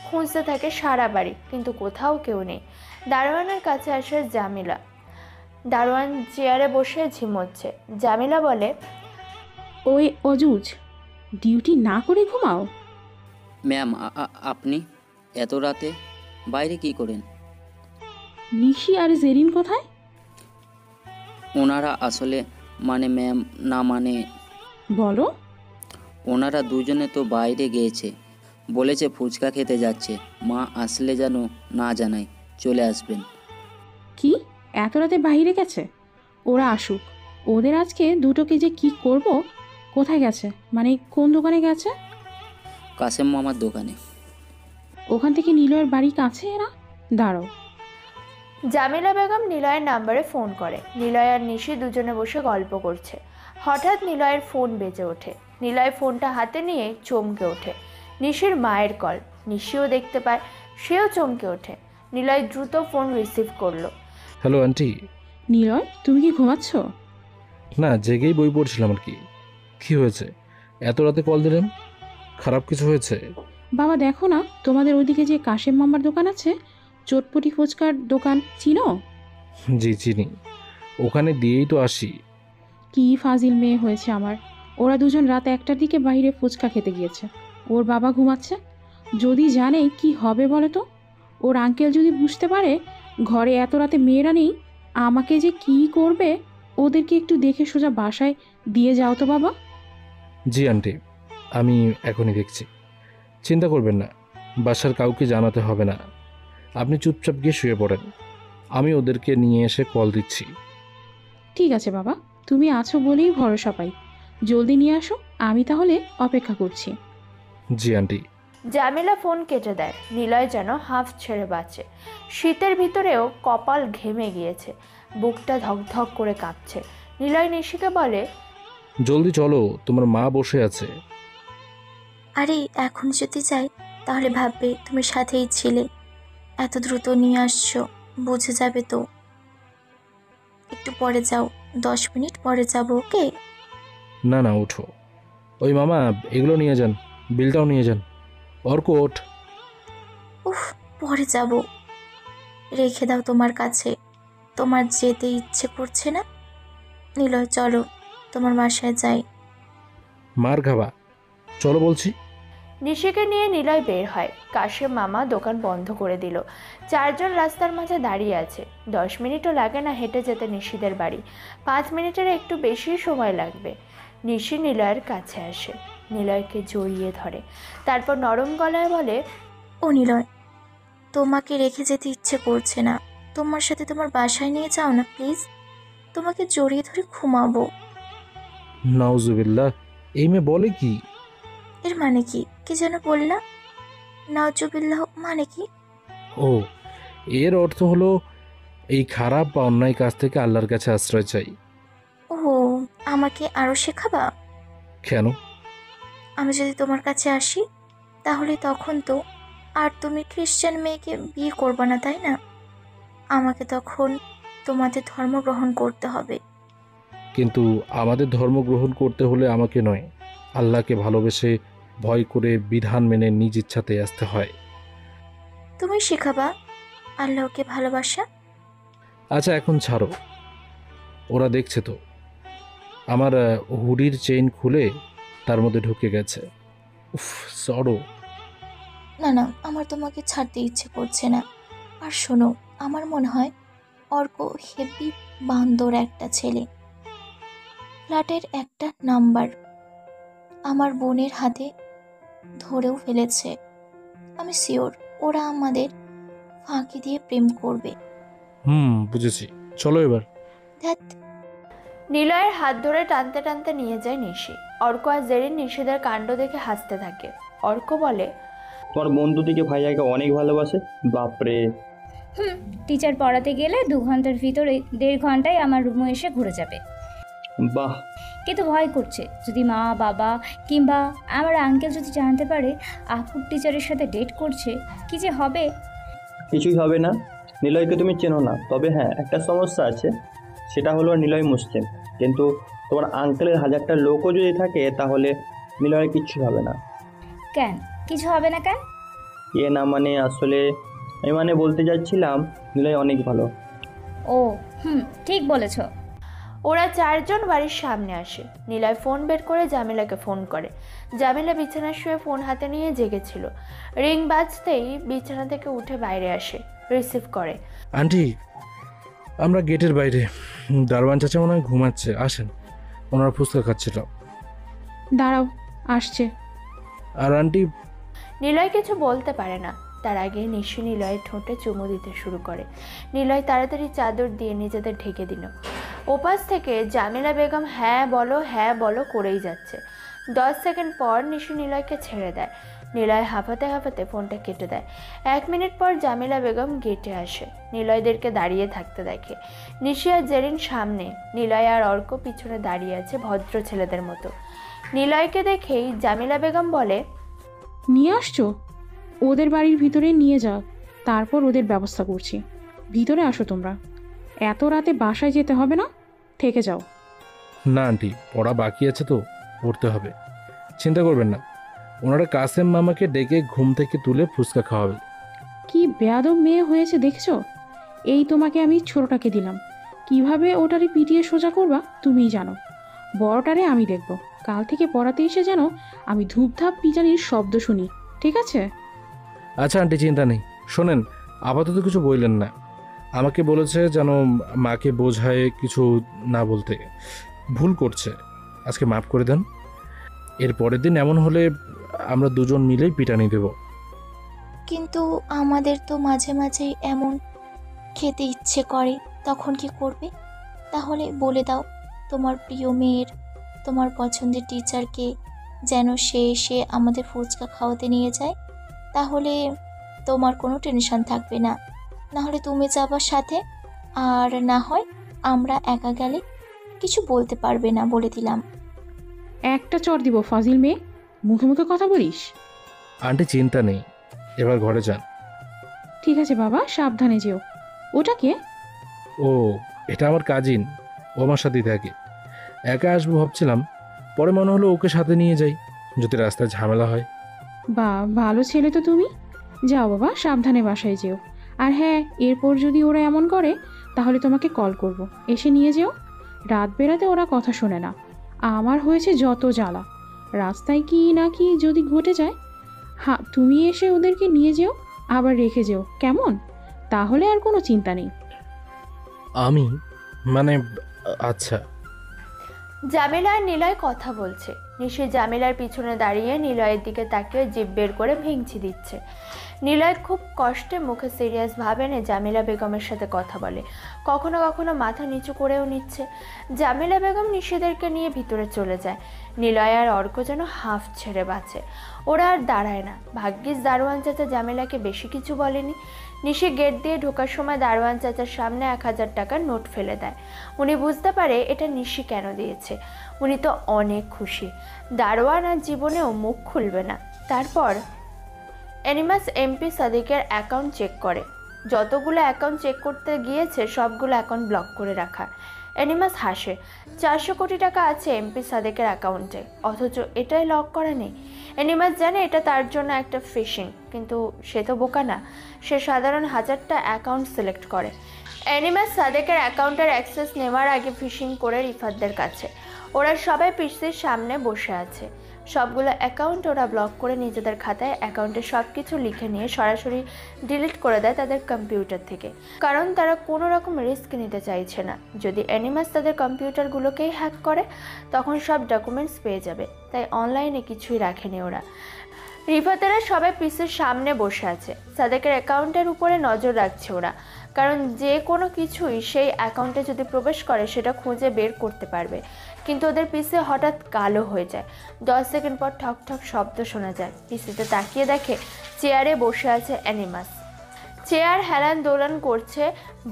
খুঁজতে থাকে সারা বাড়ি, কিন্তু কোথাও কেউ নেই। দারোয়ানের কাছে আসে জামিলা। দারোয়ান চেয়ারে বসে ঝিমোচ্ছে। জামিলা বলে, ওই অজুজ, ডিউটি না করে ঘুমাও? ম্যাম, আপনি এত রাতে বাইরে কি করেন? নিশি আর জেরিন কোথায়? ওনারা আসলে ম্যাম, না বলো। ওনারা দুজনে তো বাইরে গিয়েছে, বলেছে ফুচকা খেতে যাচ্ছে। মা আসলে যেন না জানাই, চলে আসবেন। কি এত রাতে বাইরে গেছে? ওরা আসুক, ওদের আজকে দুটোকে যে কি করব। কোথায় গেছে, কোন দোকানে গেছে? কাসেম মামার দোকানে। ওখান থেকে নিলয়ের বাড়ি কাছে এরা? দাঁড়াও। জামিলা বেগম নিলয়ের নাম্বারে ফোন করে। নিলয় আর নিশি দুজনে বসে গল্প করছে। হঠাৎ নিলয়ের ফোন বেজে ওঠে। নিলয় ফোনটা হাতে নিয়ে চমকে ওঠে। নিশির মায়ের কল। নিশিও দেখতে পায়, সেও চমকে ওঠে। নিলয় দ্রুত ফোন রিসিভ করলো। Hello aunty. নিলয়, তুমি কি ঘুমাচ্ছ? না, জেগেই বই পড়ছিলাম আর কি। কি হয়েছে এত রাতে কল দিলেন? খারাপ কিছু হয়েছে? বাবা দেখো না, তোমাদের ওইদিকে যে কাশেম মামার দোকান আছে, চটপটি ফুচকার দোকান, চিনো? জি চিনি, ওখানে দিয়েই তো আসি। কি ফাজিল মেয়ে হয়েছে আমার। ওরা দুজন রাত 1টার দিকে বাইরে ফুচকা খেতে গিয়েছে। ওর বাবা ঘুমাচ্ছে। যদি জানে কি হবে বলে তো? ওর আঙ্কেল যদি বুঝতে পারে ঘরে এত রাতে মেয়েরা নেই, আমাকে যে কি করবে। ওদেরকে একটু দেখে সোজা বাসায় দিয়ে যাও তো বাবা। জি আন্টি, আমি এখনই দেখছি। চিন্তা করবেন না, বাসার কাউকে জানাতে হবে না। আপনি চুপচাপ গিয়ে শুয়ে পড়েন, আমি ওদেরকে নিয়ে এসে কল দিচ্ছি। ঠিক আছে বাবা, তুমি আছো বলেই ভরসা পাই। জলদি নিয়ে আসো, আমি তাহলে অপেক্ষা করছি। জি আন্টি। জামিলা ফোন কেটে দেয়। নিলয় যেন হাঁফ ছেড়ে বাঁচে। শীতের ভিতরেও কপাল ঘেমে গিয়েছে, বুকটা ধকধক করে কাঁপছে। নিলয় নিশিকে বলে, জলদি চলো, তোমার মা বসে আছে। আরে এখন যদি যাই তাহলে ভাববে তুমি সাথেই ছিলে। এত দ্রুত নিয়ে আসছো, বুঝে যাবে তো। একটু পরে যাও, 10 মিনিট পরে যাবো, ওকে? না না, ওঠো। ওই মামা, এগুলো নিয়ে যান, বিলটাও নিয়ে যান। অর্ক ওঠ। উফ, পরে যাব। রেখে দাও তোমার কাছে। তোমার যেতে ইচ্ছে করছে না? নিলয় চলো, তোমার বাসায় যাই। মার খাবা, চলো বলছি। নিশিকে নিয়ে নিলয় বের হয়। কাশেম মামা দোকান বন্ধ করে দিল। চারজন রাস্তার মাঝে দাঁড়িয়ে আছে। 10 মিনিটও লাগে না হেঁটে যেতে নিশিদের বাড়ি। 5 মিনিটের একটু বেশি সময় লাগবে। নিশি নিলয়ের কাছে আসে। নিলয়কে জড়িয়ে ধরে, তারপর নরম গলায় বলে, ও নিলয়, তোমাকে রেখে যেতে ইচ্ছে করছে না, তোমার সাথে তোমার বাসায় নিয়ে যাও না প্লিজ, তোমাকে জড়িয়ে ধরে ঘুমাবো। নাউজুবিল্লাহ, এই মেয়ে বলে কি? এর মানে কি? কি যেন বললা? নাউজুবিল্লাহ মানে কি? ও, এর অর্থ হলো এই খারাপ বা অন্যায় কাজ থেকে আল্লাহর কাছে আশ্রয় চাই। ও, আমাকে আরো শেখাবা? কেন? আমি যদি তোমার কাছে আসি তাহলে তখন তো আর তুমি খ্রিস্টান মেয়েকে বিয়ে করবে না, তাই না? আমাকে তখন তোমাদের ধর্ম গ্রহণ করতে হবে। কিন্তু আমাদের ধর্ম গ্রহণ করতে হলে আমাকে নয়, আল্লাহকে ভালোবেসে ভয় করে বিধান মেনে নিজ ইচ্ছাতে আসতে হয়। তুমি শেখাবা আল্লাহকে ভালোবাসা? আচ্ছা, এখন ছাড়ো, ওরা দেখছে তো। আমার হুডির চেইন খুলে তার মধ্যে ঢুকে গেছে। উফ, সরো। না না, আমার তোমাকে ছাড়তে ইচ্ছে করছে না। আর শোনো, আমার মনে হয় অর্ক হেভি বান্দর একটা ছেলে। ফ্ল্যাটের একটা নাম্বার আমার বোনের হাতে ধরেও ফেলেছে। আমি শিওর ওরা আমাদের ফাঁকি দিয়ে প্রেম করবে। বুঝেছি, চলো এবার। ধ্যাৎ। নিলয়ের হাত ধরে টানতে টানতে নিয়ে যায় নিশি। অর্ক আর জেরিন নিশিদের কাণ্ড দেখে হাসতে থাকে। অর্ক বলে, তোমার বন্ধু থেকে ভাইয়াকে অনেক ভালোবাসে। বাপরে। টিচার পড়াতে গেলে 2 ঘন্টার ভিতরে 1.5 ঘন্টায় আমার রুমে এসে ঘুরে যাবে। বাহ। কিন্তু ভয় করছে, যদি মা বাবা কিংবা আমার আঙ্কেল যদি জানতে পারে আপুর টিচারের সাথে ডেট করছে, কি যে হবে। কিছুই হবে না, নিলয়কে তুমি চেনো না। তবে হ্যাঁ, একটা সমস্যা আছে, সেটা হলো নিলয় মুসলিম। কিন্তু তোমার আঙ্কেলের 1000টা লোকও যদি থাকে তাহলে নিলয়ের কিচ্ছু হবে না। কেন কিছু হবে না কেন? না মানে আসলে আমি মানে বলতে যাচ্ছিলাম নিলয় অনেক ভালো। ও ঠিক বলেছ। ওরা 4 জন বাড়ির সামনে আসে। নিলয় ফোন বের করে জামিলাকে ফোন করে। জামিলা বিছানায় শুয়ে ফোন হাতে নিয়ে জেগেছিল। রিং বাজতেই বিছানা থেকে উঠে বাইরে আসে, রিসিভ করে। আন্টি, আমরা গেটের বাইরে, দারোয়ান চাচা মনে হয় ঘুমাচ্ছে, আসেন, ওনারা ফুচকা খাচ্ছিল। দাঁড়াও, আসছে। আর আন্টি? নিলয় কিছু বলতে পারে না, তার আগে নিশি নিলয়ের ঠোঁটে চুমু দিতে শুরু করে। নিলয় তাড়াতাড়ি চাদর দিয়ে নিজেদের ঢেকে দিল। ওপাশ থেকে জামিলা বেগম হ্যাঁ বলো করেই যাচ্ছে। 10 সেকেন্ড পর নিশি নিলয়কে ছেড়ে দেয়। নিলয় হাঁপাতে হাঁপাতে ফোনটা কেটে দেয়। 1 মিনিট পর জামিলা বেগম গেটে আসে। নিলয়দেরকে দাঁড়িয়ে থাকতে দেখে। নিশি আর জেরিন সামনে, নিলয় আর অর্ক পিছনে দাঁড়িয়ে আছে ভদ্র ছেলেদের মতো। নিলয়কে দেখেই জামিলা বেগম বলে, নিয়ে আসছো? ওদের বাড়ির ভিতরে নিয়ে যাও, তারপর ওদের ব্যবস্থা করছি। ভিতরে আসো তোমরা, এত রাতে বাসায় যেতে হবে না, থেকে যাও। না আন্টি, পড়া বাকি আছে তো, পড়তে হবে, চিন্তা করবেন না। ওনারা কাসেম মামাকে ডেকে ঘুম থেকে তুলে ফুচকা খাওয়াবে। কি বেয়াদব মেয়ে হয়েছে দেখছো? এই তোমাকে আমি ছোটটাকে দিলাম, কিভাবে ওটারে পিটিয়ে সোজা করবা তুমিই জানো। বড়টারে আমি দেখব। কাল থেকে পড়াতে এসে যেন আমি ধূপধাপ পিজানির শব্দ শুনি, ঠিক আছে? আচ্ছা আন্টি, চিন্তা নেই। শোনেন, আপাতত কিছু বললেন না। আমাকে বলেছে যেন মাকে বোঝায় কিছু না বলতে, ভুল করছে, আজকে মাফ করে দেন। এর পরের দিন এমন হলে আমরা দুজন মিলেই পিটানি দেব। কিন্তু আমাদের তো মাঝে মাঝেই এমন খেতে ইচ্ছে করে, তখন কি করবে? তাহলে বলে দাও তোমার প্রিয় মেয়ের, তোমার পছন্দের টিচারকে, যেন সে এসে আমাদের ফুচকা খাওয়াতে নিয়ে যায়। তাহলে তোমার কোনো টেনশন থাকবে না। নাহলে তুমি যাবার সাথে, আর না হয় আমরা একা গেলে কিছু বলতে পারবে না, বলে দিলাম। একটা চর দিব ফাজিল মেয়ে, মুখে মুখে কথা বলিস। আন্টি চিন্তা নেই, এবার ঘরে যান। ঠিক আছে বাবা, সাবধানে যেও। ওটা কে? ও, এটা আমার কাজিন, ও আমার সাথেই থাকে। একা আসবো ভাবছিলাম, পরে মনে হলো ওকে সাথে নিয়ে যাই, যদি রাস্তায় ঝামেলা হয়। বা ভালো ছেলে তো তুমি। যাও বাবা, সাবধানে বাসায় যেও। আর হ্যাঁ, এরপর যদি ওরা এমন করে তাহলে তোমাকে কল করব, এসে নিয়ে যেও। রাত বেরাতে ওরা কথা শোনে না। আমার হয়েছে যত জ্বালা, রাস্তায় কি না কি যদি ঘটে যায়। হ্যাঁ, তুমি এসে ওদেরকে নিয়ে যেও, আবার রেখে যেও, কেমন? তাহলে আর কোনো চিন্তা নেই। আমি মানে আচ্ছা। জামিলা আর নিলয় কথা বলছে। নিশি জামিলার পিছনে দাঁড়িয়ে নিলয়ের দিকে তাকিয়ে জিভ বের করে ভেঙচি দিচ্ছে। নিলয় খুব কষ্টে মুখে সিরিয়াস ভাবে এনে জামিলা বেগমের সাথে কথা বলে, কখনো কখনো মাথা নিচু করেও নিচ্ছে। জামিলা বেগম নিশিদেরকে নিয়ে ভিতরে চলে যায়। নিলয় আর অর্ক যেন হাঁফ ছেড়ে বাঁচে, ওরা আর দাঁড়ায় না। ভাগ্যিস দারোয়ান চাচা জামিলাকে বেশি কিছু বলেনি। নিশি গেট দিয়ে ঢোকার সময় দারোয়ান চাচার সামনে 1000 টাকার নোট ফেলে দেয়। উনি বুঝতে পারে এটা নিশি কেন দিয়েছে। উনি তো অনেক খুশি, দারোয়ান আর জীবনেও মুখ খুলবে না। তারপর অ্যানিমাস এমপি সাদিকের অ্যাকাউন্ট চেক করে। যতগুলো অ্যাকাউন্ট চেক করতে গিয়েছে সবগুলো অ্যাকাউন্ট ব্লক করে রাখা। অ্যানিমাস হাসে। 400 কোটি টাকা আছে এমপি সাদিকের অ্যাকাউন্টে, অথচ এটাই লক করা নেই। অ্যানিমাস জানে এটা তার জন্য একটা ফিশিং, কিন্তু সে তো বোকা না। সে সাধারণ 1000টা অ্যাকাউন্ট সিলেক্ট করে। অ্যানিমাস সাদেকের অ্যাকাউন্টের অ্যাক্সেস নেওয়ার আগে ফিশিং করে রিফাতদের কাছে। ওরা সবাই পিসির সামনে বসে আছে। সবগুলো অ্যাকাউন্ট ওরা ব্লক করে নিজেদের খাতায় অ্যাকাউন্টে সব কিছু লিখে নিয়ে সরাসরি ডিলিট করে দেয় তাদের কম্পিউটার থেকে, কারণ তারা কোনো রকম রিস্ক নিতে চাইছে না। যদি অ্যানিমাস তাদের কম্পিউটারগুলোকেই হ্যাক করে তখন সব ডকুমেন্টস পেয়ে যাবে, তাই অনলাইনে কিছুই রাখেনি ওরা। রিফাতেরা সবাই পিসির সামনে বসে আছে। সাদেকের অ্যাকাউন্টের উপরে নজর রাখছে ওরা, কারণ যে কোনো কিছুই সেই অ্যাকাউন্টে যদি প্রবেশ করে সেটা খুঁজে বের করতে পারবে। কিন্তু ওদের পিসি হঠাৎ কালো হয়ে যায়। 10 সেকেন্ড পর ঠক ঠক শব্দ শোনা যায়। পিসিতে তাকিয়ে দেখে চেয়ারে বসে আছে অ্যানিমাস। চেয়ার হেলান দোলান করছে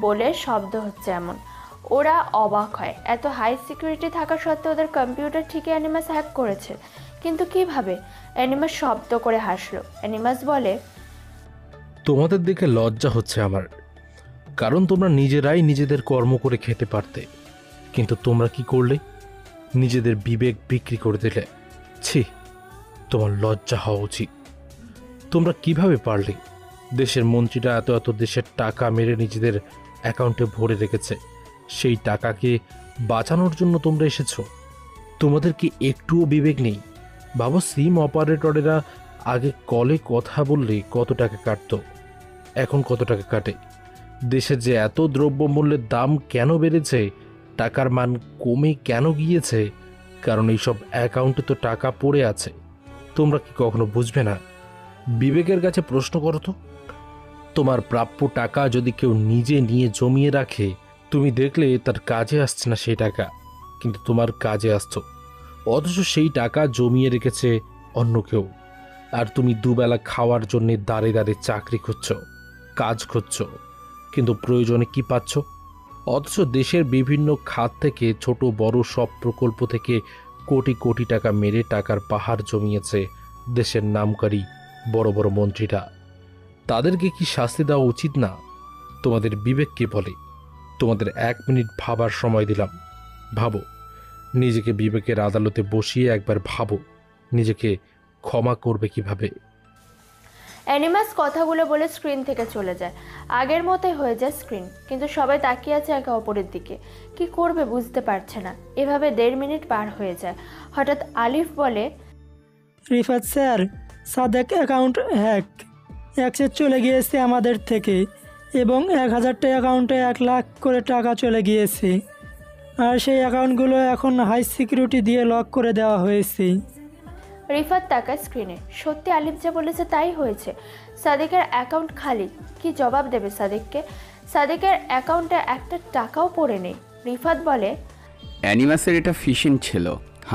বলে শব্দ হচ্ছে এমন। ওরা অবাক হয়, এত হাই সিকিউরিটি থাকা সত্ত্বেও ওদের কম্পিউটার ঠিকই অ্যানিমাস হ্যাক করেছে, কিন্তু কিভাবে? অ্যানিমাস শব্দ করে হাসলো। অ্যানিমাস বলে, তোমাদের দেখে লজ্জা হচ্ছে আমার, কারণ তোমরা নিজেরাই নিজেদের কর্ম করে খেতে পারতে, কিন্তু তোমরা কি করলে? নিজেদের বিবেক বিক্রি করে দিলে। ছি, তোমার লজ্জা হওয়া উচিত। তোমরা কিভাবে পারলে? দেশের মন্ত্রীরা এত এত দেশের টাকা মেরে নিজেদের অ্যাকাউন্টে ভরে রেখেছে, সেই টাকাকে বাঁচানোর জন্য তোমরা এসেছো। তোমাদের কি একটুও বিবেক নেই? ভাবো, সিম অপারেটরেরা আগে কলে কথা বললে কত টাকা কাটতো, এখন কত টাকা কাটে? দেশে যে এত দ্রব্যমূল্যের দাম কেন বেড়েছে, টাকার মান কমে কেন গিয়েছে? কারণ এইসব অ্যাকাউন্টে তো টাকা পড়ে আছে। তোমরা কি কখনো বুঝবে না? বিবেকের কাছে প্রশ্ন করো তো। তোমার প্রাপ্য টাকা যদি কেউ নিজে নিয়ে জমিয়ে রাখে, তুমি দেখলে তার কাজে আসছে না সেই টাকা, কিন্তু তোমার কাজে আসছো, অথচ সেই টাকা জমিয়ে রেখেছে অন্য কেউ। আর তুমি দুবেলা খাওয়ার জন্যে দাঁড়ে দাঁড়ে চাকরি খুঁজছ, কাজ খুঁজছ, কিন্তু প্রয়োজনে কি পাচ্ছ? অথচ দেশের বিভিন্ন খাত থেকে ছোট বড় সব প্রকল্প থেকে কোটি কোটি টাকা মেরে টাকার পাহাড় জমিয়েছে দেশের নামকারী বড় বড় মন্ত্রীরা। তাদেরকে কি শাস্তি দেওয়া উচিত না? তোমাদের বিবেক কে বলে? তোমাদের 1 মিনিট ভাবার সময় দিলাম। ভাবো, নিজেকে বিবেকের আদালতে বসিয়ে একবার ভাবো, নিজেকে ক্ষমা করবে কিভাবে? অ্যানিমাস কথাগুলো বলে স্ক্রিন থেকে চলে যায়। আগের মতোই হয়ে যায় স্ক্রিন, কিন্তু সবাই তাকিয়ে আছে একে অপরের দিকে। কি করবে বুঝতে পারছে না। এভাবে 1.5 মিনিট পার হয়ে যায়। হঠাৎ আলিফ বলে, Rifat sir, Sadek account access চলে গিয়েছে আমাদের থেকে, এবং 1000টা অ্যাকাউন্টে 1 লাখ করে টাকা চলে গিয়েছে। আর সেই অ্যাকাউন্টগুলো এখন হাই সিকিউরিটি দিয়ে লক করে দেওয়া হয়েছে। রিফাত তাকায় স্ক্রিনে। সত্যি আলিফ যা বলেছে তাই হয়েছে। সাদেকের অ্যাকাউন্ট খালি। কি জবাব দেবে সাদেককে? সাদেকের অ্যাকাউন্টে একটা টাকাও পড়ে নেই। রিফাত বলে, অ্যানিমাসের এটা ফিশিং ছিল।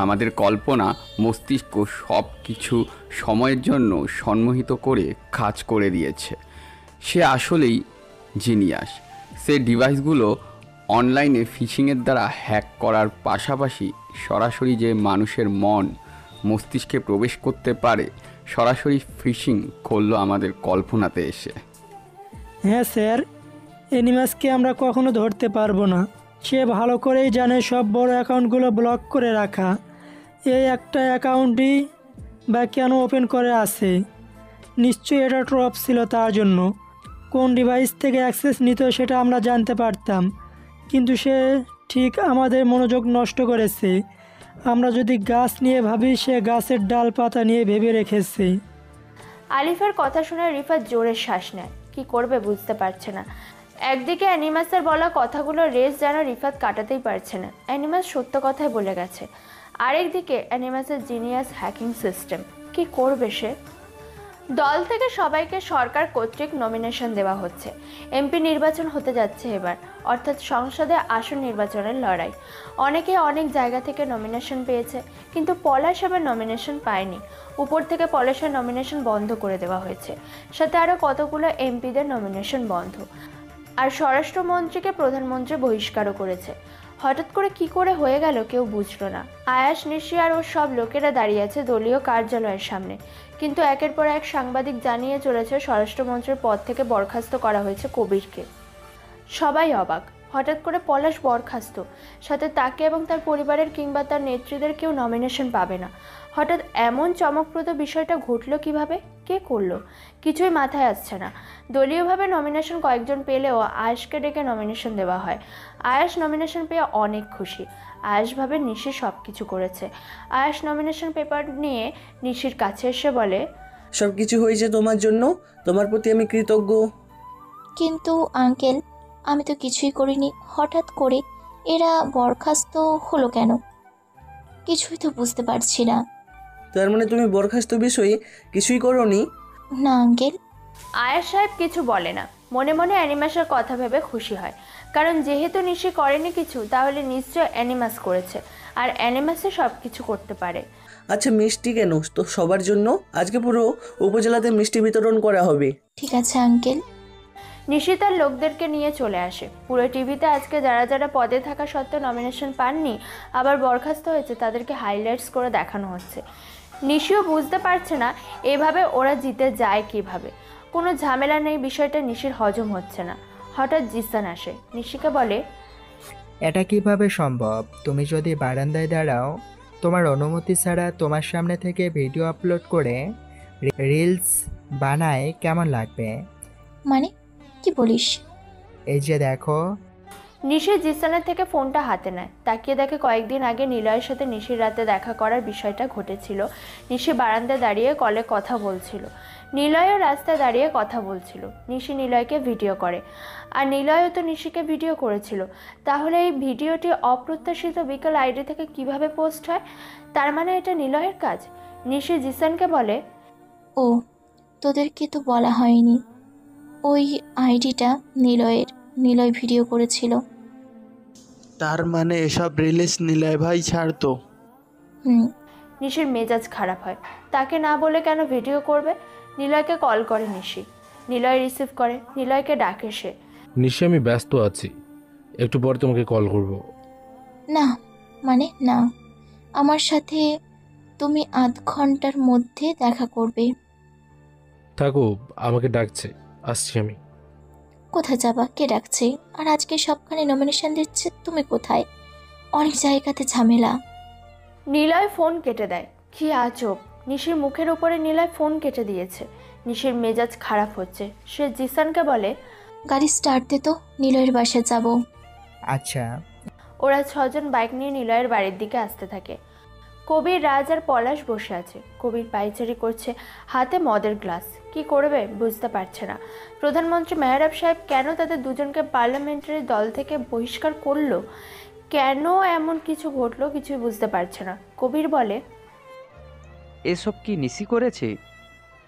আমাদের কল্পনা মস্তিষ্ক সব কিছু সময়ের জন্য সম্মোহিত করে কাজ করে দিয়েছে। সে আসলেই জিনিয়াস। সে ডিভাইসগুলো অনলাইনে ফিশিংয়ের দ্বারা হ্যাক করার পাশাপাশি সরাসরি যে মানুষের মন মস্তিষ্কে প্রবেশ করতে পারে, সরাসরি ফিশিং করলো আমাদের কল্পনাতে এসে। হ্যাঁ স্যার, অ্যানিমাসকে আমরা কখনো ধরতে পারবো না। সে ভালো করেই জানে সব বড় অ্যাকাউন্টগুলো ব্লক করে রাখা। এই একটা অ্যাকাউন্টই বা কেন ওপেন করে আছে? নিশ্চয়ই এটা ট্রপ ছিল তার জন্য। কোন ডিভাইস থেকে অ্যাক্সেস নিত সেটা আমরা জানতে পারতাম, কিন্তু সে ঠিক আমাদের মনোযোগ নষ্ট করেছে। আমরা যদি গাছ নিয়ে ভাবি, সে গাছের ডাল পাতা নিয়ে ভেবে রেখেছে। আলিফের কথা শুনে রিফাত জোরে শ্বাস নেয়। কি করবে বুঝতে পারছে না। একদিকে অ্যানিমাসের বলা কথাগুলো রেস যেন রিফাত কাটাতেই পারছে না। অ্যানিমাস সত্য কথাই বলে গেছে। আরেকদিকে অ্যানিমাসের জিনিয়াস হ্যাকিং সিস্টেম। কি করবে সে? দল থেকে সবাইকে সরকার কর্তৃক নমিনেশন দেওয়া হচ্ছে। এমপি নির্বাচন হতে যাচ্ছে এবার, অর্থাৎ সংসদে আসন নির্বাচনের লড়াই। অনেকে অনেক জায়গা থেকে নমিনেশন পেয়েছে, কিন্তু পলাশ আবার নমিনেশন পায়নি। উপর থেকে পলাশের নমিনেশন বন্ধ করে দেওয়া হয়েছে, সাথে আরও কতগুলো এমপিদের নমিনেশন বন্ধ। আর স্বরাষ্ট্রমন্ত্রীকে প্রধানমন্ত্রী বহিষ্কারও করেছে। হঠাৎ করে কি করে হয়ে গেল কেউ বুঝলো না। আয়াস, নিশি আর ওর সব লোকেরা দাঁড়িয়ে আছে দলীয় কার্যালয়ের সামনে, কিন্তু একের পর এক সাংবাদিক জানিয়ে চলেছে স্বরাষ্ট্রমন্ত্রীর পদ থেকে বরখাস্ত করা হয়েছে কবিরকে। সবাই অবাক, হঠাৎ করে পলাশ বরখাস্ত, সাথে তাকে এবং তার পরিবারের কিংবা তার নেত্রীদের কেউ নমিনেশন পাবে না। হঠাৎ এমন চমকপ্রদ বিষয়টা ঘটলো কিভাবে, কে করলো, কিছুই মাথায় আসছে না। দলীয়ভাবে নমিনেশন কয়েকজন পেলেও আয়েশকে ডেকে নমিনেশন দেওয়া হয়। আয়েশ নমিনেশন পেয়ে অনেক খুশি। আয়েশ ভাবে নিশি সব কিছু করেছে। আয়েশ নমিনেশন পেপার নিয়ে নিশির কাছে এসে বলে, সব কিছু হয়েছে তোমার জন্য, তোমার প্রতি আমি কৃতজ্ঞ। কিন্তু আঙ্কেল, আমি তো কিছুই করিনি। হঠাৎ করে এরা বরখাস্ত হলো কেন? কিছুই তো বুঝতে পারছি না। তার মানে তুমি বরখাস্ত বিষয়ে কিছুই করোনি? না আঙ্কেল। আয়েশ সাহেব কিছু বলে না, মনে মনে অ্যানিমাসের কথা ভেবে খুশি হয়। কারণ যেহেতু নিশি করেনি কিছু, তাহলে নিশ্চয় অ্যানিমাস করেছে, আর অ্যানিমাসে সব কিছু করতে পারে। আচ্ছা, মিষ্টি কেন? তো সবার জন্য আজকে পুরো উপজেলাতে মিষ্টি বিতরণ করা হবে। ঠিক আছে আঙ্কেল। নিশি তার লোকদেরকে নিয়ে চলে আসে। পুরো টিভিতে আজকে যারা যারা পদে থাকা সত্ত্বেও নমিনেশন পাননি, আবার বরখাস্ত হয়েছে, তাদেরকে হাইলাইটস করে দেখানো হচ্ছে। নিশিও বুঝতে পারছে না এভাবে ওরা জিতে যায় কিভাবে। কোনো ঝামেলা নেই, বিষয়টা নিশির হজম হচ্ছে না। হঠাৎ জিসান আসে, নিশিকে বলে, এটা কিভাবে সম্ভব? তুমি যদি বারান্দায় দাঁড়াও, তোমার অনুমতি ছাড়া তোমার সামনে থেকে ভিডিও আপলোড করে রিলস বানায়, কেমন লাগবে? মানে কি বলিস? এই যে দেখো। নিশি জিসানের থেকে ফোনটা হাতে নেয়, তাকিয়ে দেখে কয়েকদিন আগে নিলয়ের সাথে নিশির রাতে দেখা করার বিষয়টা ঘটেছিল। নিশি বারান্দায় দাঁড়িয়ে কলে কথা বলছিল, নিলয়ও রাস্তায় দাঁড়িয়ে কথা বলছিল। নিশি নিলয়কে ভিডিও করে, আর নিলয়ও তো নিশিকে ভিডিও করেছিল। তাহলে এই ভিডিওটি অপ্রত্যাশিত বিকেল আইডি থেকে কিভাবে পোস্ট হয়? তার মানে এটা নিলয়ের কাজ। নিশি জিসানকে বলে, ও, তোদেরকে তো বলা হয়নি, ওই আইডিটা নিলয়ের। নিলয় ভিডিও করেছিল। তার মানে এসব রিলিজ নিলয় ভাই ছাড়তো? নিশির মেজাজ খারাপ হয়, তাকে না বলে কেন ভিডিও করবে। নিলয়কে কল করে নিশি, নিলয় রিসিভ করে, নিলয়কে ডাকে সে। নিশি, আমি ব্যস্ত আছি, একটু পরে তোমাকে কল করব। না মানে না, আমার সাথে তুমি আধ ঘন্টার মধ্যে দেখা করবে। থাকো, আমাকে ডাকছে, আসছি আমি। কোথায় যাবা? কে ডাকছে? আর আজকে সবখানে নমিনেশন দিচ্ছে, তুমি কোথায়? অনেক জায়গাতে ঝামেলা। নিলয় ফোন কেটে দেয়। কি আজব, নিশির মুখের উপরে নিলয় ফোন কেটে দিয়েছে। নিশির মেজাজ খারাপ হচ্ছে। সে জিসানকে বলে, গাড়ি স্টার্ট দে তো, নিলয়ের বাসায় যাব। আচ্ছা। ওরা 6 জন বাইক নিয়ে নিলয়ের বাড়ির দিকে আসতে থাকে। কবির, রাজ আর পলাশ বসে আছে। কবির পায়চারি করছে, হাতে মদের গ্লাস। কি করবে বুঝতে পারছে না। প্রধানমন্ত্রী মেহরাব সাহেব কেন তাদের দুজনকে পার্লামেন্টারি দল থেকে বহিষ্কার করলো? কেন এমন কিছু ঘটলো কিছুই বুঝতে পারছে না। কবির বলে, এসব কি নিশি করেছে?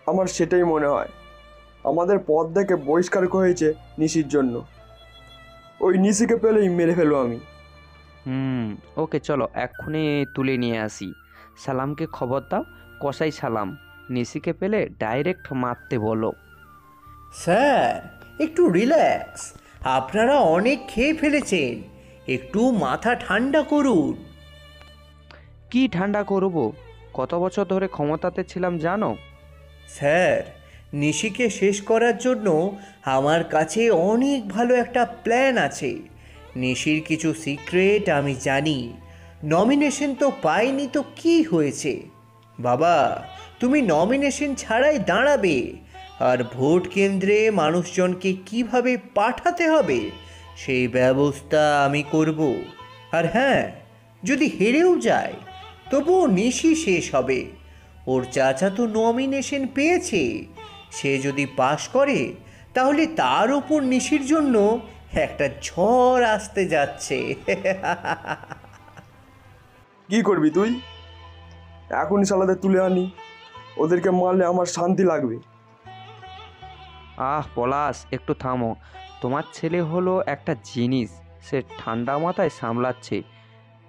আমার সেটাই মনে হয়। আমাদের পদ থেকে বহিষ্কার হয়েছে নিশির জন্য। ওই নিশিকে পেলেই মেরে ফেলবো আমি। ওকে, চলো এক্ষুনি তুলে নিয়ে আসি। সালামকে খবর দাও, কসাই সালাম নিশিকে পেলে ডাইরেক্ট মারতে বলো। স্যার, একটু রিল্যাক্স। আপনারা অনেক খেয়ে ফেলেছেন, একটু মাথা ঠান্ডা করুন। কি ঠান্ডা করব? কত বছর ধরে ক্ষমতাতে ছিলাম জানো? স্যার, নিশিকে শেষ করার জন্য আমার কাছে অনেক ভালো একটা প্ল্যান আছে। নিশির কিছু সিক্রেট আমি জানি। নমিনেশন তো পাইনি তো কি হয়েছে? বাবা, তুমি নমিনেশন ছাড়াই দাঁড়াবে, আর ভোট কেন্দ্রে মানুষজনকে কিভাবে পাঠাতে হবে সেই ব্যবস্থা আমি করব। আর হ্যাঁ, যদি হেরেও যায় তবুও নিশি শেষ হবে। ওর চাচা তো নমিনেশন পেয়েছে, সে যদি পাশ করে তাহলে তার উপর নিশির জন্য একটা ঝড় আসতে যাচ্ছে। কি করবি তুই? এখনই শালাদের তুলে আনি, ওদেরকে মারলে আমার শান্তি লাগবে। পলাশ, একটু থামো। তোমার ছেলে হলো একটা জিনিস, সে ঠান্ডা মাথায় সামলাচ্ছে।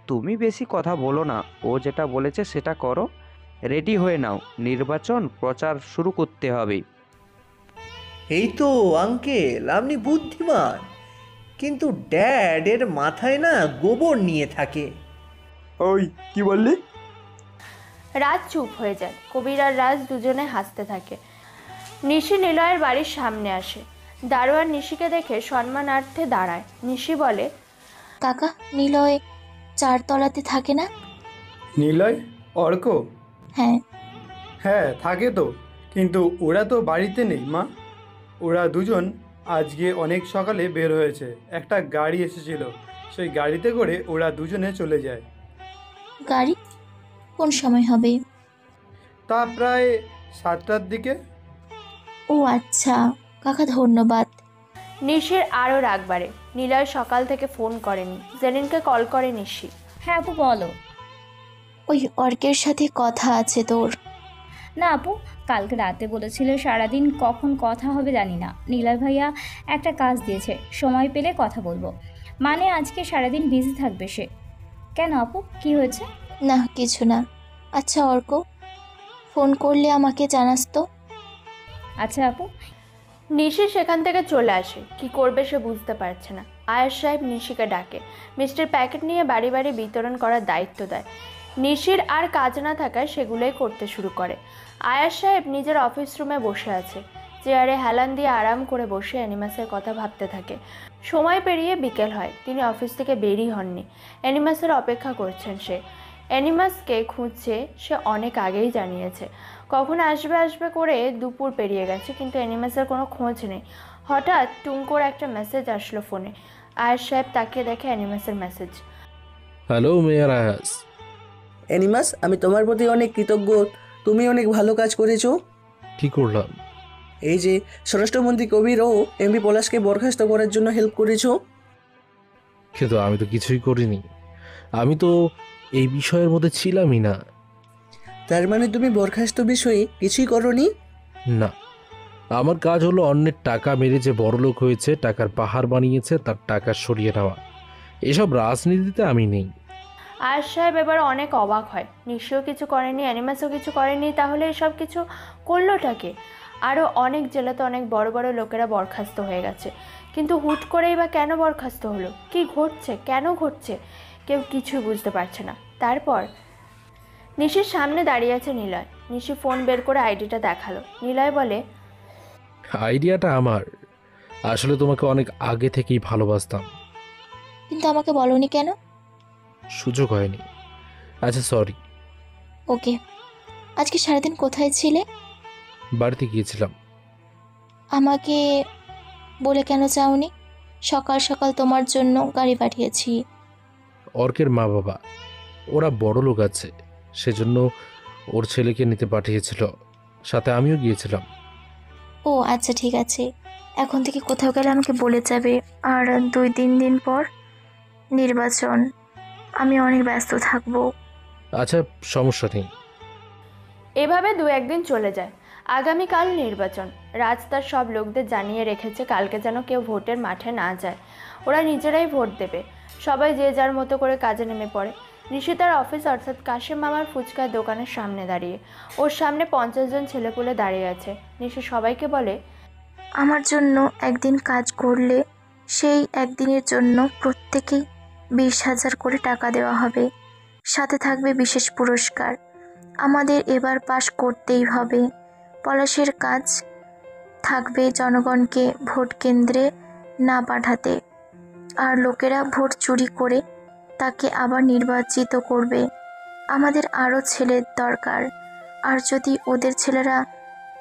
তুমি বেশি কথা বলো না, ও যেটা বলেছে সেটা করো। রেডি হয়ে নাও, নির্বাচন প্রচার শুরু করতে হবে। এই তো আঙ্কেল, আপনি বুদ্ধিমান, কিন্তু ড্যাডের মাথায় না গোবর নিয়ে থাকে। ওই কি বললি? রাজ চুপ হয়ে যায়। কবির আর রাজ দুজনে হাসতে থাকে। নিশি নিলয়ের বাড়ির সামনে আসে। দারোয়ান নিশিকে দেখে সম্মানার্থে দাঁড়ায়। নিশি বলে, কাকা, নিলয় 4 তলাতে থাকে না? নিলয়, অর্ক? হ্যাঁ। হ্যাঁ থাকে তো, কিন্তু ওরা তো বাড়িতে নেই মা। ওরা দুজন আজকে অনেক সকালে বের হয়েছে, একটা গাড়ি এসেছিল, সেই গাড়িতে করে ওরা দুজনে চলে যায়। গাড়ি কোন সময় হবে? তা প্রায় 7টার দিকে। ও আচ্ছা কাকা, ধন্যবাদ। নিশির আরও রাগ বাড়ে। নিলয় সকাল থেকে ফোন করেনি। জেরিনকে কল করে নিশি। হ্যাঁ আপু বলো। ওই অর্কের সাথে কথা আছে তোর? না আপু, কালকে রাতে বলেছিল সারাদিন কখন কথা হবে জানি না। নীলয় ভাইয়া একটা কাজ দিয়েছে, সময় পেলে কথা বলবো। মানে আজকে সারাদিন বিজি থাকবে সে। কেন আপু, কি হয়েছে? না কিছু না। আচ্ছা অর্ক, ফোন করলে আমাকে জানাস তো। আচ্ছা আপু। নিশি সেখান থেকে চলে আসে। কি করবে সে বুঝতে পারছে না। আয়াস সাহেব নিশিকে ডাকে। মিষ্টির প্যাকেট নিয়ে বাড়ি বাড়ি বিতরণ করার দায়িত্ব দেয়। নিশির আর কাজ না থাকায় সেগুলোই করতে শুরু করে। আয়াস সাহেব নিজের অফিস রুমে বসে আছে। চেয়ারে হেলান দিয়ে আরাম করে বসে অ্যানিমাসের কথা ভাবতে থাকে। সময় পেরিয়ে বিকেল হয়। তিনি অফিস থেকে বেরই হননি। অ্যানিমাসের অপেক্ষা করছেন সে। অ্যানিমাসকে খুঁজছে সে অনেক আগেই জানিয়েছে। কখন আসবে আসবে করে দুপুর পেরিয়ে গেছে, কিন্তু অ্যানিমাসের কোনো খোঁজ নেই। হঠাৎ টুঙ্কোর একটা মেসেজ আসলো ফোনে। আয়াস সাহেব তাকিয়ে দেখে অ্যানিমাসের মেসেজ। হ্যালো মেয়ার আয়াস। অ্যানিমাস, আমি তোমার প্রতি অনেক কৃতজ্ঞ। তুমি অনেক ভালো কাজ করেছো। কি করলাম? এই যে স্বরাষ্ট্রমন্ত্রী কবির ও এমপি পলাশকে বরখাস্ত করার জন্য হেল্প করেছো। কিন্তু আমি তো কিছুই করিনি, আমি তো এই বিষয়ের মধ্যে ছিলামই না। তার মানে তুমি বরখাস্ত বিষয়ে কিছুই করনি? না, আমার কাজ হলো অন্যের টাকা মেরে যে বড়লোক হয়েছে, টাকার পাহাড় বানিয়েছে, তার টাকা সরিয়ে নেওয়া। এসব রাজনীতিতে আমি নেই। আয়াস সাহেব এবার অনেক অবাক হয়। নিশ্চয়ই কিছু করেনি, অ্যানিমাসও কিছু করেনি, তাহলে এসব কিছু করলোটাকে? আরও অনেক জেলাতে অনেক বড় বড় লোকেরা বরখাস্ত হয়ে গেছে, কিন্তু হুট করেই বা কেন বরখাস্ত হলো? কি ঘটছে, কেন ঘটছে? কেউ কিছুই বুঝতে পারছে না। তারপর নিশির সামনে দাঁড়িয়ে আছে নিলয়। নিশি ফোন বের করে আইডিটা দেখালো। নিলয় বলে, আইডিয়াটা আমার। আসলে তোমাকে অনেক আগে থেকেই ভালোবাসতাম, কিন্তু আমাকে বলনি কেন? সুযোগ হয়নি। আচ্ছা সরি। ওকে। আজকে সারাদিন কোথায় ছিলে? বাড়িতে গিয়েছিলাম। আমাকে বলে কেন যাওনি? সকাল সকাল তোমার জন্য গাড়ি পাঠিয়েছি। অর্কের মা বাবা ওরা বড় লোক আছে, সেজন্য ওর ছেলেকে নিতে পাঠিয়েছিল, সাথে আমিও গিয়েছিলাম। ও আচ্ছা ঠিক আছে, এখন থেকে কোথাও গেলে আমাকে বলে যাবে। আর 2-3 দিন পর নির্বাচন, আমি অনেক ব্যস্ত থাকবো। আচ্ছা সমস্যা নেই। এভাবে 2-1 দিন চলে যায়। আগামীকাল নির্বাচন। রাজ তার সব লোকদের জানিয়ে রেখেছে কালকে যেন কেউ ভোটের মাঠে না যায়। ওরা নিজেরাই ভোট দেবে। সবাই যে যার মতো করে কাজে নেমে পড়ে। নিশি তার অফিস অর্থাৎ কাশেম মামার ফুচকার দোকানের সামনে দাঁড়িয়ে। ওর সামনে 50 জন ছেলেপুলে দাঁড়িয়ে আছে। নিশি সবাইকে বলে, আমার জন্য একদিন কাজ করলে সেই একদিনের জন্য প্রত্যেকেই 20,000 করে টাকা দেওয়া হবে, সাথে থাকবে বিশেষ পুরস্কার। আমাদের এবার পাশ করতেই হবে। পলাশের কাজ থাকবে জনগণকে ভোট কেন্দ্রে না পাঠাতে, আর লোকেরা ভোট চুরি করে তাকে আবার নির্বাচিত করবে। আমাদের আরও ছেলের দরকার, আর যদি ওদের ছেলেরা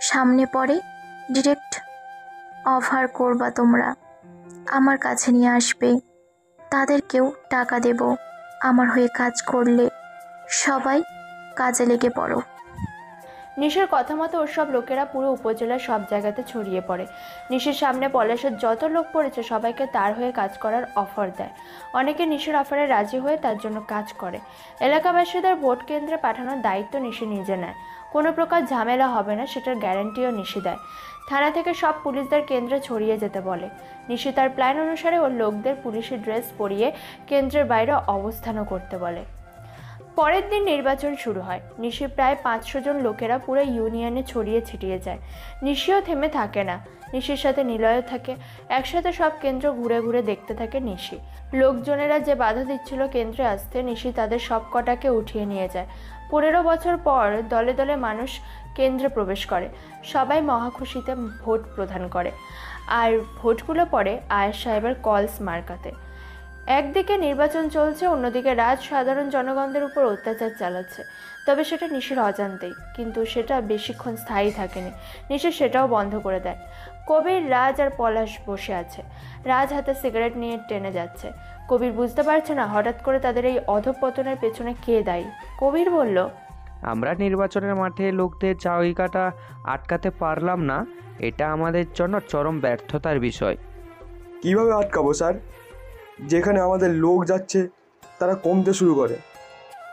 সামনে পড়ে ডিরেক্ট অফার করবা তোমরা, আমার কাছে নিয়ে আসবে। তাদেরকেও টাকা দেব আমার হয়ে কাজ করলে। সবাই কাজে লেগে পড়ো। নিশির কথা মতো ওর সব লোকেরা পুরো উপজেলার সব জায়গাতে ছড়িয়ে পড়ে। নিশির সামনে পলাশের যত লোক পড়েছে সবাইকে তার হয়ে কাজ করার অফার দেয়। অনেকে নিশির অফারে রাজি হয়ে তার জন্য কাজ করে। এলাকাবাসীদের ভোট কেন্দ্রে পাঠানোর দায়িত্ব নিশি নিজে নেয়। কোনো প্রকার ঝামেলা হবে না সেটার গ্যারান্টিও নিশি দেয়। থানা থেকে সব পুলিশদের কেন্দ্রে ছড়িয়ে যেতে বলে। নিশি তার প্ল্যান অনুসারে ওর লোকদের পুলিশি ড্রেস পরিয়ে কেন্দ্রের বাইরে অবস্থানও করতে বলে। পরের দিন নির্বাচন শুরু হয়। নিশি প্রায় 500 জন লোকেরা পুরো ইউনিয়নে ছড়িয়ে ছিটিয়ে যায়। নিশিও থেমে থাকে না, নিশির সাথে নিলয়ও থাকে। একসাথে সব কেন্দ্র ঘুরে ঘুরে দেখতে থাকে নিশি। লোকজনেরা যে বাধা দিচ্ছিল কেন্দ্রে আসতে, নিশি তাদের সব কটাকে উঠিয়ে নিয়ে যায়। 15 বছর পর দলে দলে মানুষ কেন্দ্রে প্রবেশ করে। সবাই মহাখুশিতে ভোট প্রদান করে। আর ভোটগুলো পড়ে আয়েশ সাহেবের কলস মার্কাতে। একদিকে নির্বাচন চলছে, অন্যদিকে রাজ সাধারণ জনগণদের উপর অত্যাচার চালাচ্ছে। তবে সেটা নিশির অজান্তেই, কিন্তু সেটা বেশিক্ষণ স্থায়ী থাকেনি। নিশি সেটাও বন্ধ করে দেয়। কবির, রাজ আর পলাশ বসে আছে। রাজ হাতে সিগারেট নিয়ে টেনে যাচ্ছে। কবির বুঝতে পারছে না হঠাৎ করে তাদের এই অধঃপতনের পেছনে কে দায়ী। কবির বলল, আমরা নির্বাচনের মাঠে লোকদের চাহিদাটা আটকাতে পারলাম না, এটা আমাদের জন্য চরম ব্যর্থতার বিষয়। কিভাবে আটকাবো স্যার? যেখানে আমাদের লোক যাচ্ছে তারা কমতে শুরু করে,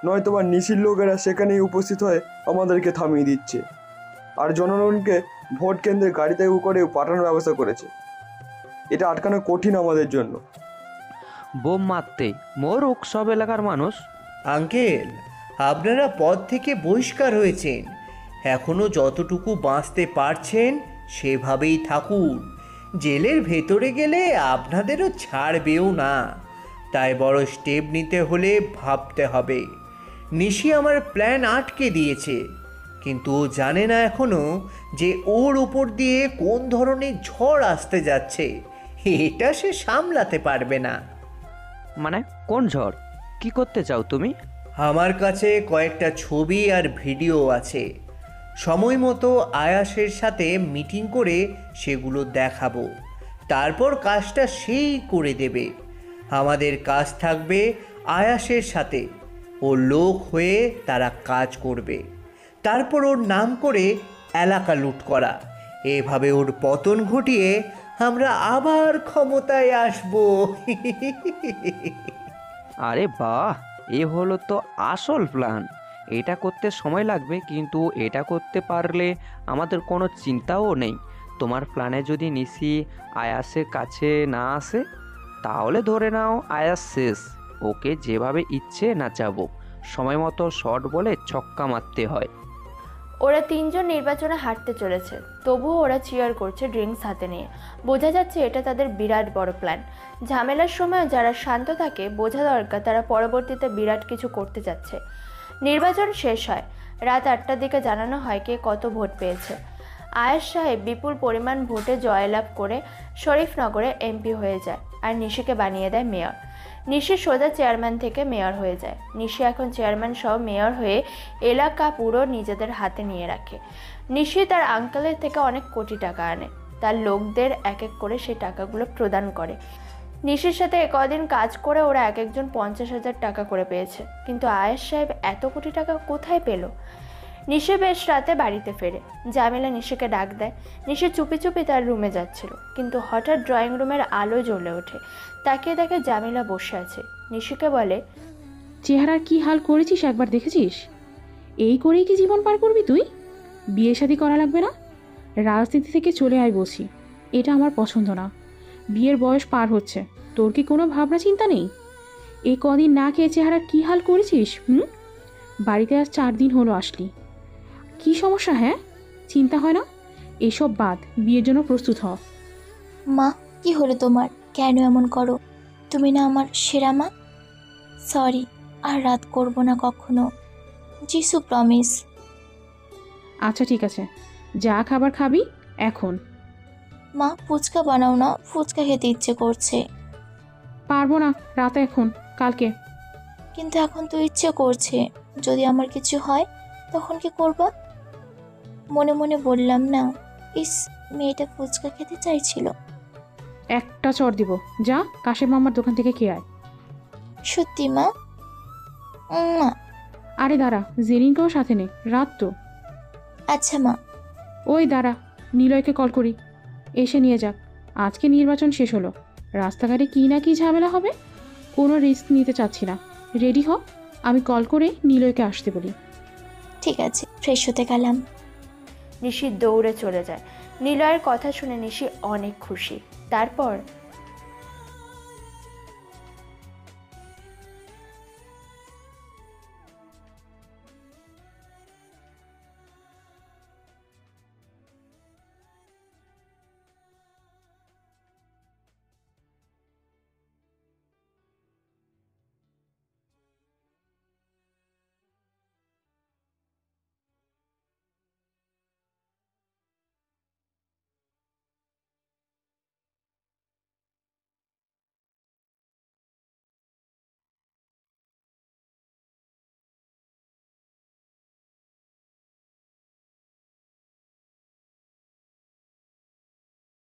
নয়তো বা নিশির লোকেরা সেখানেই উপস্থিত হয়ে আমাদেরকে থামিয়ে দিচ্ছে। আর জনগণকে ভোট কেন্দ্রে গাড়িতে করে পাঠানোর ব্যবস্থা করেছে। এটা আটকানো কঠিন আমাদের জন্য। বোম মারতে মরুক সব এলাকার মানুষ। আঙ্কেল, আপনারা পদ থেকে বহিষ্কার হয়েছেন। এখনো যতটুকু বাঁচতে পারছেন সেভাবেই থাকুন। জেলের ভেতরে গেলে আপনাদেরও ছাড়বেও না। তাই বড় স্টেপ নিতে হলে ভাবতে হবে। নিশি আমার প্ল্যান আটকে দিয়েছে, কিন্তু ও জানে না এখনো যে ওর ওপর দিয়ে কোন ধরনের ঝড় আসতে যাচ্ছে। এটা সে সামলাতে পারবে না। মানে কোন ঝড়? কি করতে চাও তুমি? আমার কাছে কয়েকটা ছবি আর ভিডিও আছে। সময় মতো আয়াসের সাথে মিটিং করে সেগুলো দেখাবো। তারপর কাজটা সেই করে দেবে। আমাদের কাজ থাকবে আয়াসের সাথে ও লোক হয়ে তারা কাজ করবে। তারপর ওর নাম করে এলাকা লুট করা। এভাবে ওর পতন ঘটিয়ে আমরা আবার ক্ষমতায় আসবো। আরে বাহ, এ হলো তো আসল প্ল্যান। এটা করতে সময় লাগবে, কিন্তু এটা করতে পারলে আমাদের কোনো চিন্তাও নেই। তোমার প্ল্যানে যদি নিশি আয়াসের কাছে না আসে তাহলে ধরে নাও আয়াস শেষ। ওকে যেভাবে ইচ্ছে নাচাবো। সময় মতো শট বলে ছক্কা মারতে হয়। ওরা 3 জন নির্বাচনে হাঁটতে চলেছে, তবুও ওরা চিয়ার করছে ড্রিঙ্কস হাতে নিয়ে। বোঝা যাচ্ছে এটা তাদের বিরাট বড় প্ল্যান। ঝামেলার সময় যারা শান্ত থাকে বোঝা দরকার তারা পরবর্তীতে বিরাট কিছু করতে যাচ্ছে। নির্বাচন শেষ হয়। রাত 8টার দিকে জানানো হয় কে কত ভোট পেয়েছে। আয়েশ সাহেব বিপুল পরিমাণ ভোটে জয়লাভ করে শরীফনগরে এমপি হয়ে যায় আর নিশিকে বানিয়ে দেয় মেয়র। নিশি সোজা চেয়ারম্যান থেকে মেয়র হয়ে যায়। নিশি এখন চেয়ারম্যান সহ মেয়র হয়ে এলাকা পুরো নিজেদের হাতে নিয়ে রাখে। নিশি তার আঙ্কেলের থেকে অনেক কোটি টাকা আনে। তার লোকদের এক এক করে সেই টাকাগুলো প্রদান করে। নিশির সাথে কদিন কাজ করে ওরা এক একজন 50,000 টাকা করে পেয়েছে। কিন্তু আয়েশ সাহেব এত কোটি টাকা কোথায় পেল? নিশি বেশ রাতে বাড়িতে ফেরে। জামিলা নিশিকে ডাক দেয়। নিশি চুপি চুপি তার রুমে যাচ্ছিল, কিন্তু হঠাৎ ড্রয়িং রুমের আলো জ্বলে ওঠে। তাকিয়ে দেখে জামিলা বসে আছে। নিশিকে বলে, চেহারার কি হাল করেছিস একবার দেখেছিস? এই করেই কি জীবন পার করবি তুই? বিয়ে শাদী করা লাগবে না? রাজনীতি থেকে চলে আয় বলছি। এটা আমার পছন্দ না। বিয়ের বয়স পার হচ্ছে, তোর কি কোনো ভাবনা চিন্তা নেই? এই কদিন না খেয়ে চেহারার কি হাল করেছিস? বাড়িতে আজ 4 দিন হলো আসলি। কি সমস্যা? হ্যাঁ, চিন্তা হয় না? এসব বাদ, বিয়ের জন্য প্রস্তুত হ। মা, কি হলো তোমার? কেন এমন করো? তুমি না আমার সেরা মা। সরি, আর রাত করব না কখনো। যিশু প্রমিস। আচ্ছা ঠিক আছে, যা খাবার খাবি এখন। মা, ফুচকা বানাও না, ফুচকা খেতে ইচ্ছে করছে। পারবো না, রাতে এখন, কালকে। কিন্তু এখন তো ইচ্ছে করছে। যদি আমার কিছু হয় তখন কি করবা? মনে মনে বললাম না, ইস, মেয়েটা ফুচকা খেতে চাইছিল। একটা চড় দিব, যা কাশেম মামার দোকান থেকে খেয়ে আয়। সত্যি মা? আরে দাঁড়া, জেরিনকেও সাথে নে, রাত তো। আচ্ছা মা। ওই দাঁড়া, নিলয়কে কল করি, এসে নিয়ে যাক। আজকে নির্বাচন শেষ হলো, রাস্তাঘাটে কী না কী ঝামেলা হবে, কোনো রিস্ক নিতে চাচ্ছি না। রেডি হ, আমি কল করে নিলয়কে আসতে বলি। ঠিক আছে, ফ্রেশ হতে গেলাম। নিশি দৌড়ে চলে যায়। নিলয়ের কথা শুনে নিশি অনেক খুশি। তারপর